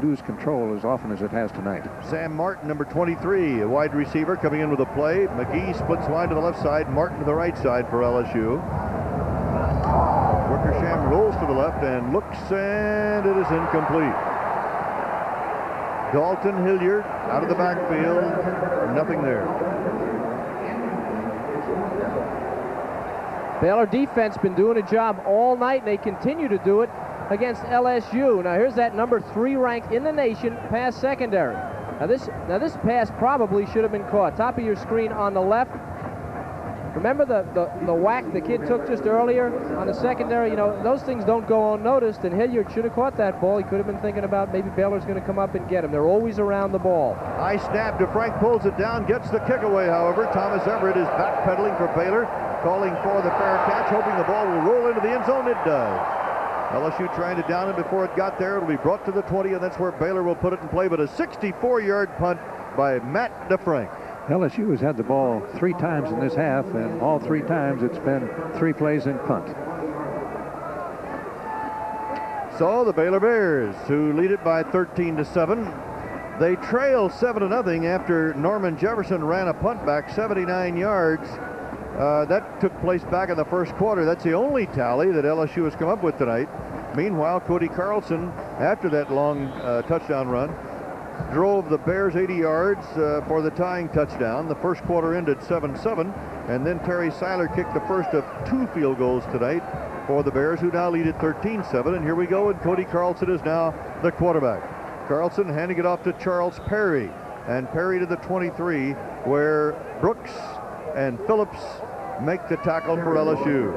D: lose control as often as it has tonight.
C: Sam Martin, number 23, a wide receiver, coming in with a play. McGee splits wide to the left side, Martin to the right side for LSU. Wickersham rolls to the left and looks, and it is incomplete. Dalton Hilliard out of the backfield, nothing there.
E: Baylor defense been doing a job all night, and they continue to do it against LSU. Now here's that number 3 ranked in the nation pass secondary. Now this pass probably should have been caught. Top of your screen on the left. Remember the whack the kid took just earlier on the secondary? You know, those things don't go unnoticed, and Hilliard should have caught that ball. He could have been thinking about maybe Baylor's going to come up and get him. They're always around the ball.
C: High snap. DeFrank pulls it down, gets the kick away, however. Thomas Everett is backpedaling for Baylor, calling for the fair catch, hoping the ball will roll into the end zone. It does. LSU trying to down it before it got there. It'll be brought to the 20, and that's where Baylor will put it in play, but a 64-yard punt by Matt DeFrank.
D: LSU has had the ball 3 times in this half, and all 3 times it's been 3 plays in punt.
C: So the Baylor Bears, who lead it by 13-7, they trail 7-0 after Norman Jefferson ran a punt back 79 yards. That took place back in the first quarter. That's the only tally that LSU has come up with tonight. Meanwhile, Cody Carlson, after that long touchdown run, drove the Bears 80 yards for the tying touchdown. The first quarter ended 7-7, and then Terry Seiler kicked the first of 2 field goals tonight for the Bears, who now lead at 13-7. And here we go, and Cody Carlson is now the quarterback. Carlson handing it off to Charles Perry, and Perry to the 23, where Brooks and Phillips make the tackle for LSU.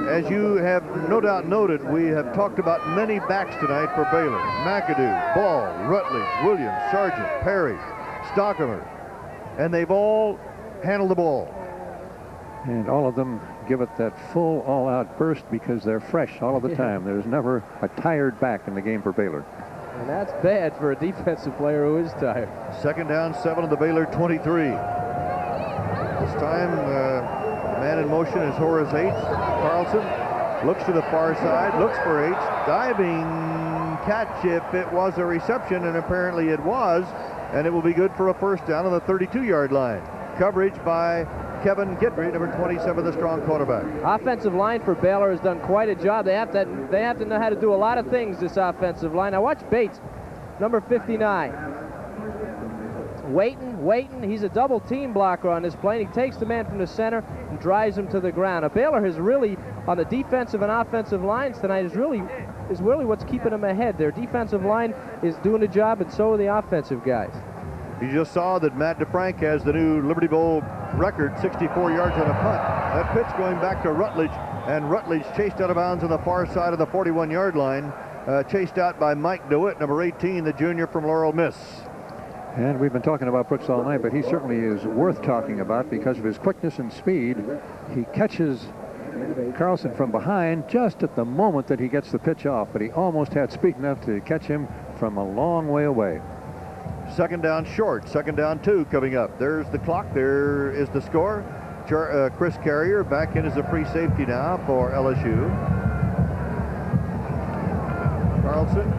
C: As you have no doubt noted, we have talked about many backs tonight for Baylor. McAdoo, Ball, Rutledge, Williams, Sargent, Perry, Stockamer, and they've all handled the ball.
D: And all of them give it that full all-out burst because they're fresh all of the time. There's never a tired back in the game for Baylor.
E: And that's bad for a defensive player who is tired.
C: Second down, 7 of the Baylor 23. This time, man in motion is Horace H. Carlson looks to the far side, looks for H. Diving catch if it was a reception, and apparently it was, and it will be good for a first down on the 32-yard line. Coverage by Kevin Guidry, number 27, the strong quarterback.
E: Offensive line for Baylor has done quite a job. They have to know how to do a lot of things, this offensive line. Now watch Bates, number 59. Waiting. He's a double team blocker on this play. He takes the man from the center and drives him to the ground. Now Baylor has really, on the defensive and offensive lines tonight, is really what's keeping them ahead. Their defensive line is doing the job, and so are the offensive guys.
C: You just saw that Matt DeFrank has the new Liberty Bowl record, 64 yards on a punt. That pitch going back to Rutledge, and Rutledge chased out of bounds on the far side of the 41-yard line, chased out by Mike DeWitt, number 18, the junior from Laurel Miss.
D: And we've been talking about Brooks all night, but he certainly is worth talking about because of his quickness and speed. He catches Carlson from behind just at the moment that he gets the pitch off, but he almost had speed enough to catch him from a long way away.
C: Second down short, second down 2 coming up. There's the clock, there is the score. Chris Carrier back in as a free safety now for LSU. Carlson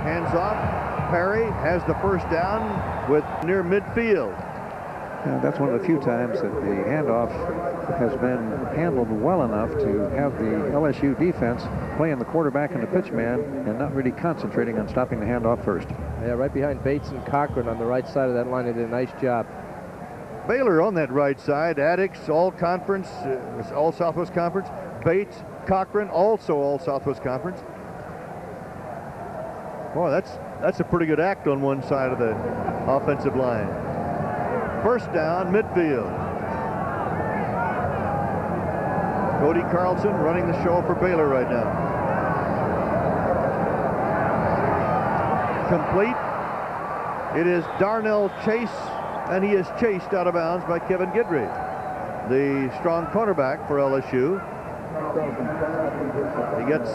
C: hands off. Perry has the first down with near midfield.
D: And that's one of the few times that the handoff has been handled well enough to have the LSU defense playing the quarterback and the pitch man and not really concentrating on stopping the handoff first.
E: Yeah, right behind Bates and Cochran on the right side of that line. They did a nice job.
C: Baylor on that right side. Addix, all conference, all Southwest Conference. Bates, Cochran, also all Southwest Conference. Boy, that's a pretty good act on one side of the offensive line. First down, midfield. Cody Carlson running the show for Baylor right now. Complete. It is Darnell Chase, and he is chased out of bounds by Kevin Guidry, the strong cornerback for LSU. He gets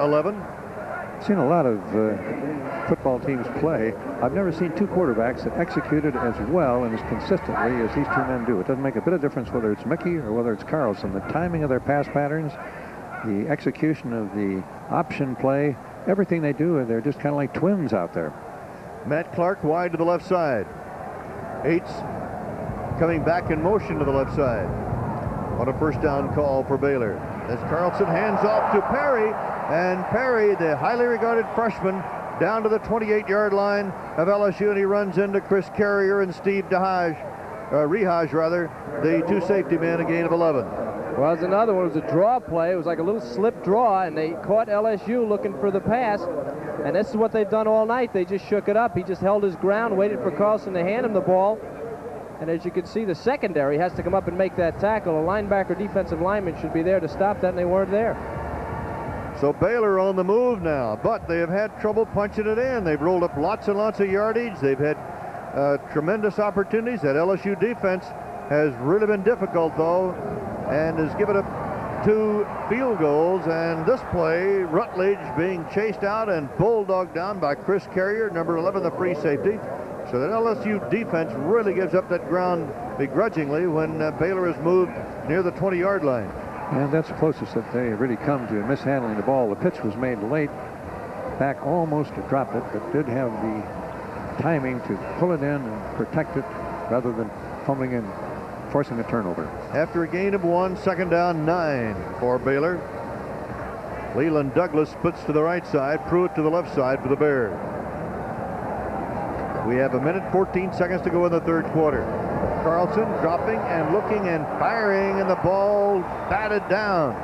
C: 11.
D: Seen a lot of football teams play. I've never seen two quarterbacks that executed as well and as consistently as these two men do. It doesn't make a bit of difference whether it's Mickey or whether it's Carlson. The timing of their pass patterns, the execution of the option play, everything they do, they're just kind of like twins out there.
C: Matt Clark wide to the left side. Eights coming back in motion to the left side on a first down call for Baylor. As Carlson hands off to Perry, and Perry, the highly regarded freshman, down to the 28-yard line of LSU, and he runs into Chris Carrier and Steve Rehaj, the two safety men, a gain of 11.
E: Well, there's another one. It was a draw play. It was like a little slip draw, and they caught LSU looking for the pass. And this is what they've done all night. They just shook it up. He just held his ground, waited for Carlson to hand him the ball. And as you can see, the secondary has to come up and make that tackle. A linebacker, defensive lineman should be there to stop that, and they weren't there.
C: So Baylor on the move now, but they have had trouble punching it in. They've rolled up lots and lots of yardage. They've had tremendous opportunities. That LSU defense has really been difficult, though, and has given up 2 field goals. And this play, Rutledge being chased out and bulldogged down by Chris Carrier, number 11, the free safety. So that LSU defense really gives up that ground begrudgingly when Baylor has moved near the 20-yard line.
D: And that's the closest that they really come to mishandling the ball. The pitch was made late. Back almost dropped it, but did have the timing to pull it in and protect it rather than fumbling and forcing a turnover.
C: After a gain of 1, second down 9 for Baylor. Leland Douglas splits to the right side, Pruitt to the left side for the Bears. We have 1:14 seconds to go in the third quarter. Carlson dropping and looking and firing, and the ball batted down.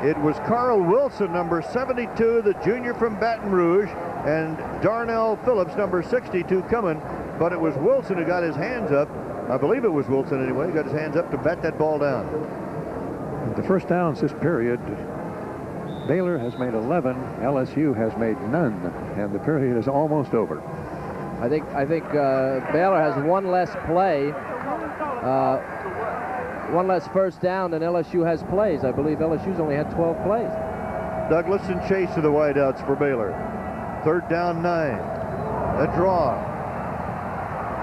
C: It was Carl Wilson, number 72, the junior from Baton Rouge, and Darnell Phillips, number 62, coming. But it was Wilson who got his hands up. I believe it was Wilson anyway. He got his hands up to bat that ball down.
D: The first downs this period, Baylor has made 11, LSU has made none, and the period is almost over.
E: I think Baylor has one less play, one less first down than LSU has plays. I believe LSU's only had 12 plays.
C: Douglas and Chase are the wideouts for Baylor. Third down 9. A draw.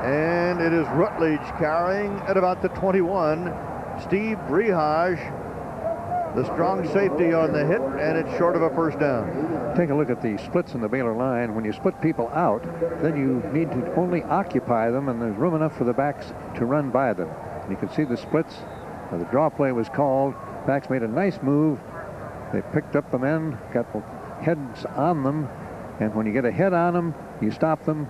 C: And it is Rutledge carrying at about the 21. Steve Rehaj, the strong safety on the hit, and it's short of a first down.
D: Take a look at the splits in the Baylor line. When you split people out, then you need to only occupy them, and there's room enough for the backs to run by them. And you can see the splits. The draw play was called. Backs made a nice move. They picked up the men, got heads on them, and when you get a head on them, you stop them.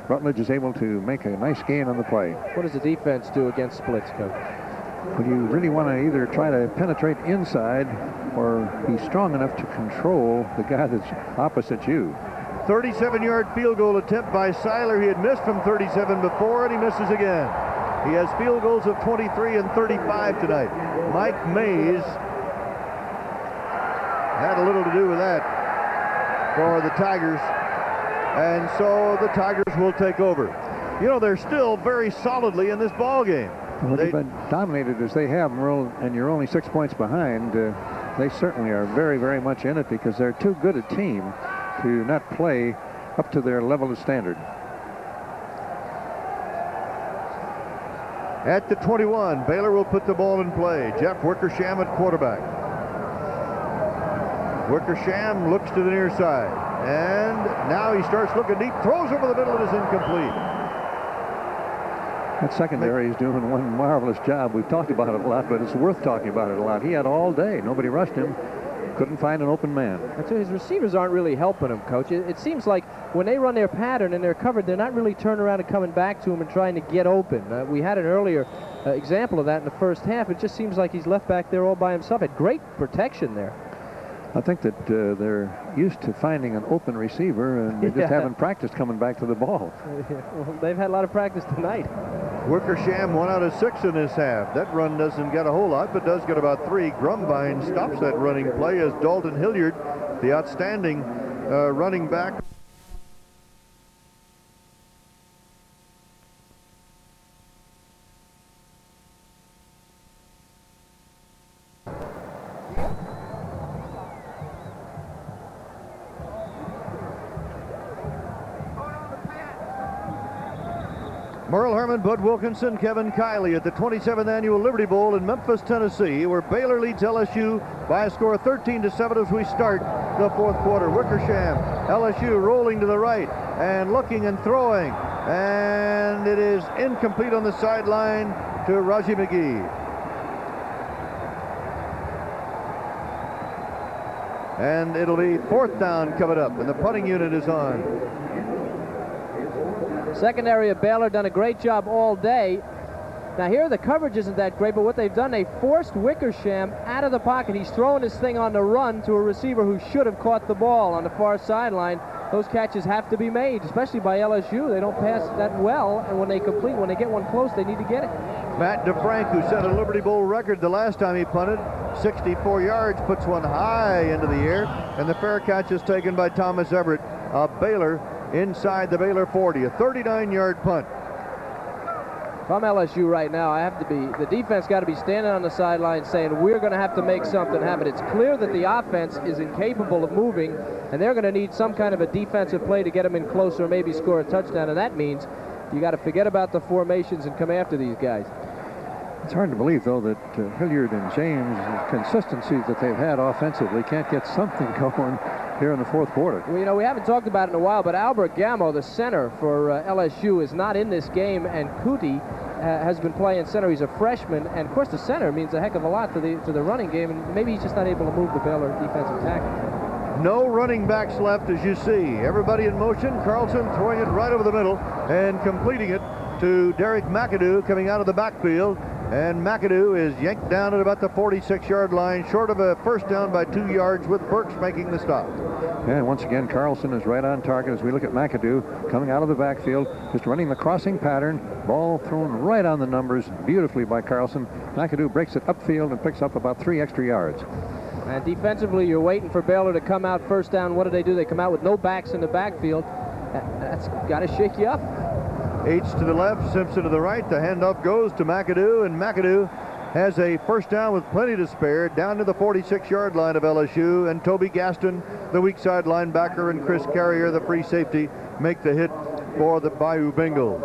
D: Rutledge is able to make a nice gain on the play.
E: What does the defense do against splits, Coach?
D: When you really want to either try to penetrate inside or be strong enough to control the guy that's opposite you.
C: 37-yard field goal attempt by Seiler. He had missed from 37 before, and he misses again. He has field goals of 23 and 35 tonight. Mike Mays had a little to do with that for the Tigers, and so the Tigers will take over. You know, they're still very solidly in this ball game.
D: When you've been dominated as they have, Merle, and you're only 6 points behind, they certainly are very, very much in it because they're too good a team to not play up to their level of standard.
C: At the 21, Baylor will put the ball in play. Jeff Wickersham at quarterback. Wickersham looks to the near side, and now he starts looking deep, throws over the middle, and is incomplete.
D: That secondary is doing one marvelous job. We've talked about it a lot, but it's worth talking about it a lot. He had all day. Nobody rushed him. Couldn't find an open man.
E: His receivers aren't really helping him, Coach. It seems like when they run their pattern and they're covered, they're not really turning around and coming back to him and trying to get open. We had an earlier example of that in the first half. It just seems like he's left back there all by himself. Had great protection there.
D: I think that they're used to finding an open receiver, and they just haven't practiced coming back to the ball.
E: Well, they've had a lot of practice tonight.
C: Wickersham 1 out of 6 in this half. That run doesn't get a whole lot, but does get about 3. Grumbine stops that running play as Dalton Hilliard, the outstanding running back. Merle Herman, Bud Wilkinson, Kevin Kiley at the 27th Annual Liberty Bowl in Memphis, Tennessee, where Baylor leads LSU by a score of 13-7 as we start the fourth quarter. Wickersham, LSU rolling to the right and looking and throwing, and it is incomplete on the sideline to Raji McGee. And it'll be fourth down coming up, and the punting unit is on.
E: Secondary of Baylor done a great job all day. Now here the coverage isn't that great, but what they've done, they forced Wickersham out of the pocket. He's throwing this thing on the run to a receiver who should have caught the ball on the far sideline. Those catches have to be made, especially by LSU. They don't pass that well, and when they get one close, they need to get it.
C: Matt DeFrank, who set a Liberty Bowl record the last time he punted, 64 yards, puts one high into the air, and the fair catch is taken by Thomas Everett of Baylor inside the Baylor 40, a 39-yard punt.
E: If I'm LSU right now, the defense got to be standing on the sideline saying, we're going to have to make something happen. It's clear that the offense is incapable of moving, and they're going to need some kind of a defensive play to get them in closer, maybe score a touchdown, and that means you got to forget about the formations and come after these guys.
D: It's hard to believe, though, that Hilliard and James, the consistency that they've had offensively, can't get something going here in the fourth quarter.
E: Well, we haven't talked about it in a while, but Albert Gammo, the center for LSU, is not in this game, and Kuti has been playing center. He's a freshman, and of course the center means a heck of a lot to the running game, and maybe he's just not able to move the Baylor defensive tackle.
C: No running backs left, as you see. Everybody in motion. Carlson throwing it right over the middle and completing it to Derek McAdoo coming out of the backfield. And McAdoo is yanked down at about the 46-yard line, short of a first down by 2 yards, with Burks making the stop.
D: And once again, Carlson is right on target as we look at McAdoo coming out of the backfield, just running the crossing pattern, ball thrown right on the numbers beautifully by Carlson. McAdoo breaks it upfield and picks up about 3 extra yards.
E: And defensively, you're waiting for Baylor to come out first down. What do? They come out with no backs in the backfield. That's got to shake you up.
C: H to the left, Simpson to the right. The handoff goes to McAdoo, and McAdoo has a first down with plenty to spare down to the 46-yard line of LSU, and Toby Gaston, the weak side linebacker, and Chris Carrier, the free safety, make the hit for the Bayou Bengals.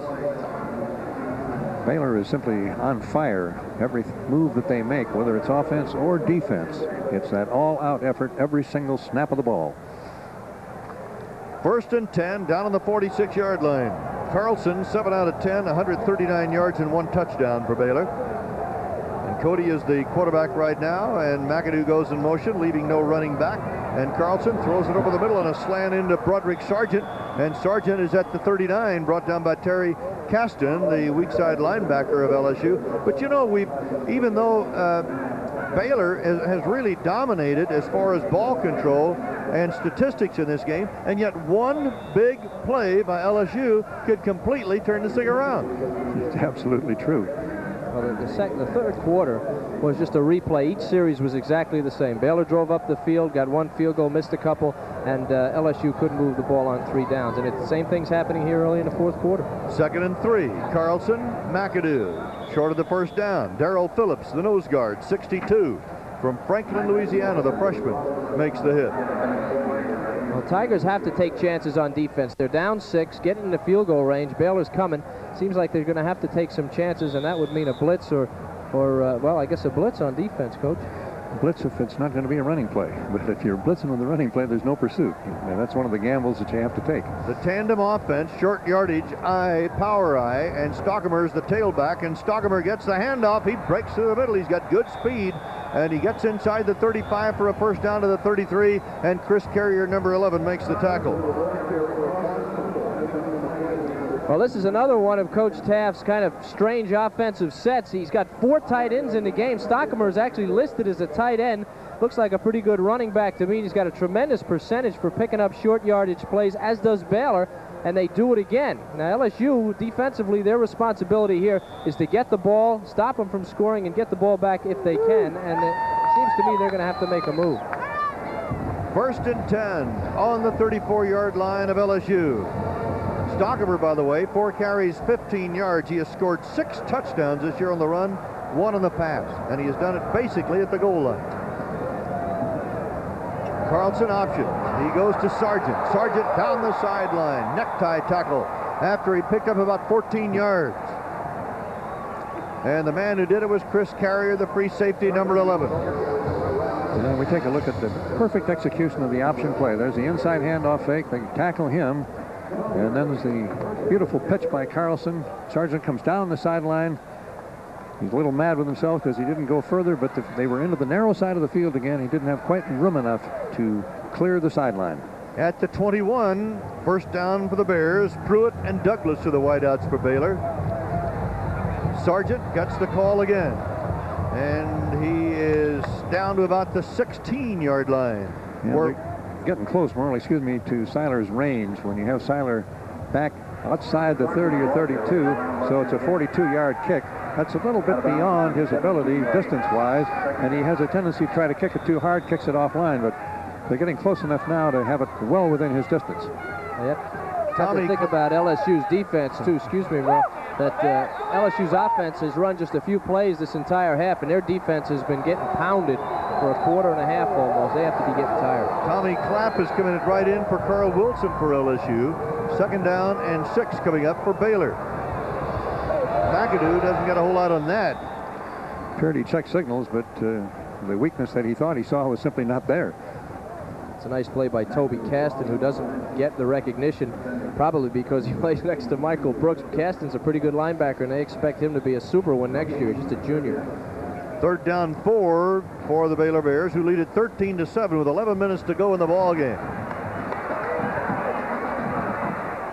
D: Baylor is simply on fire. Every move that they make, whether it's offense or defense, it's that all-out effort every single snap of the ball.
C: First and 10 down on the 46-yard line. Carlson, 7 out of 10, 139 yards and 1 touchdown for Baylor. And Cody is the quarterback right now, and McAdoo goes in motion, leaving no running back. And Carlson throws it over the middle on a slant into Broderick Sargent, and Sargent is at the 39, brought down by Terry Caston, the weak side linebacker of LSU. But even though Baylor has really dominated as far as ball control and statistics in this game, and yet one big play by LSU could completely turn this thing around.
D: It's absolutely true.
E: Well, the third quarter was just a replay. Each series was exactly the same. Baylor drove up the field, got 1 field goal, missed a couple, and LSU couldn't move the ball on 3 downs. And the same thing's happening here early in the fourth quarter.
C: 2nd and 3. Carlson, McAdoo, short of the first down. Darrell Phillips, the nose guard, 62, from Franklin, Louisiana. The freshman makes the hit.
E: Well, Tigers have to take chances on defense. They're down 6, getting in the field goal range. Baylor's coming. Seems like they're going to have to take some chances, and that would mean a blitz or I guess a blitz on defense, Coach.
D: Blitz if it's not going to be a running play. But if you're blitzing with the running play, there's no pursuit. And that's one of the gambles that you have to take.
C: The tandem offense, short yardage, power eye, and Stockamer's the tailback, and Stockamer gets the handoff. He breaks through the middle. He's got good speed, and he gets inside the 35 for a first down to the 33, and Chris Carrier, number 11, makes the tackle.
E: Well, this is another one of Coach Taft's kind of strange offensive sets. He's got 4 tight ends in the game. Stockamer is actually listed as a tight end. Looks like a pretty good running back to me. He's got a tremendous percentage for picking up short yardage plays, as does Baylor, and they do it again. Now, LSU, defensively, their responsibility here is to get the ball, stop them from scoring, and get the ball back if they can, and it seems to me they're going to have to make a move.
C: 1st and 10 on the 34-yard line of LSU. Stockamer, by the way, 4 carries, 15 yards. He has scored 6 touchdowns this year on the run, 1 on the pass, and he has done it basically at the goal line. Carlson option. He goes to Sargent. Sargent down the sideline. Necktie tackle after he picked up about 14 yards. And the man who did it was Chris Carrier, the free safety, number 11.
D: And then we take a look at the perfect execution of the option play. There's the inside handoff fake. They tackle him. And then there's the beautiful pitch by Carlson. Sargent comes down the sideline. He's a little mad with himself because he didn't go further, but they were into the narrow side of the field again. He didn't have quite room enough to clear the sideline.
C: At the 21, first down for the Bears. Pruitt and Douglas are the wideouts for Baylor. Sargent gets the call again. And he is down to about the 16-yard line.
D: Yeah, they're getting close, Morley, excuse me, to Seiler's range. When you have Seiler back outside the 30 or 32, so it's a 42-yard kick. That's a little bit beyond his ability distance-wise, and he has a tendency to try to kick it too hard, kicks it offline, but they're getting close enough now to have it well within his distance.
E: Yep. Tough to think about LSU's defense, too. Excuse me, Merle. That LSU's offense has run just a few plays this entire half, and their defense has been getting pounded for a quarter and a half almost. They have to be getting tired.
C: Tommy Clapp is coming right in for Carl Wilson for LSU. Second down and 6 coming up for Baylor. McAdoo doesn't get a whole lot on that.
D: Appeared he checked signals, but the weakness that he thought he saw was simply not there.
E: It's a nice play by Toby Caston, who doesn't get the recognition, probably because he plays next to Michael Brooks. Caston's a pretty good linebacker, and they expect him to be a super one next year, just a junior.
C: Third down 4 for the Baylor Bears, who lead it 13-7 with 11 minutes to go in the ball game.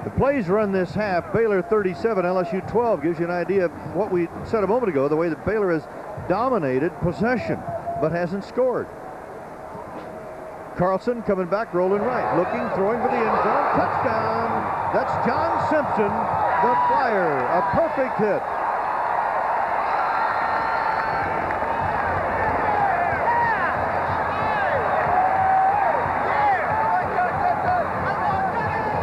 C: The plays run this half. Baylor 37, LSU 12. Gives you an idea of what we said a moment ago, the way that Baylor has dominated possession, but hasn't scored. Carlson coming back, rolling right, looking, throwing for the end zone. Touchdown! That's John Simpson, the Flyer. A perfect hit.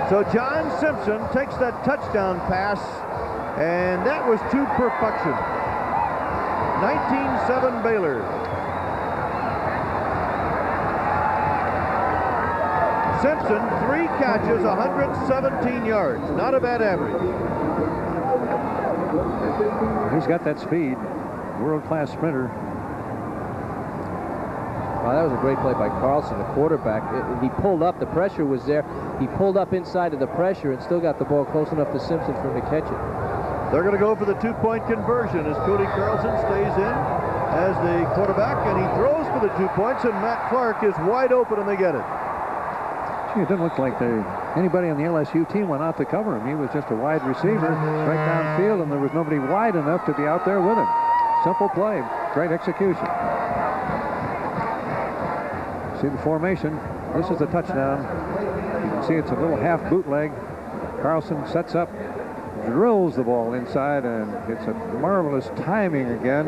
C: So John Simpson takes that touchdown pass, and that was to perfection. 19-7 Baylor. Simpson, 3 catches, 117 yards. Not a bad average.
D: He's got that speed. World-class sprinter.
E: Wow, that was a great play by Carlson, the quarterback. He pulled up. The pressure was there. He pulled up inside of the pressure and still got the ball close enough to Simpson for him to catch it.
C: They're going to go for the 2-point conversion as Cody Carlson stays in as the quarterback, and he throws for the 2 points, and Matt Clark is wide open, and they get it.
D: Gee, it didn't look like anybody on the LSU team went out to cover him. He was just a wide receiver right downfield, and there was nobody wide enough to be out there with him. Simple play, great execution. See the formation. This is a touchdown. You can see it's a little half bootleg. Carlson sets up, drills the ball inside, and it's a marvelous timing again.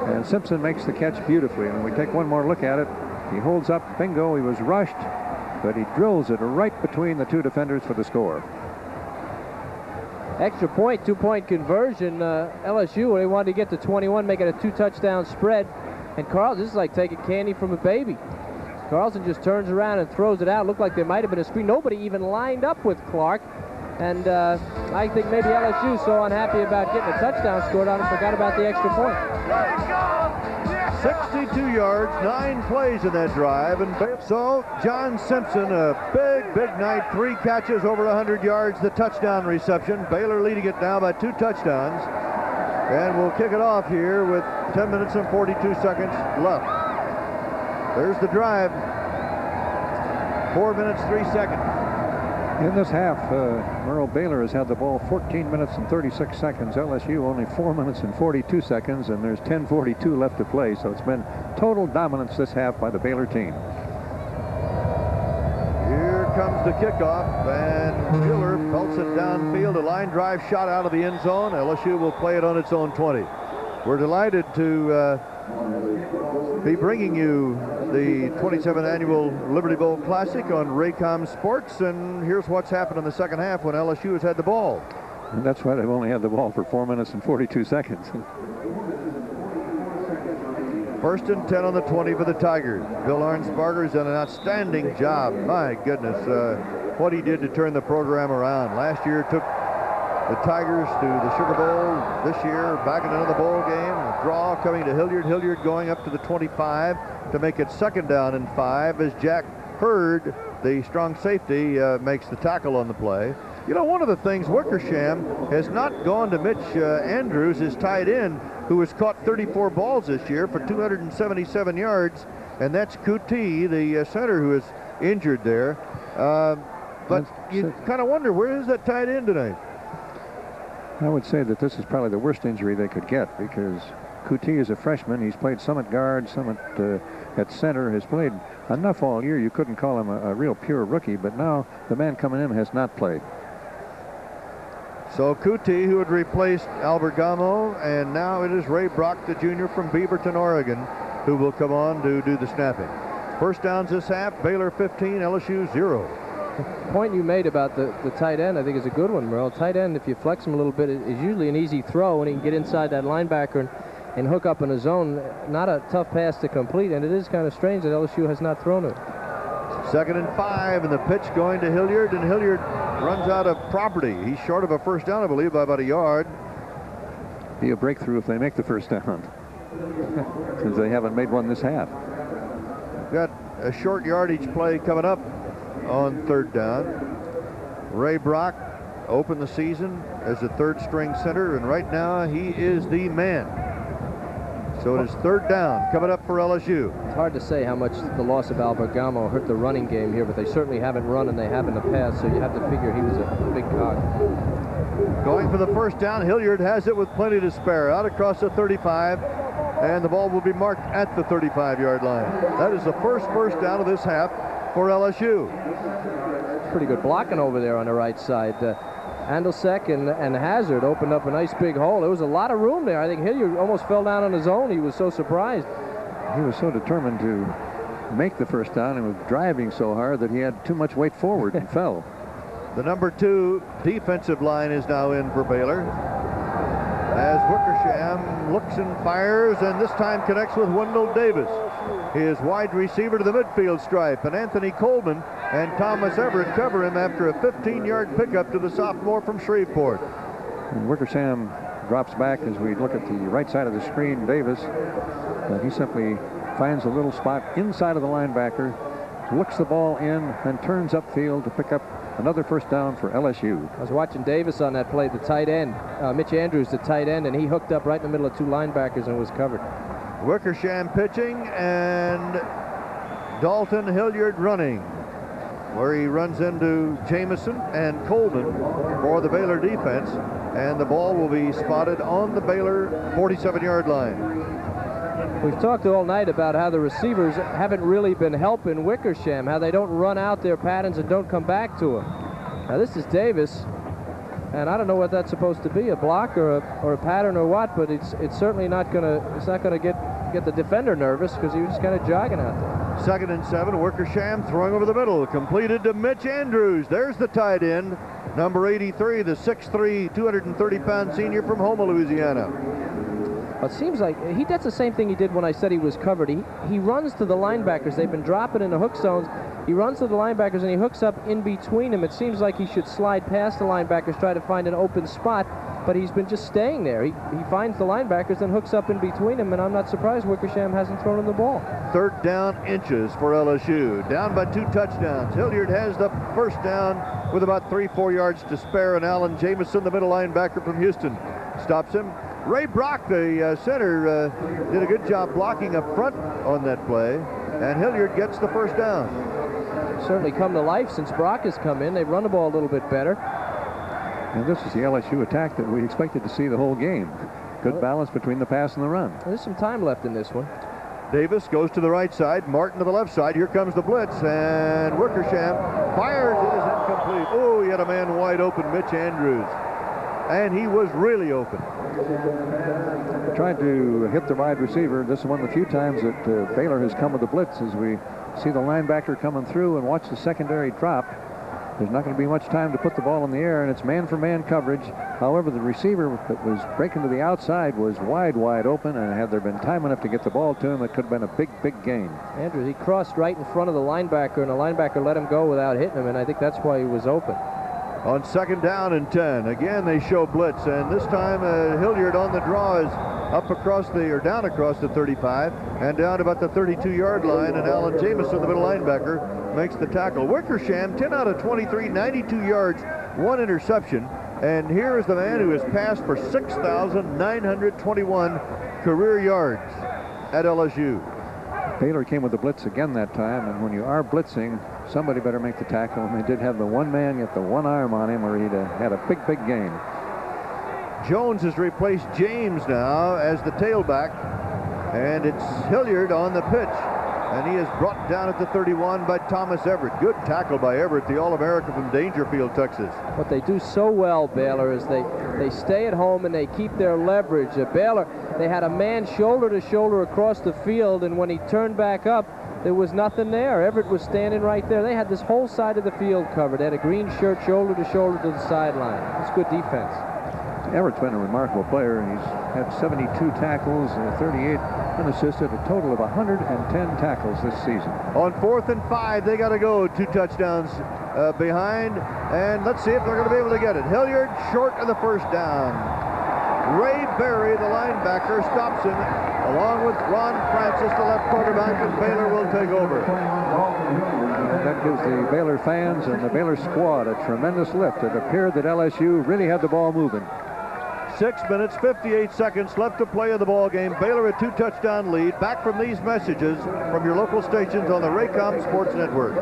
D: And Simpson makes the catch beautifully. And we take one more look at it. He holds up, bingo, he was rushed, but he drills it right between the 2 defenders for the score.
E: Extra point, 2-point conversion. LSU, they wanted to get to 21, make it a 2-touchdown spread. And Carlson, this is like taking candy from a baby. Carlson just turns around and throws it out. Looked like there might have been a screen. Nobody even lined up with Clark. And I think maybe LSU so unhappy about getting a touchdown scored on him, forgot about the extra point.
C: 62 yards, 9 plays in that drive. And so John Simpson, a big night, 3 catches over 100 yards, the touchdown reception. Baylor leading it now by 2 touchdowns. And we'll kick it off here with 10 minutes and 42 seconds left. There's the drive. 4 minutes, 3 seconds.
D: In this half, Merle Baylor has had the ball 14 minutes and 36 seconds. LSU only 4 minutes and 42 seconds, and there's 10:42 left to play. So it's been total dominance this half by the Baylor team.
C: Here comes the kickoff, and Miller belts it downfield. A line drive shot out of the end zone. LSU will play it on its own 20. We're delighted to be bringing you the 27th annual Liberty Bowl Classic on Raycom Sports, and here's what's happened in the second half when LSU has had the ball.
D: And that's why they've only had the ball for 4 minutes and 42 seconds.
C: First and 10 on the 20 for the Tigers. Bill Arnsparger's done an outstanding job. My goodness, what he did to turn the program around. Last year took The Tigers to the Sugar Bowl this year, back in another bowl game. A draw coming to Hilliard. Hilliard going up to the 25 to make it 2nd down and 5 as Jack Hurd, the strong safety, makes the tackle on the play. You know, one of the things, Wickersham has not gone to Mitch Andrews, his tight end, who has caught 34 balls this year for 277 yards, and that's Kuti, the center, who is injured there. But you kind of wonder, where is that tight end tonight?
D: I would say that this is probably the worst injury they could get, because Kuti is a freshman. He's played some at guard, some at center, has played enough all year. You couldn't call him a real pure rookie, but now the man coming in has not played.
C: So Kuti, who had replaced Albergamo, and now it is Ray Brock, the junior from Beaverton, Oregon, who will come on to do the snapping. First downs this half, Baylor 15, LSU 0.
E: The point you made about the tight end, I think, is a good one, Merle. Tight end, if you flex him a little bit, is usually an easy throw, and he can get inside that linebacker and hook up in a zone. Not a tough pass to complete, and it is kind of strange that LSU has not thrown it.
C: 2nd and 5, and the pitch going to Hilliard, and Hilliard runs out of property. He's short of a first down, I believe, by about a yard.
D: Be a breakthrough if they make the first down, since they haven't made one this half.
C: Got a short yardage play coming up on 3rd down. Ray Brock opened the season as a 3rd-string center, and right now he is the man. So it is 3rd down coming up for LSU.
E: It's hard to say how much the loss of Albergamo hurt the running game here, but they certainly haven't run and they haven't passed, so you have to figure he was a big cog.
C: Going for the first down, Hilliard has it with plenty to spare. Out across the 35, and the ball will be marked at the 35-yard line. That is the first down of this half for LSU.
E: Pretty good blocking over there on the right side. Andelsek and Hazard opened up a nice big hole. There was a lot of room there. I think Hilliard almost fell down on his own. He was so surprised.
D: He was so determined to make the first down and was driving so hard that he had too much weight forward and fell.
C: The number 2 defensive line is now in for Baylor, as Wickersham looks and fires, and this time connects with Wendell Davis, his wide receiver, to the midfield stripe, and Anthony Coleman and Thomas Everett cover him after a 15-yard pickup to the sophomore from Shreveport.
D: And Wickersham drops back as we look at the right side of the screen. Davis, he simply finds a little spot inside of the linebacker, looks the ball in, and turns upfield to pick up another first down for LSU.
E: I was watching Davis on that play, the tight end, Mitch Andrews, the tight end, and he hooked up right in the middle of 2 linebackers and was covered.
C: Wickersham pitching, and Dalton Hilliard running, where he runs into Jamison and Coleman for the Baylor defense, and the ball will be spotted on the Baylor 47-yard line.
E: We've talked all night about how the receivers haven't really been helping Wickersham, how they don't run out their patterns and don't come back to him. Now this is Davis, and I don't know what that's supposed to be, a block or a pattern or what, but it's certainly not gonna get the defender nervous, because he was just kind of jogging out there.
C: 2nd and 7, Wickersham throwing over the middle, completed to Mitch Andrews. There's the tight end, number 83, the 6'3", 230-pound senior from Houma, Louisiana.
E: It seems like he does the same thing he did when I said he was covered. He runs to the linebackers. They've been dropping in the hook zones. He runs to the linebackers and he hooks up in between them. It seems like he should slide past the linebackers, try to find an open spot, but he's been just staying there. He finds the linebackers and hooks up in between them, and I'm not surprised Wickersham hasn't thrown him the ball.
C: 3rd down inches for LSU. Down by 2 touchdowns. Hilliard has the first down with about 3-4 yards to spare, and Alan Jamison, the middle linebacker from Houston, stops him. Ray Brock, the center, did a good job blocking up front on that play, and Hilliard gets the first down.
E: Certainly come to life since Brock has come in. They've run the ball a little bit better.
D: And this is the LSU attack that we expected to see the whole game. Good balance between the pass and the run.
E: There's some time left in this one.
C: Davis goes to the right side, Martin to the left side. Here comes the blitz, and Wickersham fires. It is incomplete. Oh, he had a man wide open, Mitch Andrews, and he was really open.
D: Tried to hit the wide receiver. This is one of the few times that Baylor has come with the blitz, as we see the linebacker coming through and watch the secondary drop. There's not going to be much time to put the ball in the air, and it's man-for-man coverage. However, the receiver that was breaking to the outside was wide open, and had there been time enough to get the ball to him, it could have been a big gain.
E: Andrews, he crossed right in front of the linebacker, and the linebacker let him go without hitting him, and I think that's why he was open.
C: On 2nd down and 10. Again, they show blitz, and this time Hilliard on the draw is down across the 35 and down about the 32-yard line, and Alan Jamison, the middle linebacker, makes the tackle. Wickersham, 10 out of 23, 92 yards, 1 interception, and here is the man who has passed for 6,921 career yards at LSU.
D: Baylor came with the blitz again that time, and when you are blitzing, somebody better make the tackle, and they did have the one man get the one arm on him, or he'd had a big game.
C: Jones has replaced James now as the tailback, and it's Hilliard on the pitch, and he is brought down at the 31 by Thomas Everett. Good tackle by Everett, the All-American from Dangerfield, Texas.
E: What they do so well, Baylor, is they stay at home and they keep their leverage. Baylor, they had a man shoulder to shoulder across the field, and when he turned back up, there was nothing there. Everett was standing right there. They had this whole side of the field covered. They had a green shirt shoulder to shoulder to the sideline. It's good defense.
D: Everett's been a remarkable player. He's had 72 tackles, 38 unassisted, a total of 110 tackles this season.
C: On 4th and 5, they got to go 2 touchdowns behind, and let's see if they're going to be able to get it. Hilliard short of the first down. Ray Berry, the linebacker, stops him, along with Ron Francis, the left quarterback, and Baylor will take over.
D: And that gives the Baylor fans and the Baylor squad a tremendous lift. It appeared that LSU really had the ball moving.
C: 6 minutes, 58 seconds left to play in the ball game. Baylor a 2-touchdown lead. Back from these messages from your local stations on the Raycom Sports Network.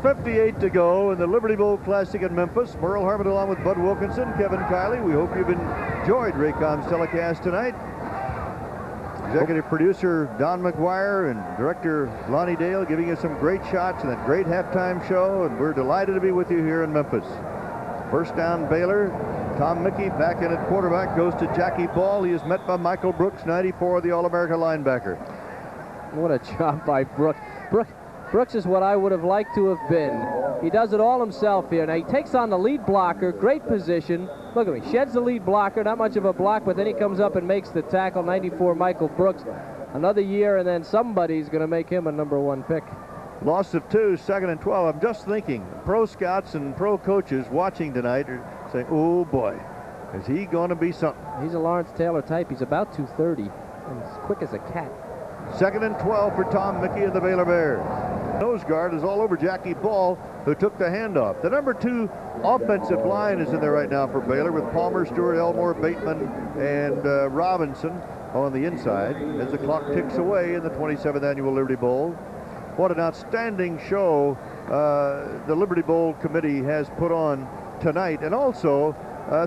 C: .58 to go in the Liberty Bowl Classic in Memphis. Merle Harmon along with Bud Wilkinson, Kevin Kiley. We hope you've enjoyed Raycom's telecast tonight. Executive producer Don McGuire and director Lonnie Dale giving you some great shots and that great halftime show, and we're delighted to be with you here in Memphis. First down, Baylor. Tom Mickey back in at quarterback, goes to Jackie Ball. He is met by Michael Brooks, 94, the All-America linebacker.
E: What a job by Brooks. Brooks is what I would have liked to have been. He does it all himself here. Now he takes on the lead blocker, great position. Look at me, sheds the lead blocker, not much of a block, but then he comes up and makes the tackle. 94 Michael Brooks. Another year, and then somebody's going to make him a #1 pick.
C: Loss of 2, 2nd and 12. I'm just thinking, pro scouts and pro coaches watching tonight are saying, oh boy, is he going to be something?
E: He's a Lawrence Taylor type. He's about 230 and he's quick as a cat.
C: 2nd and 12 for Tom Mickey and the Baylor Bears. Nose guard is all over Jackie Ball, who took the handoff. The #2 offensive line is in there right now for Baylor with Palmer, Stewart, Elmore, Bateman, and Robinson on the inside as the clock ticks away in the 27th Annual Liberty Bowl. What an outstanding show the Liberty Bowl committee has put on tonight, and also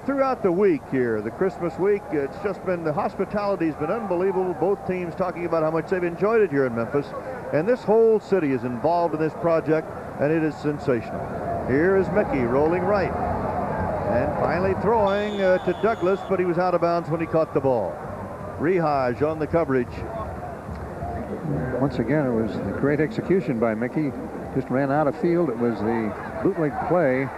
C: throughout the week here, the Christmas week. It's just been, the hospitality has been unbelievable. Both teams talking about how much they've enjoyed it here in Memphis, and this whole city is involved in this project, and it is sensational. Here is Mickey rolling right, and finally throwing to Douglas, but he was out of bounds when he caught the ball. Rehaj on the coverage.
D: Once again, it was a great execution by Mickey. Just ran out of field. It was the bootleg play.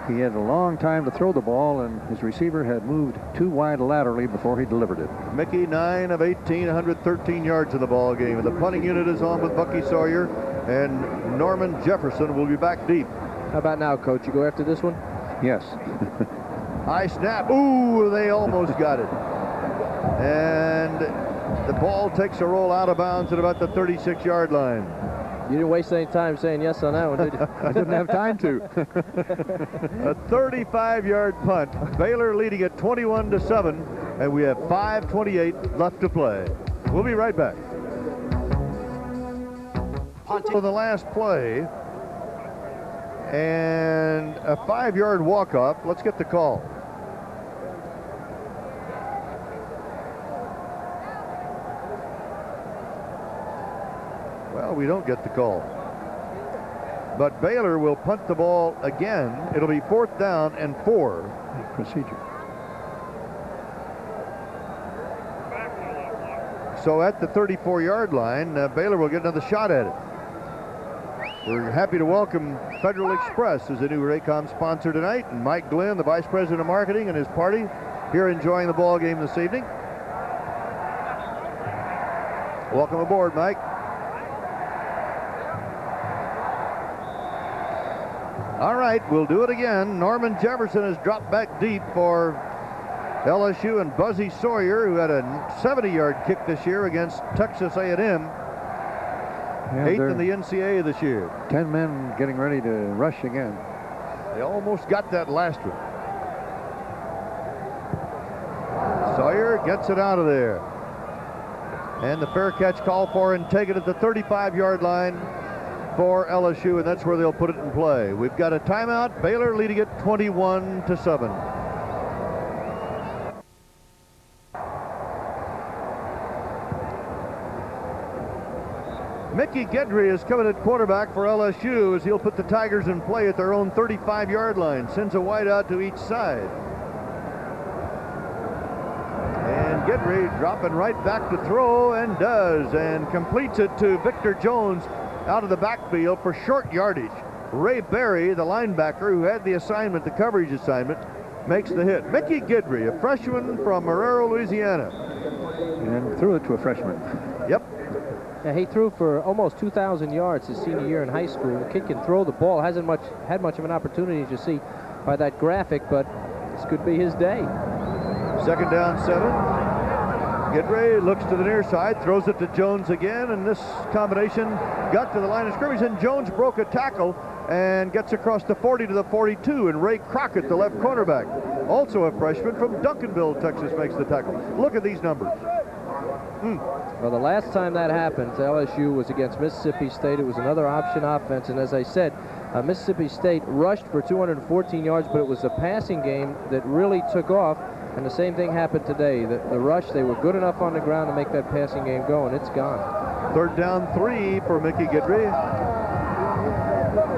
D: He had a long time to throw the ball, and his receiver had moved too wide laterally before he delivered it.
C: Mickey, 9 of 18, 113 yards in the ball game. And the punting unit is on with Bucky Sawyer, and Norman Jefferson will be back deep.
E: How about now, Coach? You go after this one?
D: Yes.
C: High snap. Ooh, they almost got it. And the ball takes a roll out of bounds at about the 36-yard line.
E: You didn't waste any time saying yes on that one, did you?
D: I didn't have time to.
C: A 35-yard punt. Baylor leading at 21-7, and we have 5:28 left to play. We'll be right back. For the last play, and a 5-yard walk-off. Let's get the call. Well, we don't get the call. But Baylor will punt the ball again. It'll be 4th down and 4. Procedure. So at the 34-yard line, Baylor will get another shot at it. We're happy to welcome Federal Express as the new Raycom sponsor tonight, and Mike Glenn, the Vice President of Marketing, and his party here enjoying the ball game this evening. Welcome aboard, Mike. All right, we'll do it again. Norman Jefferson has dropped back deep for LSU, and Buzzy Sawyer, who had a 70-yard kick this year against Texas A&M. Eighth in the NCAA this year.
D: 10 men getting ready to rush again.
C: They almost got that last one. Sawyer gets it out of there. And the fair catch call for and taken at the 35-yard line for LSU, and that's where they'll put it in play. We've got a timeout. Baylor leading it 21-7. Mickey Guidry is coming at quarterback for LSU as he'll put the Tigers in play at their own 35-yard line. Sends a wide out to each side. And Guidry dropping right back to throw, and does, and completes it to Victor Jones out of the backfield for short yardage. Ray Berry, the linebacker who had the assignment, the coverage assignment, makes the hit. Mickey Guidry, a freshman from Marrero, Louisiana.
D: And threw it to a freshman.
C: Yep.
E: Yeah, he threw for almost 2,000 yards his senior year in high school. The kid can throw the ball. Hasn't had much of an opportunity, as you see by that graphic, but this could be his day.
C: Second down, 7. Guidry looks to the near side, throws it to Jones again, and this combination got to the line of scrimmage, and Jones broke a tackle and gets across the 40 to the 42, and Ray Crockett, the left cornerback, also a freshman from Duncanville, Texas, makes the tackle. Look at these numbers.
E: Well, the last time that happened, LSU was against Mississippi State. It was another option offense, and as I said, Mississippi State rushed for 214 yards, but it was a passing game that really took off, and the same thing happened today. The rush, they were good enough on the ground to make that passing game go, and it's gone.
C: Third down, 3 for Mickey Guidry.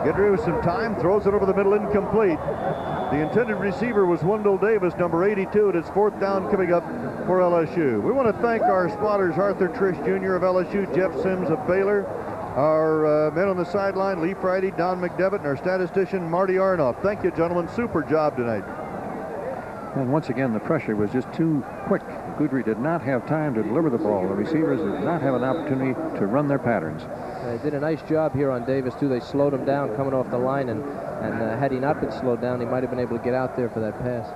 C: Guidry with some time, throws it over the middle, incomplete. The intended receiver was Wendell Davis, number 82, and it's fourth down coming up for LSU. We want to thank our spotters, Arthur Trish Jr. of LSU, Jeff Sims of Baylor, our men on the sideline, Lee Friday, Don McDevitt, and our statistician, Marty Arnoff. Thank you, gentlemen. Super job tonight.
D: And once again, the pressure was just too quick. Guidry did not have time to deliver the ball. The receivers did not have an opportunity to run their patterns.
E: They did a nice job here on Davis, too. They slowed him down coming off the line, and had he not been slowed down, he might have been able to get out there for that pass.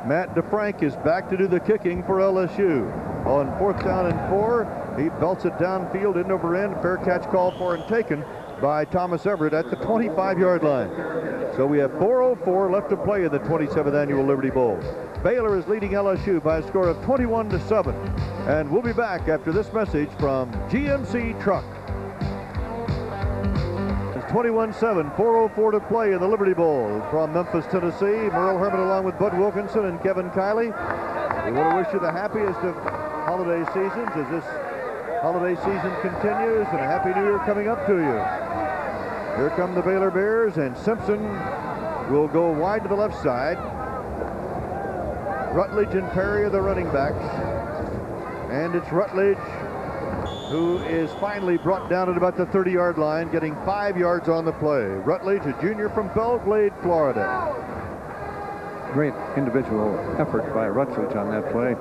C: Matt DeFrank is back to do the kicking for LSU. On fourth down and 4, he belts it downfield, end over end. Fair catch called for and taken by Thomas Everett at the 25-yard line. So we have 4:04 left to play in the 27th Annual Liberty Bowl. Baylor is leading LSU by a score of 21-7. And we'll be back after this message from GMC Truck. It's 21-7, 4:04 to play in the Liberty Bowl. From Memphis, Tennessee, Merle Herman along with Bud Wilkinson and Kevin Kiley. We want to wish you the happiest of holiday seasons as this holiday season continues, and a Happy New Year coming up to you. Here come the Baylor Bears, and Simpson will go wide to the left side. Rutledge and Perry are the running backs. And it's Rutledge who is finally brought down at about the 30-yard line, getting 5 yards on the play. Rutledge, a junior from Belgrade, Florida.
D: Great individual effort by Rutledge on that play.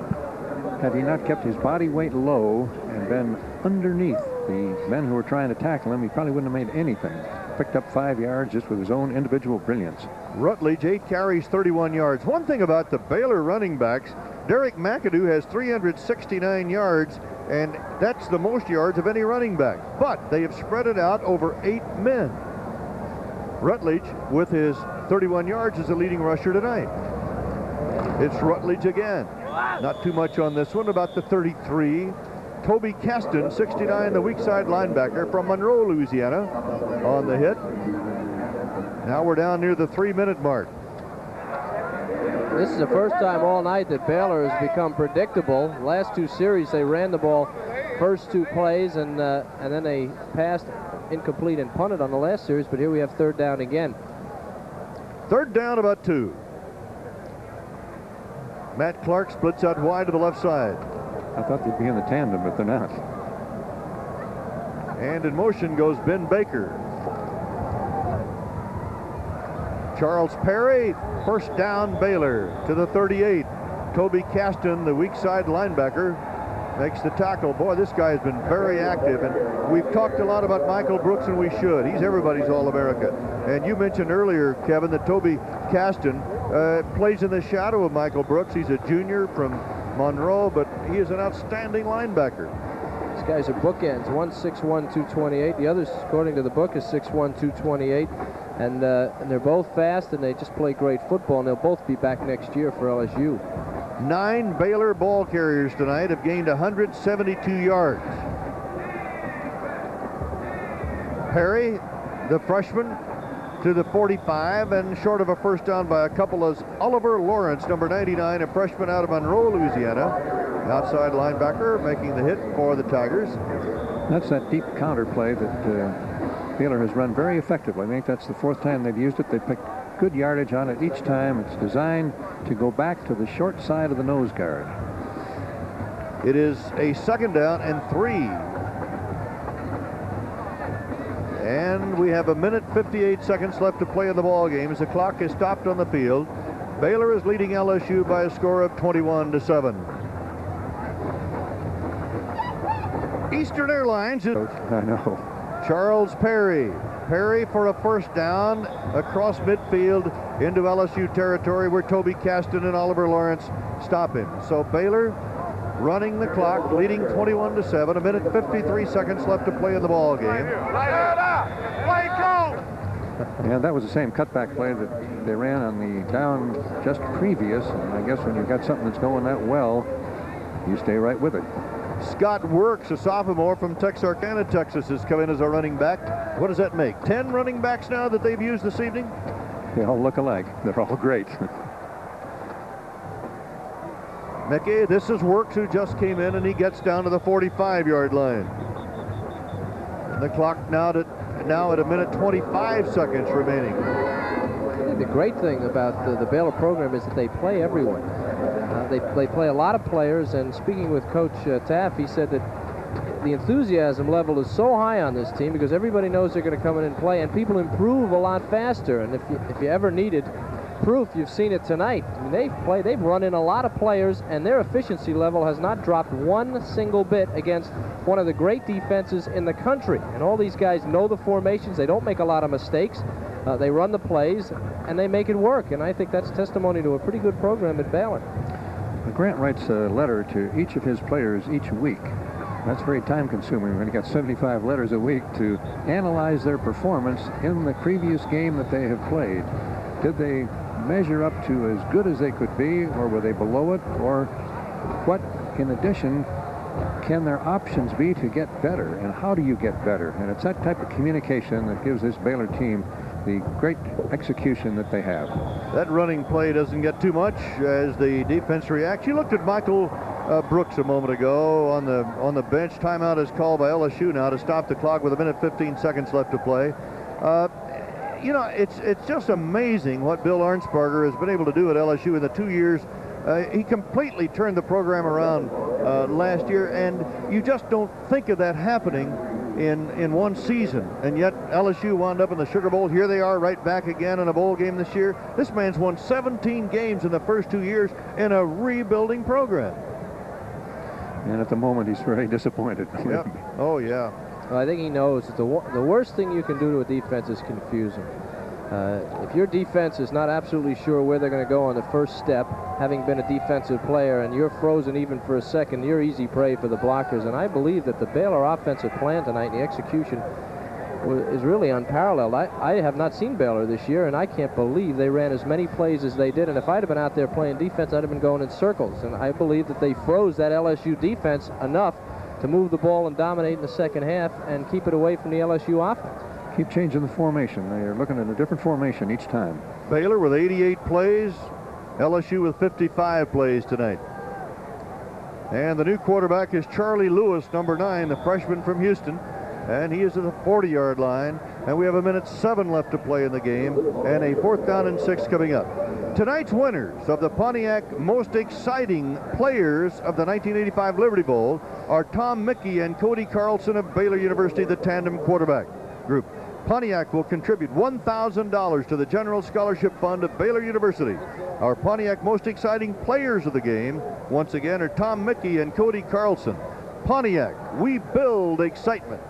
D: Had he not kept his body weight low and been underneath the men who were trying to tackle him, he probably wouldn't have made anything. Picked up 5 yards just with his own individual brilliance.
C: Rutledge, 8 carries, 31 yards. One thing about the Baylor running backs, Derek McAdoo has 369 yards, and that's the most yards of any running back. But they have spread it out over 8 men. Rutledge, with his 31 yards, is the leading rusher tonight. It's Rutledge again. Not too much on this one, about the 33. Toby Caston, 69, the weak side linebacker from Monroe, Louisiana, on the hit. Now we're down near the 3-minute mark.
E: This is the first time all night that Baylor has become predictable. Last 2 series, they ran the ball first 2 plays, and then they passed incomplete and punted on the last series, but here we have third down again.
C: Third down, about 2. Matt Clark splits out wide to the left side.
D: I thought they'd be in the tandem, but they're not.
C: And in motion goes Ben Baker. Charles Perry, first down Baylor to the 38. Toby Caston, the weak side linebacker, makes the tackle. Boy, this guy has been very active, and we've talked a lot about Michael Brooks, and we should. He's everybody's All-America. And you mentioned earlier, Kevin, that Toby Caston plays in the shadow of Michael Brooks. He's a junior from Monroe, but he is an outstanding linebacker.
L: These guys are bookends. One's 6'1", 228. The other, according to the book, is 6'1", 228. And they're both fast, and they just play great football, and they'll both be back next year for LSU.
C: 9 Baylor ball carriers tonight have gained 172 yards. Perry, the freshman, to the 45, and short of a first down by a couple is Oliver Lawrence, number 99, a freshman out of Monroe, Louisiana. Outside linebacker making the hit for the Tigers.
D: That's that deep counter play that Baylor has run very effectively. I think that's the 4th time they've used it. They picked good yardage on it each time. It's designed to go back to the short side of the nose guard.
C: It is a 2nd down and 3. And we have 1:58 left to play in the ball game as the clock is stopped on the field. Baylor is leading LSU by a score of 21-7. Eastern Airlines.
D: I know.
C: Charles Perry. Perry for a first down across midfield into LSU territory where Toby Caston and Oliver Lawrence stop him. So Baylor running the clock, leading 21-7. 1:53 left to play in the ball game.
D: And that was the same cutback play that they ran on the down just previous. And I guess when you've got something that's going that well, you stay right with it.
C: Scott Works, a sophomore from Texarkana, Texas, has come in as a running back. What does that make? 10 running backs now that they've used this evening?
D: They all look alike. They're all great.
C: Mickey, this is Works, who just came in, and he gets down to the 45-yard line. And the clock now at 1:25 remaining.
L: I think the great thing about the Baylor program is that they play everyone. They play a lot of players, and speaking with Coach Taff, he said that the enthusiasm level is so high on this team because everybody knows they're going to come in and play, and people improve a lot faster. And if you ever needed proof, you've seen it tonight. I mean, they've run in a lot of players, and their efficiency level has not dropped one single bit against one of the great defenses in the country. And all these guys know the formations. They don't make a lot of mistakes. They run the plays, and they make it work. And I think that's testimony to a pretty good program at Baylor.
D: Grant writes a letter to each of his players each week. That's very time-consuming when you got 75 letters a week to analyze their performance in the previous game that they have played. Did they measure up to as good as they could be, or were they below it? Or what, in addition, can their options be to get better? And how do you get better? And it's that type of communication that gives this Baylor team the great execution that they have.
C: That running play doesn't get too much as the defense reacts. You looked at Michael Brooks a moment ago on the bench. Timeout is called by LSU now to stop the clock with 1:15 left to play. You know, it's just amazing what Bill Arnsparger has been able to do at LSU in the 2 years. He completely turned the program around last year, and you just don't think of that happening in one season. And yet LSU wound up in the Sugar Bowl. Here they are right back again in a bowl game this year. This man's won 17 games in the first 2 years in a rebuilding program.
D: And at the moment, he's very disappointed.
C: Yeah. Oh, yeah.
L: Well, I think he knows that the worst thing you can do to a defense is confuse them. If your defense is not absolutely sure where they're going to go on the first step, having been a defensive player, and you're frozen even for a second, you're easy prey for the blockers. And I believe that the Baylor offensive plan tonight and the execution is really unparalleled. I have not seen Baylor this year, and I can't believe they ran as many plays as they did. And if I'd have been out there playing defense, I'd have been going in circles. And I believe that they froze that LSU defense enough to move the ball and dominate in the second half and keep it away from the LSU offense.
D: Keep changing the formation. They're looking at a different formation each time.
C: Baylor with 88 plays, LSU with 55 plays tonight. And the new quarterback is Charlie Lewis, number 9, the freshman from Houston. And he is at the 40-yard line. And we have 1:07 left to play in the game, and a 4th down and 6 coming up. Tonight's winners of the Pontiac Most Exciting Players of the 1985 Liberty Bowl are Tom Mickey and Cody Carlson of Baylor University, the tandem quarterback group. Pontiac will contribute $1,000 to the General Scholarship Fund of Baylor University. Our Pontiac Most Exciting Players of the game, once again, are Tom Mickey and Cody Carlson. Pontiac, we build excitement.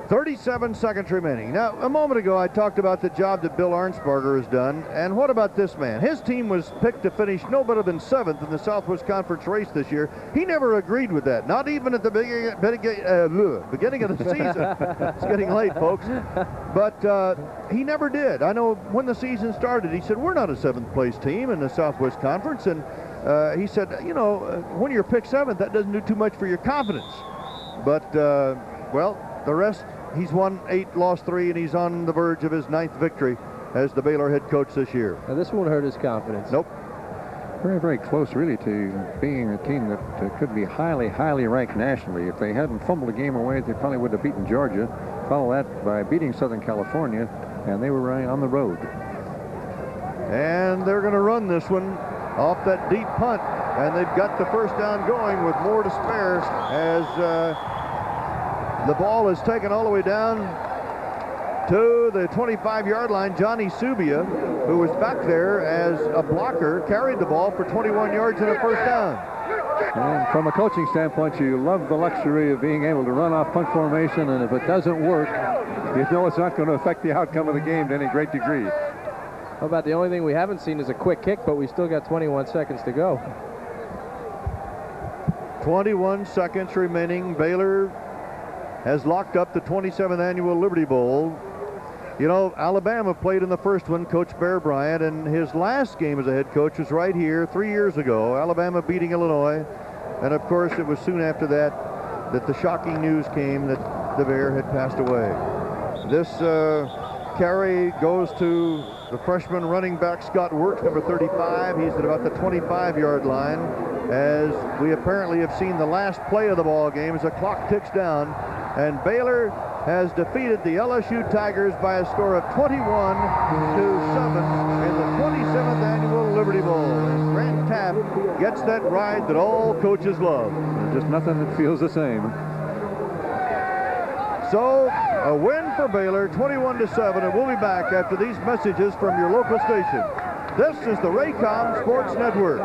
C: 37 seconds remaining. Now, a moment ago, I talked about the job that Bill Arnsparger has done, and what about this man? His team was picked to finish no better than 7th in the Southwest Conference race this year. He never agreed with that, not even at the beginning of the season. It's getting late, folks. But he never did. I know when the season started, he said, we're not a 7th place team in the Southwest Conference, and he said, you know, when you're picked 7th, that doesn't do too much for your confidence. But, well, the rest, he's won 8, lost 3, and he's on the verge of his 9th victory as the Baylor head coach this year.
L: Now, this won't hurt his confidence.
C: Nope.
D: Very, very close, really, to being a team that could be highly, highly ranked nationally. If they hadn't fumbled a game away, they probably would have beaten Georgia. Follow that by beating Southern California, and they were right on the road.
C: And they're going to run this one off that deep punt, and they've got the first down going with more to spare as the ball is taken all the way down to the 25-yard line. Johnny Subia, who was back there as a blocker, carried the ball for 21 yards and a first down.
D: And from a coaching standpoint, you love the luxury of being able to run off punt formation, and if it doesn't work, you know it's not going to affect the outcome of the game to any great degree.
L: How about the only thing we haven't seen is a quick kick, but we still got 21 seconds to go.
C: 21 seconds remaining. Baylor has locked up the 27th annual Liberty Bowl. You know, Alabama played in the first one, Coach Bear Bryant, and his last game as a head coach was right here 3 years ago. Alabama beating Illinois, and of course it was soon after that that the shocking news came that the Bear had passed away. This carry goes to the freshman running back Scott Wirtz, number 35. He's at about the 25-yard line, as we apparently have seen the last play of the ball game as the clock ticks down, and Baylor has defeated the LSU Tigers by a score of 21-7 in the 27th annual Liberty Bowl. And Grant Tapp gets that ride that all coaches love.
D: There's just nothing that feels the same.
C: So, a win for Baylor, 21-7, and we'll be back after these messages from your local station. This is the Raycom Sports Network.